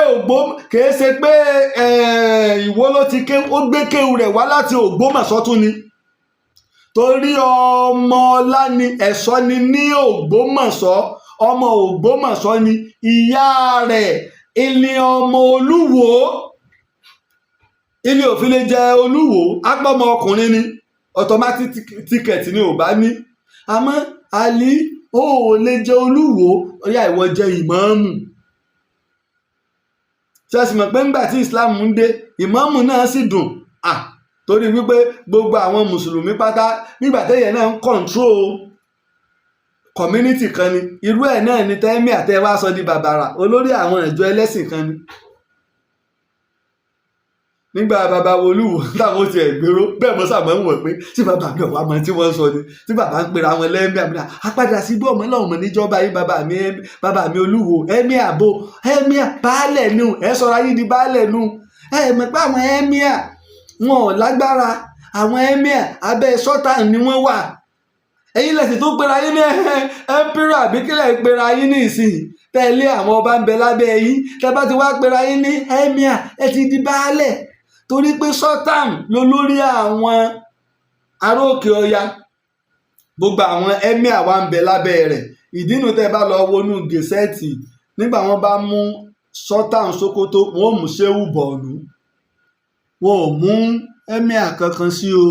Speaker 3: Ìwó ló ti kéwú, ó gbé kéwú rẹ̀ wá láti Ògbómọ̀ṣọ́ tún ni, torí ọmọ ọlá ni ẹ̀ṣọ́ ni ní Ògbómọ̀ṣọ́, ọmọ Ògbómọ̀ṣọ́ ni ìyá rẹ̀, ilé ọmọ Olúwo, ilé òfin lè jẹ Olúwo, ápọ́mọ ọkùnrin ni, automatic ticket ni ò bá ní. Àmọ́ Àlí ó lè jẹ Olúwo, ó yá ìwọ jẹ ìmáàmù. Ṣé ẹ sì mọ̀ pé ńgbà tí Islam ń dé, ìmáàmù náà sì dùn, torí wípé gbogbo àwọn mùsùlùmí pátá nígbà téèyàn náà ń control community kan ni, irú ẹ̀ náà ni tẹ́mí àtẹ́wá sọ di bàbàrà, olórí àwọn ìjọ ẹlẹ́sìn kan ni. Nígbà bàbá Olúwo táwọn ti ẹ̀gbèrò bẹ́ẹ̀ mọ́ sàmọ́ ń wọ̀ pé tí bàbá mi ọ̀wá mọ́ tí wọ́n sọ ni, tí bàbá ń pera wọn lẹ́mí àmì àpàdà sí bí ọmọ náà mọ̀ níjọba yìí bàbá mi Olúwo ẹ̀mí àbò ẹ̀mí baálẹ̀ nù ẹ̀ sọ̀rọ̀ ayé di baálẹ̀ nù ẹ̀ mọ̀ pé àwọn ẹ̀mí wọn ò lágbára, àwọn ẹ̀mí abẹ́ sọ́tà ni wọ́n wà. ẹ̀yin lẹ̀sìn tó pera yín ní emperor àbí kílẹ̀ pera yín ní ìsìn tẹ́lẹ̀ àwọn ọba ń bẹ lábẹ́ yín tẹ́ bá ti wá pera yín ní emir ẹ ti di baálẹ̀ torí pé sultan ló lórí àwọn ará òkè ọya gbogbo àwọn emir wa ń bẹ lábẹ́ rẹ̀ ìdínú tẹ́ bá lọ wọnú gẹ̀ẹ́sẹ̀tì nígbà wọn bá mú sultan Sokoto wọn ò mú Ṣéhù Bọ̀ọ̀lù wọn ò mú emir kankan sí o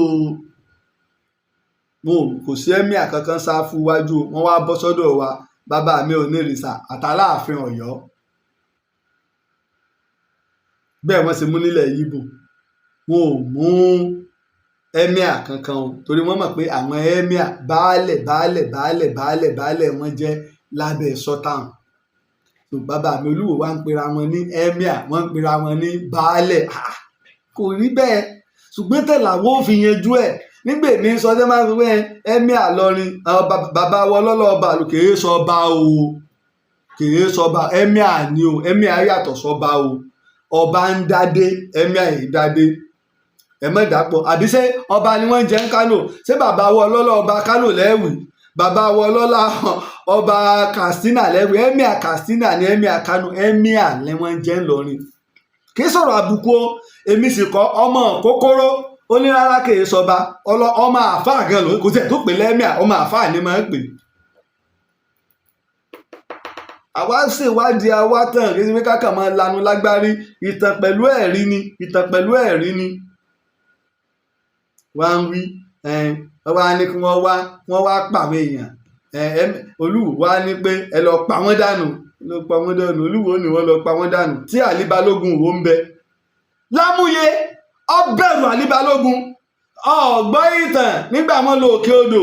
Speaker 3: wọn kò sí emir kankan sáfù wájú wọn wá bọ́ sọ́dọ̀ wa bàbá mi ò ní ìrìsà àtàláàfin Ọ̀yọ́ bẹ́ẹ̀ wọ́n sì mú nílẹ̀ Yíbò wọn ò mú emir kankan o torí wọ́n mọ̀ pé àwọn emir baálẹ̀ wọn jẹ́ lábẹ́ sultan so bàbá mi Olúwo wa ń pera wọn ní emir wọ́n ń pera wọn ní baálẹ̀ kò rí bẹ́ẹ̀ ṣùgbọ́n tẹ̀láwọ́ òfin yanjú ẹ̀ nígbè mí sọ jẹ́ máa fi wé emir Ìlọrin bàbá wọ lọ́lọ́ọ̀bà lò kèé sọba o kèé sọba emir ni o emir yàtọ̀ sọba o ọba ń dádé emir yìí dádé ẹ mọ̀ dàpọ̀ àbí ṣé ọba ni wọ́n ń jẹ́ ń Kánò ṣé bàbá wọ lọ́lọ́ọ̀bà Kánò lẹ́wì bàbá wọ lọ́lá ọba Katsina lẹ́wì emir Katsina ni emir Kánò emir ni wọ́n ń jẹ́ ńlọrin kì í sọ̀rọ̀ àbùkù o èmi sì kọ́ ọmọ kókóró ó ní rárá kì í sọba ọmọ àáfàá gan ló kò tiẹ̀ tó pè lẹ́mìà ọmọ àáfàá ni máa ń pè. àwa ṣèwádìí àwa tán kí ni kákan máa lanu lágbárí ìtàn pẹ̀lú ẹ̀rí ni wá ń wí wá ní kí wọ́n wá pàwọn èèyàn Olúwo wá ní pé ẹ lọ pa wọ́n dànù Olúwo ni wọ́n lọ pa wọ́n dànù tí Àlí Balógun wo ń bẹ Lámúyé ọbẹ̀rù Àlí Balógun ọ̀gbọ́n ìtàn nígbà wọn lọ òkè odò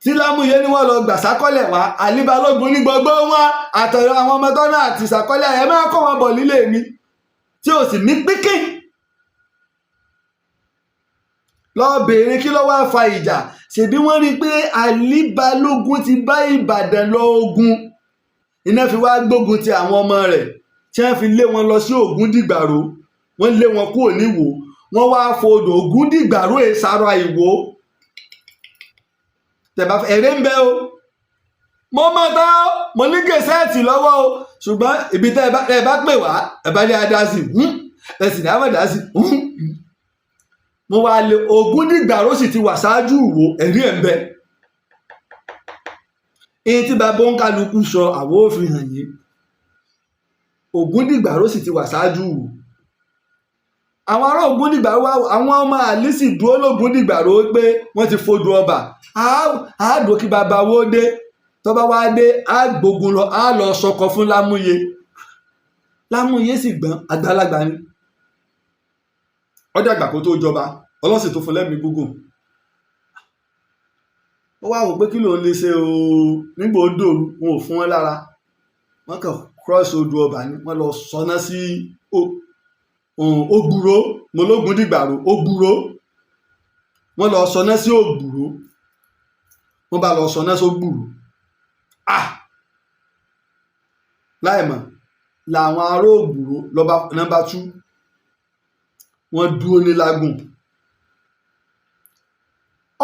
Speaker 3: tí Lámúyé ni wọ́n lọ gbà sákọ́lẹ̀ wá Àlí Balógun ní gbogbo wọn àtọ̀rọ̀ àwọn ọmọ tọ́nà àti ìsàkọ́lẹ̀ ẹ̀ máa kọ́ wọn bọ̀ nílé mi tí o sì ní pínpín lọ bèèrè kí ló wá fa ìjà ṣèbí wọ́n rí i pé Àlí Balógun ti bá Ìbàdàn lọ ogun iná fi wá gbógun ti àwọn ọmọ rẹ̀ tí wọ́n fi lé wọn lọ sí Ògúndìgbàrò wọ́n lé wọn kúrò níwò wọ́n wá fodò Ògúndìgbàrò èsàrà Ìwó tẹ̀bá ẹ̀rẹ́ ń bẹ o mo mọ̀ tán mo ní gẹ̀ẹ́sẹ̀tì lọ́wọ́ o ṣùgbọ́n ibi tẹ́ ẹ bá pè wá ẹ bá ní adásí ẹ̀sìn ní àmọ̀dásí mo wá lé Ògúndìgbàrò sì ti wà ṣáájú Ìwó ẹ̀rí ẹ̀ ń bẹ èyí tí bàbá ń kálukú sọ àwọn òfin hàn yìí Ògúndìgbàrò sì ti wà ṣáájú Ìwó àwọn ará Ògúndìgbàrò àwọn ọmọ Àlí sì dúró l'Ògúndìgbàrò pé wọ́n ti fodò ọba àádùn kí bàbá wo dé tó bá wá dé àgbógun lọ á lọ sọkọ fún Lámúyé sì gbọ́n àgbàlagbà ni ọjọ́ àgbà kó tó jọba ọlọ́sìn tó fún lẹ́mìí gúngùn ó wá wò pé kí ló ń lè ṣe o nígbà ó dòru wọn ò fún wọn lára wọn kàn cross odò ọba ni wọn lọ sọná sí Ògbùrò mọlógúndìgbàrò Ògbùrò wọn lọ sọná sí Ògbùrò wọn bá lọ sọná sí Ògbùrò láìmọ̀ làwọn ará Ògbùrò lọba nọ́mbà 2 wọn dúró ní lágùn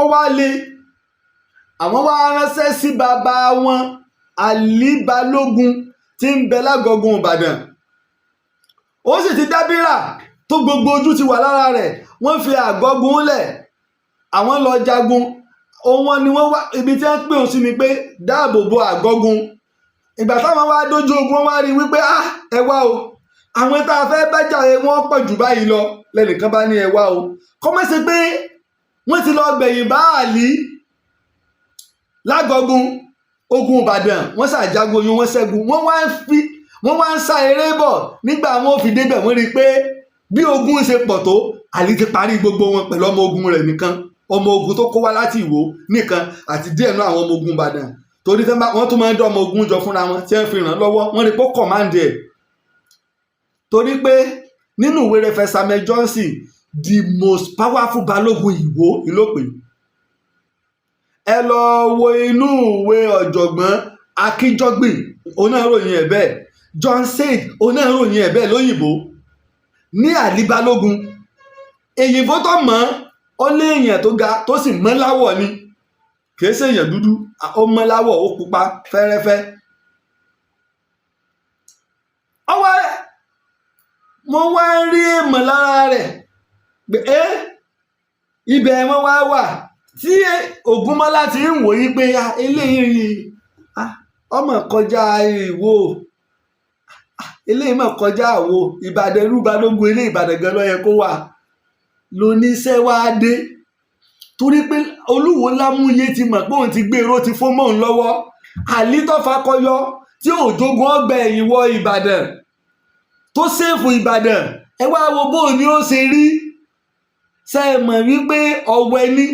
Speaker 3: ọwọ́ alẹ́ àwọn wá ránṣẹ́ sí bàbá wọn Àlí Balógun tí ń bẹ lágọ̀gùn Ìbàdàn ó sì ti dábìrà tó gbogbo ojú ti wà lára rẹ̀ wọ́n fi àgọ́gun lẹ̀ àwọn lọ jagun òun ni wọ́n wá ibi tí wọ́n pè ó sí ni pé dáàbò bo àgọ́gun ìgbà táwọn wá dójú ogun wọ́n wá rí wípé ẹ wá o àwọn tá a fẹ́ bá jàre wọ́n pọ̀ jù báyìí lọ lẹ́nìkan bá ní ẹ wá o kọ́ mọ́ sí pé wọ́n ti lọ gbẹ̀yìn bá Àlí lágọ̀gùn ogun Ìbàdàn wọ́n ṣàjagun oyún wọ́n ṣẹ́gun wọ́n wá ń sá eré bọ̀ nígbà wọn ò fi débẹ̀ wọ́n rí i pé bí ogun ṣe pọ̀ tó Àlí ti parí gbogbo wọn pẹ̀lú ọmọ ogun rẹ̀ nìkan ọmọ ogun tó kó wá láti Ìwó nìkan àti díẹ̀ náà àwọn ọmọ ogun Ìbàdàn torí wọ́n tún máa ń dán ọmọ ogun jọ fúnra wọn tí wọ́n fi ràn lọ́wọ́ wọ́n rí i pé ó kọ̀máǹdì ẹ̀ torí pé nínú ìwé Reverend Samuel Johnson the most powerful balógun Ìwó ìlópè ẹ lọ wo inú ìwé ọ̀jọ̀gbọ́n Akínjọ́gbìn oníròyìn ẹ̀ bẹ́ẹ̀ John Said oníròyìn ẹ̀ bẹ́ẹ̀ lóyìnbó ní Àlí Balógun èyìnbó tó mọ̀ ó lé èèyàn tó ga tó sì mọ́ láwọ̀ ni kìí ṣèyàn dúdú ó mọ́ láwọ̀ ó pupa fẹ́rẹ́fẹ́. ọwọ́ mo wá ń rí èèmọ̀ lára rẹ̀ pé ibẹ̀ wọn wá wà tí Ògúnmọ́lá ti ń wò yí pé eléyìí ọmọ kọjá ìwò eléyìí mọ̀ kọjá àwo Ìbàdàn irú Balógun ilé Ìbàdàn gan ló yẹ kó wà lóníṣẹ́ wá dé torí pé Olúwo Lámúyé ti mọ̀ pé òun ti gbé irọ́ ti fún mọ́ òun lọ́wọ́ àlí tó fakọyọ tí òjògùn ọgbà ẹ̀yìn wọ Ìbàdàn tó ṣèfù Ìbàdàn ẹ wá wo bóun ni ó ṣe rí ṣe é mọ̀ wípé ọ̀wẹ́ ni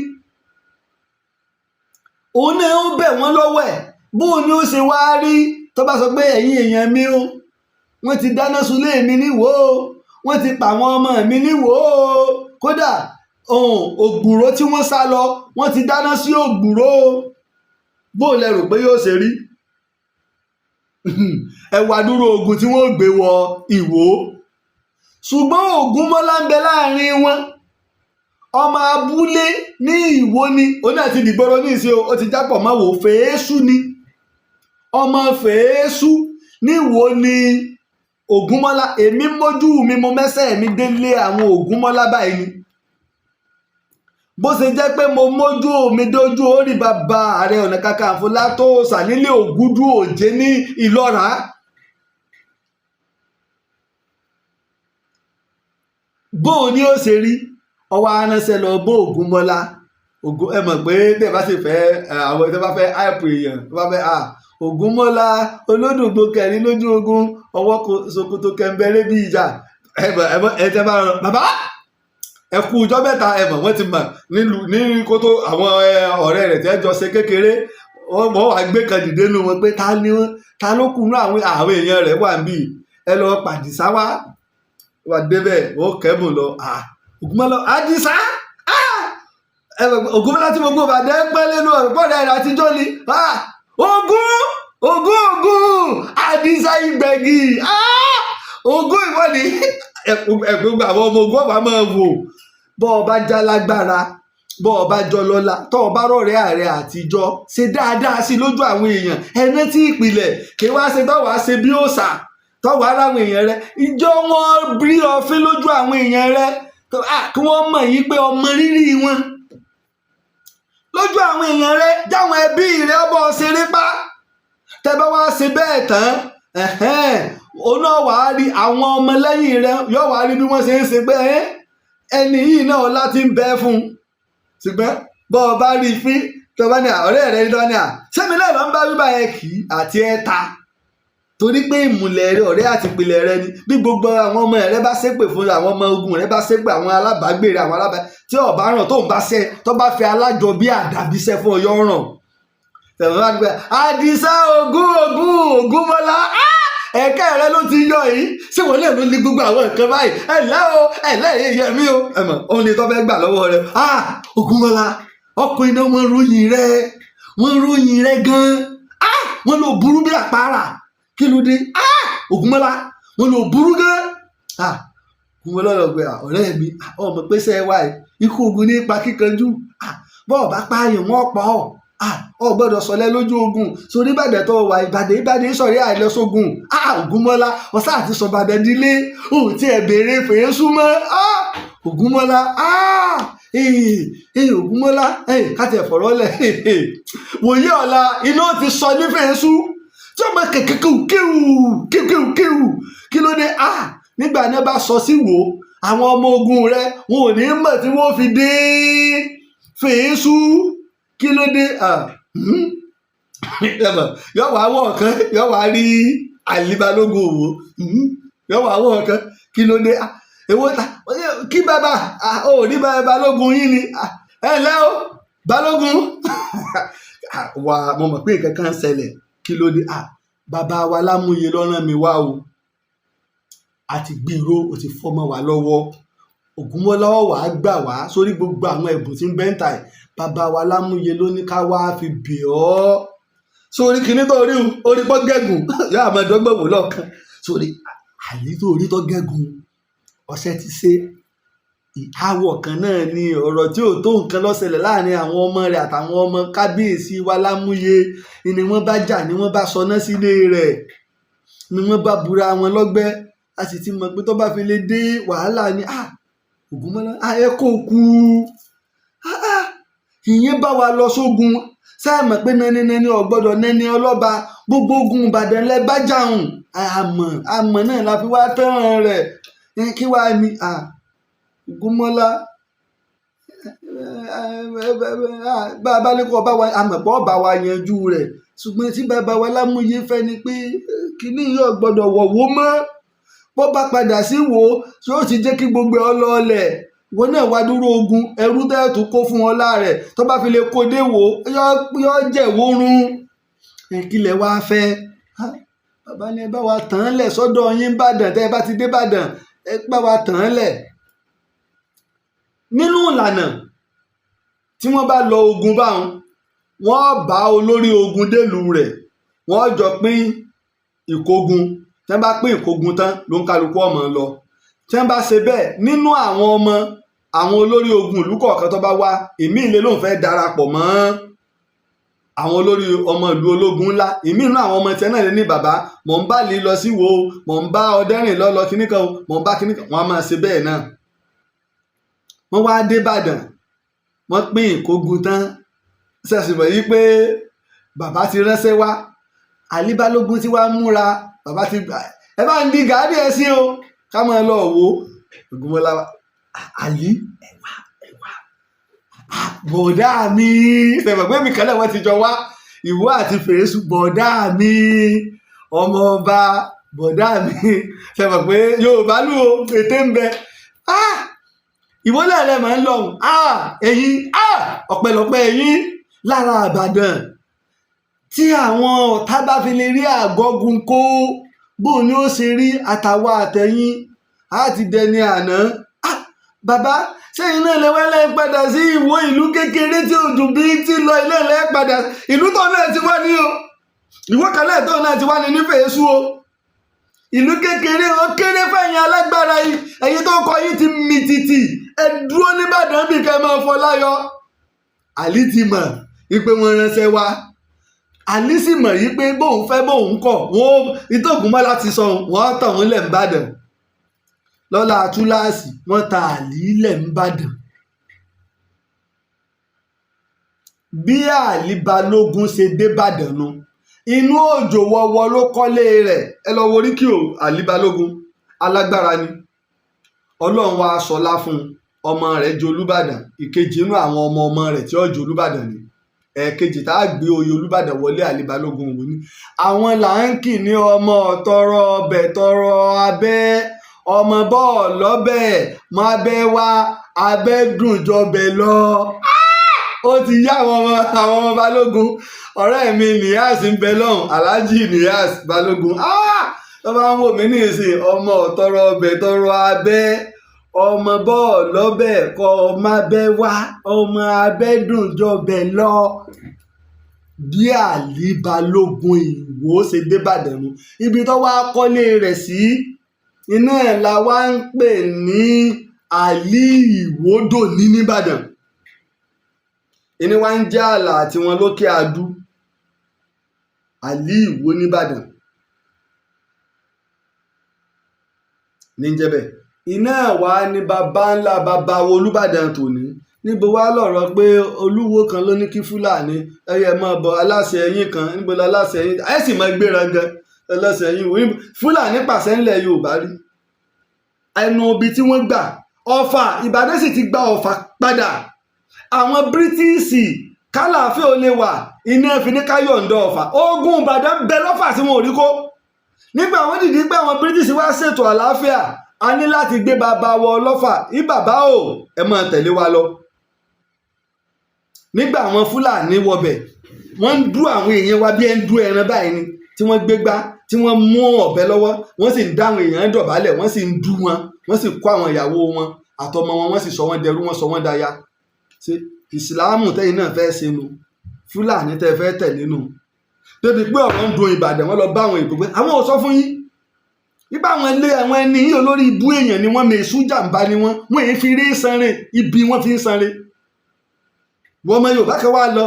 Speaker 3: òun náà ó bẹ̀ wọ́n lọ́wọ́ ẹ̀ bóun ni ó ṣe wá rí tó bá sọ pé ẹ̀yin èèyàn mi o wọ́n ti dáná sunlé mi níwò ó wọ́n ti pa àwọn ọmọ mi níwò ó kódà ògbùrò tí wọ́n sá lọ wọ́n ti dáná sí ògbùrò bóun lẹ rò pé yóò ṣe rí ẹ wá dúró ogun tí wọ́n gbé wọ Ìwó ṣùgbọ́n Ògúnmọ́lá ń bẹ láàrin wọn ọmọ abúlé ní Ìwó ni òun náà ti dìgboro ní ìṣe ó ti jápọ̀ mọ́ wò Fèésù ni ọmọ Fèésù ní Ìwó ni Ògúnmọ́lá èmi mójú mi mo mẹ́sẹ̀ mi délé àwọn Ògúnmọ́lá báyìí ni bó ṣe jẹ́ pé mo mójú mi dójú orí bàbá Ààrẹ Ọ̀nà Kakanfò Látòòṣà nílé Ògúdú Òjé ní Ìlọ́ra bóun ni ó ṣe rí ọwọ́ aránṣẹ́ lọ bó Ògúnmọ́lá ẹ mọ̀ pé tẹ́ bá sì fẹ́ àwọn tẹ́ bá fẹ́ àìpù èèyàn tẹ́ bá fẹ́ Ògúnmọ́lá olódùgbò kẹrin lójú ogun ọwọ́ ṣòkòtò kẹ̀mbẹ̀rẹ̀ bí ìjà ẹ tẹ́ bá rọ bàbá ẹ kú ọjọ́ mẹ́ta ẹ mọ̀ wọ́n ti mọ̀ ní kótó àwọn ọ̀rẹ́ rẹ̀ tẹ́ jọ ṣe kékeré wọ́n wá gbé kan dìde nù wọn pé ta ló kù nú àwọn èèyàn rẹ̀ wà níbí ẹ lọ pàdísá wá débẹ̀ ó kẹ́bùn lọ Ògúnmọ́lá Àdìsá Ògúnmọ́lá tí mo gbọ́ bàdẹ́ pẹ́ lẹ́nu ọ̀rọ̀ pọ̀ rẹ̀ àtijọ́ ni Ògún Àdìsá Ìgbẹ̀gì Ògún ìwọ́ni ẹ̀gbọ́n àwọn ọmọ ogun ọba máa wò bọ́ ọba já lágbára bọ́ ọba jọ lọ́la tọ́ ọba rọ̀rẹ́ Ààrẹ àtijọ́ ṣe dáadáa sí lójú àwọn èèyàn ẹni tí ìpìlẹ̀ kí wá ṣe tọ́wọ́ ṣe bí òòṣà tọ́wọ́ ara àwọn èèyàn rẹ ìjọ wọn bí ọfín lójú àwọn èèyàn rẹ kí wọ́n mọ̀ yí pé ọmọ rírì wọn lójú àwọn èèyàn rẹ jáwọn ẹbí rẹ ọbọ̀ ṣeré pa tẹ́ bá wá ṣe bẹ́ẹ̀ tán òun náà wàá rí àwọn ọmọlẹ́yìn rẹ yóò wá rí bí wọ́n ṣe ń ṣe pé ẹni yìí náà láti ń bẹ fún un ṣùgbọ́n bọ́ ọ bá rí i fín tó bá ní ọ̀rẹ́ rẹ ní lọ́ní sẹ́mi náà ló ń bá wíwá ẹ kì í àti ẹ̀ta torí pé ìmùlẹ̀ rẹ ọ̀rẹ́ àti ìpìlẹ̀ rẹ ni bí gbogbo àwọn ọmọ rẹ bá ṣépè fún àwọn ọmọ ogun rẹ bá ṣépè àwọn alábàágbé rẹ àwọn tí ọba ràn tó ń bá ṣe tó bá fi alájọ bí àdàbíṣẹ́ fún ọyọ́ ràn tẹ̀wọ́n wá ní pé Àdìsá Ògúnmọ́lá ẹ̀ka rẹ ló ti yọ yìí ṣé wọ́n lè ló ní gbogbo àwọn nǹkan báyìí ẹ̀lẹ́ yẹ mí o ẹ̀mọ̀ òun ni tó fẹ́ gbà lọ́wọ́ rẹ Ògúnmọ́lá ọkùnrin náà wọ́n ròyìn rẹ gan-an wọ́n lò burú bí àpárá kí ló dé Ògúnmọ́lá wọ́n lò burú gan-an Ògúnmọ́lá lọ pé ọ̀rẹ́ mi ọmọ pèsè wá ikú ogun ní ipa kíkanjú bọ́ọ̀ bá pààyàn wọ́n pọ̀ ọ gbọ́dọ̀ sọlẹ lójú ogun sórí Ìbàdàn tó wà Ìbàdàn sọrí àìlọsógun Ògúnmọ́lá ọsà àti sọbàdàn dílé òun tí ẹ béèrè Fèésù mọ́ Ògúnmọ́lá Ògúnmọ́lá káti ẹ̀fọ̀rọ̀ lẹ̀ wòye ọ̀la iná ti sọ ní Fèésù tí ọmọ kéwù kí ló dé nígbà náà bá sọ sí wò àwọn ọmọ ogun rẹ wọn ò ní mọ̀ tí wọ́n fi dé Fèésù kí ló dé yọ wá wọ ọ̀kan yọ wá rí àlìbalógun òwò yọ wá wọ ọ̀kan kí ló dé èwo ta kí bàbá ò ní balógun yín ni ẹ ǹlẹ́ o balógun wà mo mọ̀ pé nǹkan kan ṣẹlẹ̀ kí ló dé bàbá wa Lámúyé ló rán mi wá o àti gbèrò o ti fọmọ wa lọ́wọ́ Ògúnmọ́lá wà á gbà wá sórí gbogbo àwọn ẹ̀bùn tí ń bẹ́ńtà ẹ̀ bàbá wa Lámúyé ló ní ká wá fi bẹ̀ ọ́ sórí kìíní tó rí orí pọ́ gẹ́gùn yóò àmọ́ ẹ̀dọ́gbọ̀n wò lọ́ọ̀kan sórí àlè tó rí tó gẹ́gùn ọṣẹ ti ṣe àwọ̀ kan náà ni ọ̀rọ̀ tí ò tó nǹkan ló ṣẹlẹ̀ láàrin àwọn ọmọ rẹ̀ àtàwọn ọmọ kábíyèsí wa Lámúyè ni wọ́n bá jà ni wọ́n bá sọná sílé rẹ̀ ni wọ́n bá búra wọn lọ́gbẹ́ a sì ti mọ̀ pé tó bá fi lè dé wàhálà ni Ògúnmọ́lá ẹ kò kú ìyẹn bá wa lọ sógun sáà mọ̀ pé nẹni ọ̀gbọ́dọ̀ nẹni ọlọ́ba gbogbo ogun Ìbàdàn lẹ bá jàun àmọ́ náà la fi wá tẹ́ràn rẹ̀ kí wàá ní Ògúnmọ́lá bàbá ní kò bá wa àmọ̀pọ̀ bá wa yanjú rẹ̀ ṣùgbọ́n tí bàbá wa Lámúyè fẹ́ ni pé kíní yóò gbọ́dọ̀ wọ̀wọ́ mọ́ bó bá padà sí wò ó yóò ti jẹ́ kí gbogbo ẹ ọlọ́ọ̀lẹ̀ wọn náà wá dúró ogun ẹrú tẹ́ẹ̀tù kó fún ọlá rẹ̀ tó bá fi lè kó dé wò ó yọ jẹ̀wórun kílẹ̀ wá fẹ́ bàbá ni ẹ bá wa tàn án lẹ̀ sọ́dọ̀ yín Ìbàdàn tẹ́ ẹ bá ti dé Ìbàdàn ẹ bá wa tàn án lẹ̀ nínú ìlànà tí wọ́n bá lọ ogun báwọn wọ́n bá olórí ogun délùú rẹ̀ wọ́n jọ pín ìkógun tí wọ́n bá pín ìkógun tán ló ń kálukú ọmọ lọ tí wọ́n bá ṣe bẹ́ẹ̀ nínú àwọn ọmọ àwọn olórí ogun ìlú kọ̀ọ̀kan tó bá wá èmi ìlé ló ń fẹ́ darapọ̀ mọ́ àwọn olórí ọmọ ìlú ológun ńlá èmi inú àwọn ọmọ tiẹ̀ náà lè ní bàbá mò ń bá lè lọ sí wo mò ń bá ọdẹ́rìn lọ kíníkan mò ń bá kíníkan wọ́n á máa ṣe bẹ́ẹ̀ náà wọ́n wá dé Ìbàdàn wọ́n pín ìkógun tán ṣẹ̀ṣùbọ̀ yìí pé bàbá ti ránṣẹ́ wá Àlí Balógun ti wá múra bàbá ti ẹ bá ń di gàárì ẹ sí o ká máa lọ wò ó Ògúnmọ́lá Àlí ẹ̀wà bọ̀dá mi ṣẹ̀fọ̀ pé mi kan náà wọ́n ti jọ wá Ìwó àti Fèrèsù bọ̀dá mi ọmọ ọba bọ̀dá mi ṣẹ̀fọ̀ pé Yorùbá lù ó ètè ń bẹ Ìwó lẹ́ẹ̀lẹ́ máa ń lọ́hùn ẹ̀yin ọ̀pẹ̀lọpẹ̀ ẹ̀yin lára Ìbàdàn tí àwọn ọ̀tá bá fi lè rí àgọ́gun kó bó ni ó ṣe rí àtàwọn àtẹ̀yìn á ti dẹni àná bàbá sẹ́yìn náà lẹ́wẹ́lẹ́ padà sí Ìwó ìlú kékeré tí òjò bí ti lọ ilé ẹ̀lẹ́ padà ìlú tó náà ti wá ní o Ìwó kalẹ̀ tó náà ti wá ní nífẹ̀ẹ́sù o ìlú kékeré ó kéré fẹ̀yìn alágbára yìí ẹ̀yin tó kọ yìí ti mì tìtì ẹ dúró nìbàdàn bí ká máa fọ láyọ̀ Àlí ti mọ̀ wípé wọ́n ránṣẹ́ wá Àlí sì mọ̀ yìí pé bóun fẹ́ bóun kọ̀ wọ́n ìtòkùnmọ́ láti sọ wọ́n tàn wọ́n lẹ̀ ń bàdàn lọ́la túláàsì wọ́n ta Àlí lẹ̀ ń bàdàn bí Àlí Balógun ṣe dé Ìbàdàn nu inú òjò wọwọ ló kọ́lé rẹ̀ ẹ lọ worí kí o Àlí Balógun alágbára ni Ọlọ́run wa sọlá fún ọmọ rẹ̀ jẹ Olúbàdàn ìkejì inú àwọn ọmọ rẹ̀ tí ó jẹ Olúbàdàn ni ẹ̀ẹ̀kejì tá a gbé oyè Olúbàdàn wọlé Àlí Balógun wò ní àwọn là ń kì ní ọmọ tọrọ ọbẹ̀ tọrọ abẹ́ ọmọ bọ́ọ̀lù ọbẹ̀ mọ abẹ́ wá abẹ́ dùn jọbẹ̀ lọ ó ti yá àwọn ọmọ Balógun ọ̀rẹ́ mi Níyàs ń bẹ lọ́hùn Alájì Níyàs Balógun tó bá ń wò mí ní ìsìn ọmọ tọrọ ọbẹ̀ tọrọ abẹ́ ọmọ bọ́ọ̀lù ọbẹ̀ kọ ọmọ abẹ́ wá ọmọ abẹ́ dùn jọbẹ̀ lọ bí Àlí Balógun Ìwó ṣe dé Ìbàdàn nu ibi tó wá kọ́lé rẹ̀ sí iná ẹ̀ la wá ń pè ní Àlí Ìwódò ní nìbàdàn ìní wá ń jẹ́ àlà àti wọn lókè adú Àlí Ìwó nìbàdàn ní jẹ́bẹ̀ iná wa ní bàbá ńlá bàbá Olúbàdàn tòní níbo wá lọ̀rọ̀ pé olúwo kan ló ní kí Fúlàní ẹyẹ máa bọ aláṣẹ ẹ̀yìn kan níbo la aláṣẹ ẹ̀yìn ẹ sì máa gbéra gan aláṣẹ ẹ̀yìn wò Fúlàní pàṣẹ ńlẹ̀ Yorùbá rí ẹnu ibi tí wọ́n gbà Ọ̀fà Ìbàdàn sì ti gba Ọ̀fà padà àwọn Bírítíìsì kálàáfíà ò lè wà iná ẹ̀fín ká yọ̀ǹda Ọ̀fà ogun Ìbàdàn bẹ lọ́fà tí wọn ò rí kó nígbà wọn dìde pé àwọn Bírítíìsì wá ṣètò àlàáfíà a ní láti gbé bàbá wọ Ọlọ́fà ìbàbá ò ẹ máa tẹ̀lé wa lọ nígbà àwọn Fúlàní wọbẹ̀ wọ́n ń dú àwọn èèyàn wa bí ẹ ń dú ẹran báyìí ni tí wọ́n gbégbá tí wọ́n mú ọ̀bẹ lọ́wọ́ wọ́n sì ń dá àwọn èèyàn dọ̀bálẹ̀ wọ́n sì ń dú wọn wọ́n sì kó àwọn ìyàwó wọn àtọmọ wọn wọ́n sì sọ wọ́n dẹrú wọ́n sọ wọ́n daya ṣe ìsìláàmù tẹ́yìn náà fẹ́ ṣe nu Fúlàní tẹ́ fẹ́ tẹ̀lé nu débi pé ọ̀rọ̀ ń dun Ìbàdàn wọ́n lọ bá àwọn ìbò pé àwọn ò sọ fún yín nígbà àwọn ẹni yìí olórí ibú èèyàn ni wọ́n mèsù jàǹbá ni wọ́n èé fi rí sanre ibi wọ́n fi ń sanre. wọ́n ọmọ Yorùbá kan wá lọ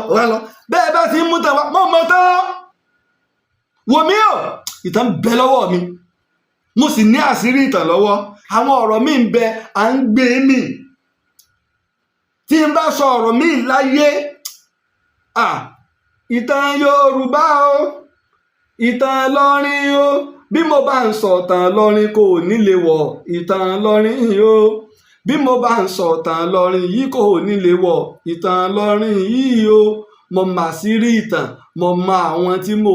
Speaker 3: bẹ́ẹ̀ bá ti ń mú tàn wá mọ́ tán wò mí o ìtàn bẹ lọ́wọ́ mi mo sì ní àṣírí ìtàn lọ́wọ́ àwọn ọ̀rọ̀ mi ń bẹ à ń gbé mi tí n bá sọ ọ̀rọ̀ mi láyé ìtàn Yorùbá o ìtàn Ìlọrin o bí mo bá ń sọ ìtàn Ìlọrin kò ní lè wọ̀ ìtàn Ìlọrin o bí mo bá ń sọ ìtàn Ìlọrin yìí kò ní lè wọ̀ ìtàn Ìlọrin yìí o mo mà àṣírí ìtàn mo mọ àwọn tí mo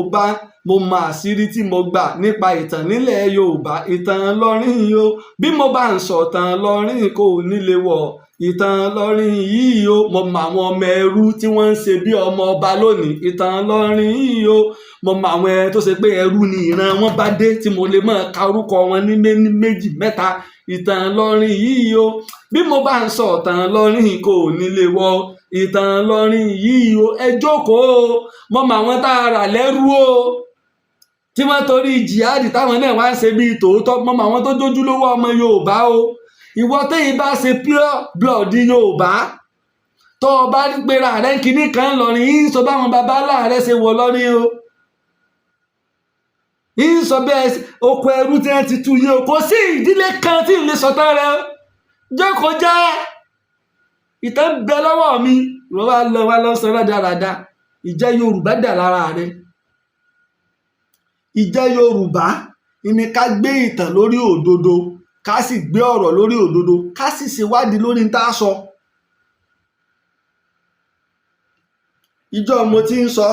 Speaker 3: mọ àṣírí tí mo gbà nípa ìtàn nílẹ̀ Yorùbá ìtàn Ìlọrin yìí o bí mo bá ń sọ ìtàn Ìlọrin kò ní lè wọ̀ ìtàn Ìlọrin yìí o mo mọ àwọn ọmọ ẹrú tí wọ́n ń ṣe bí ọmọ ọba lónìí ìtàn Ìlọrin yìí o mo mọ àwọn ẹ tó ṣe pé ẹrú ni ìran wọn bá dé tí mo lè máa ka orúkọ wọn ní méjì mẹ́ta ìtàn Ìlọrin yìí o bí mo bá ń sọ ìtàn Ìlọrin kò ní lè wọ̀ ìtàn Ìlọrin yìí o ẹ jókòó mo mọ àwọn tá a rà lẹ́rú o tí wọ́n torí jihadi táwọn náà wá ń ṣe bíi tòótọ́ mo mọ àwọn tó dójú lówó ọmọ Yorùbá o ìwọ téyìn bá ṣe pure blood Yorùbá tó o bá pera rẹ kínní kan lọrin yìí sọ báwọn baba ńlá rẹ ṣe wọ lọrin o yìí sọ bẹ́ẹ̀ oko ẹrú tí wọ́n ti tú yìí o kò sí ìdílé kan tí ì lè sọtán rẹ jókòó já ìtàn bẹ lọ́wọ́ mi wá lọ sọ rádaràda ìjẹ́ Yorùbá dà lára rẹ ìjẹ́ Yorùbá ni ká gbé ìtàn lórí òdodo ká sì gbé ọ̀rọ̀ lórí òdodo ká sì ṣèwádìí lórí tá a sọ. ìjọ mo ti ń sọ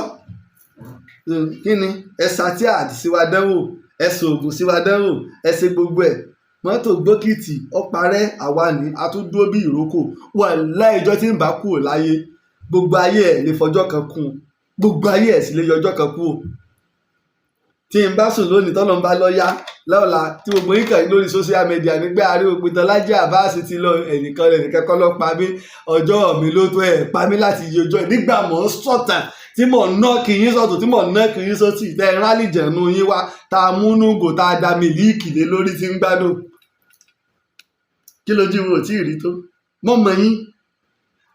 Speaker 3: kí ni ẹ̀sà tí àdì síwá dánwò ẹ̀sùn ògùn síwá dánwò ẹ̀sẹ̀ gbogbo ẹ̀ mọ́tò gbókìtì ọ̀parẹ́ àwa ní atúndúró bí ìrókò wà láìjọ́ tí ń bá kúrò láyé gbogbo ayé ẹ̀ lè fọjọ́ kan kún gbogbo ayé ẹ̀ sì lè yọjọ́ kan kúrò. tí n bá sùn lónìí tọ́lọ́ ń bá lọ́yà lọ́la tí gbogbo yín kàn lórí social media nígbà Aare òpin tán Laji Abbas ti lọ ẹnìkan kọ́ lọ́ pa mí ọjọ́ mi ló tó ẹ̀ pa mí láti yí ọjọ́ nígbà mọ̀ ń sọ̀tàn tí mò ń ná kì í sọ̀tún tí mò ń ná kì í sọ̀tún tẹ́ ẹ rálì jẹ̀nu yín wá tá a múnú gò tá a da mílíìkì lé lórí tí ń gbádùn kí lójú wo tí ì rí tó mọ̀ mọ̀ yín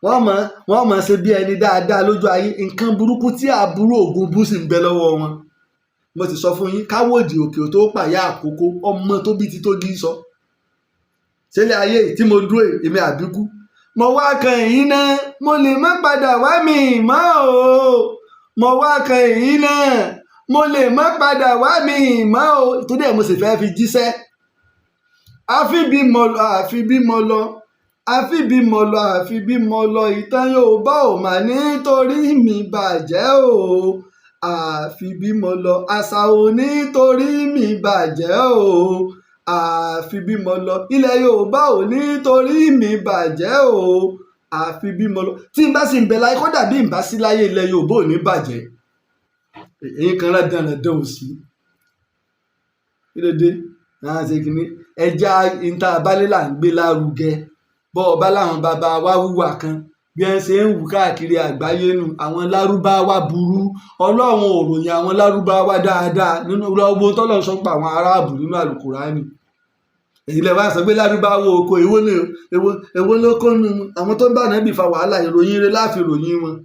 Speaker 3: wọ́n mọ̀ ṣe bí ẹni dáadáa lójú ayé nǹkan burúkú tí àbúrò ògùn bú sì ń bẹ lọ́wọ́ wọn mo ti sọ fún yín káwòdì òkè tó pàyà àkókò ọmọ tó bí ti tó dí sọ sílẹ̀ ayé tí mo dúró èmi àbíkú mo wá kan èyí náà mo lè má padà wá mi mọ́ o mo wá kan èyí náà mo lè má padà wá mi mọ́ o torí ẹ̀ mo sì fẹ́ fi jíṣẹ́ àfi bí mo lọ ìtàn Yorùbá ò mà nítorí mi bàjẹ́ o àfi bí mo lọ àṣà ò nítorí mi bàjẹ́ o àfi bí mo lọ ilẹ̀ Yorùbá ò nítorí mi bàjẹ́ o àfi bí mo lọ tí n bá sì ń bẹ láyé kódà bí n bá sí láyé ilẹ̀ Yorùbá ò ní bàjẹ́ èyí kan rádàràdàn ò sí kí ló dé náà ṣe kínní ẹja ìta abálé là ń gbé lárugẹ bọ́ ọba láwọn bàbá wa hùwà kan bí ẹ ṣe ń wù káàkiri àgbáyé nu àwọn lárúbáwá burú Ọlọ́run ò ròyìn àwọn lárúbáwá dáadáa nínú ọgbọ́n tọ́lọ̀ sọ pa àwọn aráàbù nínú àlùkùránì èyí lè wá sọ pé lárúbáwá oko èwo ló kó nu àwọn tó ń bá nábì fa wàhálà ìròyìn rẹ láàfin ròyìn wọn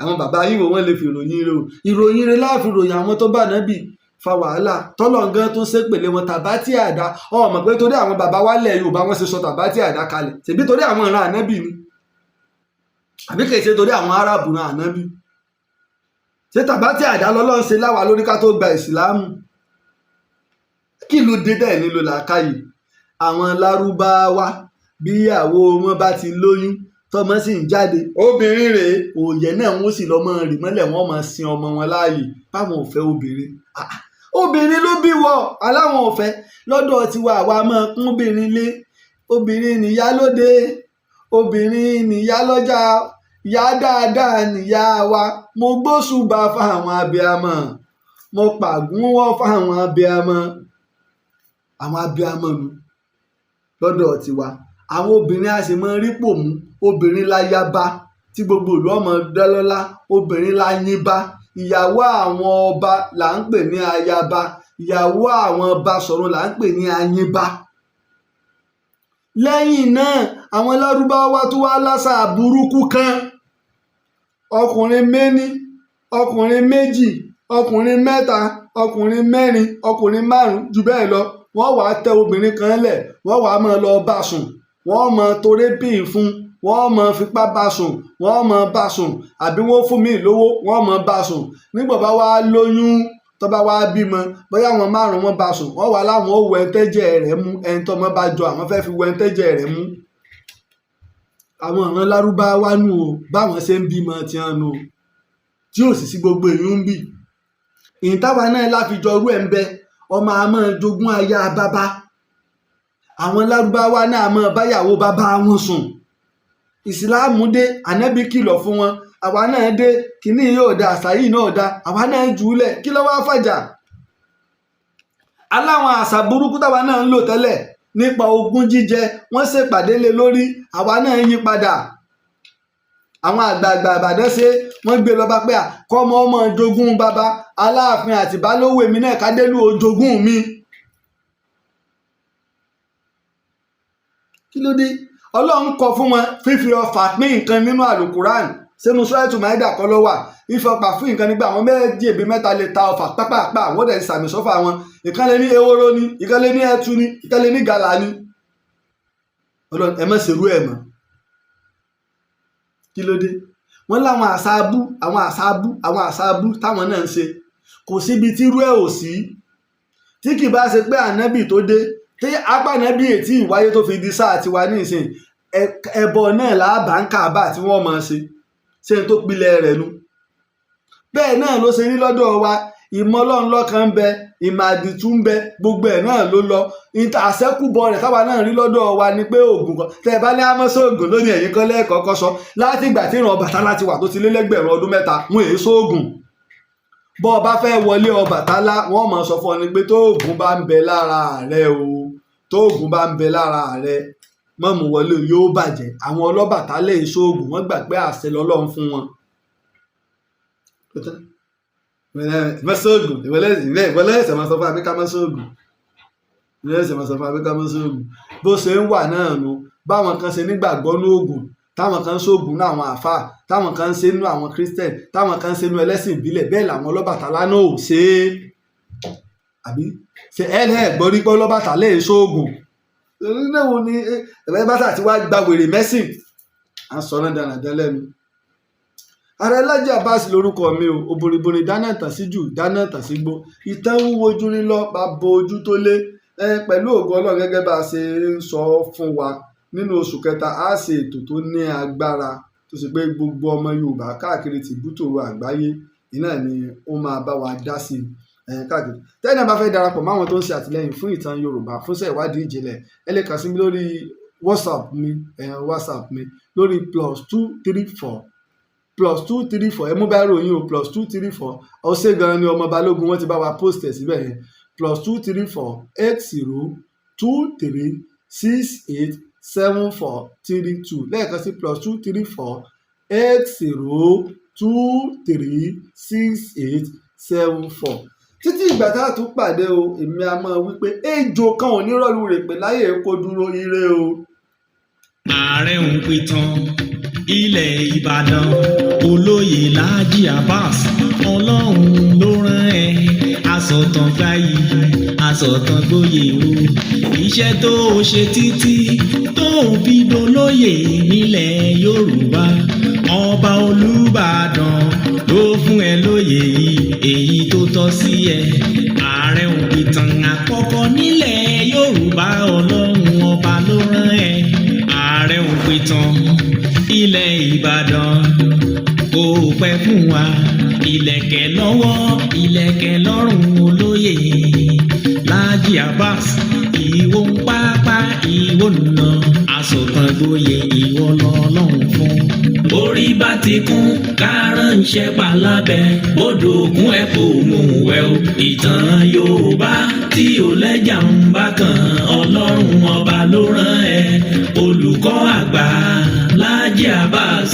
Speaker 3: àwọn bàbá yìí wọ́n lè fi ìròyìn rẹ láàfin ròyìn àwọn tó bá nábì fa wàhálà tọ́lọ̀ gan tó ṣépèlé wọn tàbátì àdá ọmọ pé torí àwọn bàbá wálẹ̀ Yorùbá wọn ṣe sọ tàbátì àdá kalẹ̀ ṣèbí torí àwọn ìran ànábì ni àbí kìí ṣe torí àwọn arábù náà ànábì ṣé tàbátì àdá lọ́lọ́run ṣe láwa lórí ká tó gba ìsìlámù kí ló dé dẹ̀ nílò làákàyè àwọn lárúbáwá bí ìyàwó wọn bá ti lóyún tọmọ sì ń jáde obìnrin rèé òòyẹ náà wọn sì lọmọ rì mọ́lẹ̀ wọn máa sin ọmọ wọn láàyè báwọn ò fẹ́ obìnrin ló bí wọ aláwọn ò fẹ́ lọ́dọ̀ tiwa àwa máa kún obìnrin lé obìnrin nìyá lóde obìnrin nìyá lọ́jà ìyá dáadáa nìyá wa mo gbóṣùbà fáwọn abiyamọ mo pàgúnwọ́ fáwọn abiyamọ àwọn abiyamọ mi lọ́dọ̀ tiwa àwọn obìnrin a sì máa rí pò mú obìnrin láyaba tí gbogbo ìlú ọmọ dọ́lọ́lá obìnrin láyínbá ìyàwó àwọn ọba là ń pè ní ayaba ìyàwó àwọn Basọ̀run là ń pè ní Ayínbá. Lẹ́yìn náà àwọn Lárúbáwá tó wá lásà burúkú kan, ọkùnrin méní, ọkùnrin méjì, ọkùnrin mẹ́ta, ọkùnrin mẹ́rin, ọkùnrin márùn-ún jù bẹ́ẹ̀ lọ, wọ́n wàá tẹ obìnrin kan lẹ̀, wọ́n wàá máa lọ bá sùn, wọ́n máa toré bíi fún, wọ́n máa fipá bá sùn, wọ́n máa bá sùn, àbí wọ́n fún mi lówó, wọ́n máa bá sùn. Nígbà bá wá lóyún tó bá wá bímọ, bóyá àwọn márùn-ún wọn bá sùn, wọ́n wà láwọn ó wẹ ẹ̀ńtẹ́jẹ̀ rẹ̀ mú, ẹni tọ́mọ bá jọ àwọn fẹ́ fi wẹ ẹ̀ńtẹ́jẹ̀ rẹ̀ mú. Àwọn ọ̀ràn Lárúbáwá nù o, báwọn ṣe ń bímọ tí wọ́n nù o, tí ò sì sí gbogbo èyí ń bì. Ìtawà náà láfijọ́ rú ẹ̀ ń bẹ, ọmọ àmọ́ jogún aya bàbá. Àwọn Lárúbáwá náà máa báyàwó bàbá wọn sùn. Ìsìláàmù dé, ànábì kìlọ̀ fún wọn, àwa náà dé, kìíní yóò da, àṣà yìí náà da, àwa náà jùúlẹ̀, kí ló wá fàjà? Aláwọn àṣà burúkú táwa náà ń lò tẹ́lẹ̀ nípa ogún jíjẹ, wọ́n ṣèpàdé lé lórí, àwa náà yí padà. Àwọn àgbààgbà Ìbàdàn ṣe, wọ́n gbé lọ bá pé kọ́mọ ọmọ jogún bàbá, Aláàfin Àtìbá lówó èmi náà kádélú ojogún mi. Kí ló dé? Ọlọ́run kọ fún wọn fífi ọfà pín nǹkan nínú àlùkùrán, sínú Súrátù Máídà kọ́ ló wà. Ìfọ̀pà fún nǹkan nígbà àwọn méjì èbí mẹ́ta lè ta ọfà pápápá, àwọn ọ̀dẹ̀ ìsàmì sọ́fà wọn. Ìkan lè ní eworo ni, ìkan lè ní ẹtu ni, ìkan lè ní gàlà ni. Ọlọ́run ẹ má ṣerú ẹ̀ mọ́. Kí ló dé? Wọ́n láwọn àṣà abú táwọn náà ń ṣe, kò síbi tí irú ẹ̀ ò sí. Tí kì bá ṣe pé ànábì tó dé, tí apá ànábì ètí ìwáyé tó fi di sáà tiwa ní ìsìn, ẹbọ náà láàbà ń Káàbà tí wọ́n máa ṣe tó pilẹ̀ rẹ̀ nu. Bẹ́ẹ̀ náà ló ṣe rí lọ́dọ̀ wa, ìmọ̀ Ọlọ́run lọ́kan ń bẹ, ìmọ̀ àdìtú ń bẹ, gbogbo ẹ̀ náà ló lọ. Àṣẹ́kùbọ̀ rẹ̀ táwa náà rí lọ́dọ̀ wa ni pé oògùn kan tẹ́ ẹ bá ní amọ́sọ́ọ̀gùn lónìí ẹ̀yìn kan lẹ́ẹ̀kọ́kọ́ sọ láti ìgbà tí ìran Ọbàtálá ti wà tó ti lé lẹ́gbẹ̀rún ọdún mẹ́ta, wọn èé sóògùn. Bọ́ ọ bá fẹ́ wọlé Ọbàtálá, wọ́n máa sọ fún ọ ni pé tóògùn bá ń bẹ lára rẹ o, tóògùn bá ń bẹ lára rẹ, mọ̀mú wọlé yóò bàjẹ́. Àwọn ọlọ́bàtálá èso oògùn, wọ́n gbà pé àṣẹ lọ́lọ́run fún wọn. Mọ́sọ́ọ̀gùn ìwọlẹ́sẹ̀ máa sọ fún abíká mọ́sọ́ọ̀gùn, ìwọlẹ́sẹ̀ máa sọ fún abíká mọ́sọ́ọ̀gùn. Bó ṣe ń wà náà nu, báwọn kan ṣe nígbàgbọ́ ní oògùn, táwọn kan ń ṣoògùn ní àwọn àáfàá, táwọn kan ń ṣe nínú àwọn Christian, táwọn kan ń ṣe nínú ẹlẹ́sìn ìbílẹ̀, bẹ́ẹ̀ làwọn ọlọ́bàtálá náà ò ṣe é. Àbí ṣe ẹlẹ́gbọ́n rí pé ọlọ́bàtálá èso oògùn. Níwò ni ẹ̀rẹ́ bá tà tí wàá gba wèrè mẹ́sìn, à ń sọ náà dánadáná lẹ́nu. Ààrẹ Laji Abbas lórúkọ mi o, òbòrìbòrì dáná tàn sí jù, dáná tàn sí gbó. Ìtàn wúwo ojú ní lọ bá bo ojú tó lé. Pẹ̀lú ògo Ọlọ́run gẹ́gẹ́ bá a ṣe ń sọ fún wa, nínú oṣù kẹta á ṣe ètò tó ní agbára tó sì pé gbogbo ọmọ Yorùbá káàkiri tìbútòrò àgbáyé iná ni ó máa bá wa dá sí káàkiri. Tẹ́lẹ̀ bá fẹ́ darapọ̀ máwọn tó ń ṣe àtìlẹ́yìn fún Ìtàn Yorùbá fúnṣẹ́ ìwádìí ìjìnlẹ̀, ẹ lè kàn sí mi lórí WhatsApp mi lórí +234 ẹ mú bá ròyìn o, +234 ọ̀sẹ̀ gan ni ọmọ Balógun wọ́n ti bá wa post ẹ̀ síbẹ̀ yẹn, +234 8023687432 lẹ́ẹ̀kan sí +234 80236874. Títí ìgbà tá a tún pàdé o, èmi a máa wí pé ejò kan ò ní rọ́ọ̀lù rè pé láyé kó dúró ire o.
Speaker 2: Ààrẹ ń pìtàn ilẹ̀ Ìbàdàn, olóyè Laji Abbas, Ọlọ́run ló rán ẹ, asọ̀tàn gbáyì, asọ̀tàn gbóyè o. Iṣẹ́ tó o ṣe títí tó o fi dolóyè nílẹ̀ Yorùbá, ọba Olúbàdàn ló fún ẹ lóyè yìí, èyí tó tọ́ sí ẹ. Ààrẹ ń pìtàn àkọ́kọ́ nílẹ̀ Yorùbá, Ọlọ́run ọba ló rán ẹ. Ààrẹ ń pìtàn ilẹ̀ Ìbàdàn, kò pẹ́ fún wa, ìlẹ̀kẹ̀ lọ́wọ́ ìlẹ̀kẹ̀ lọ́rùn olóyè Laji Abbas, ìwọ ń pápá ìwọ nà, asọ̀tàn gboyè ìwọ lọ́lọ́run fún. Orí bá ti kún kárànṣẹ́ palábẹ́, bódò ògùn ẹ̀ kò mú wẹ̀ o. Ìtàn Yorùbá tí ò lẹ́jà ń bá kan, Ọlọ́run ọba ló rán ẹ. Olùkọ́ àgbà Laji Abbas,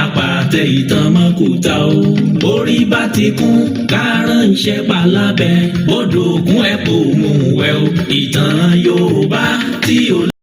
Speaker 2: àpàtẹ ìtàn mọ́kúta o. borí bá ti kún kárànṣẹ́ palábẹ́ bọ́dọ̀ ògùn ẹ̀ kò mú wẹ̀ o ìtàn Yorùbá tí o.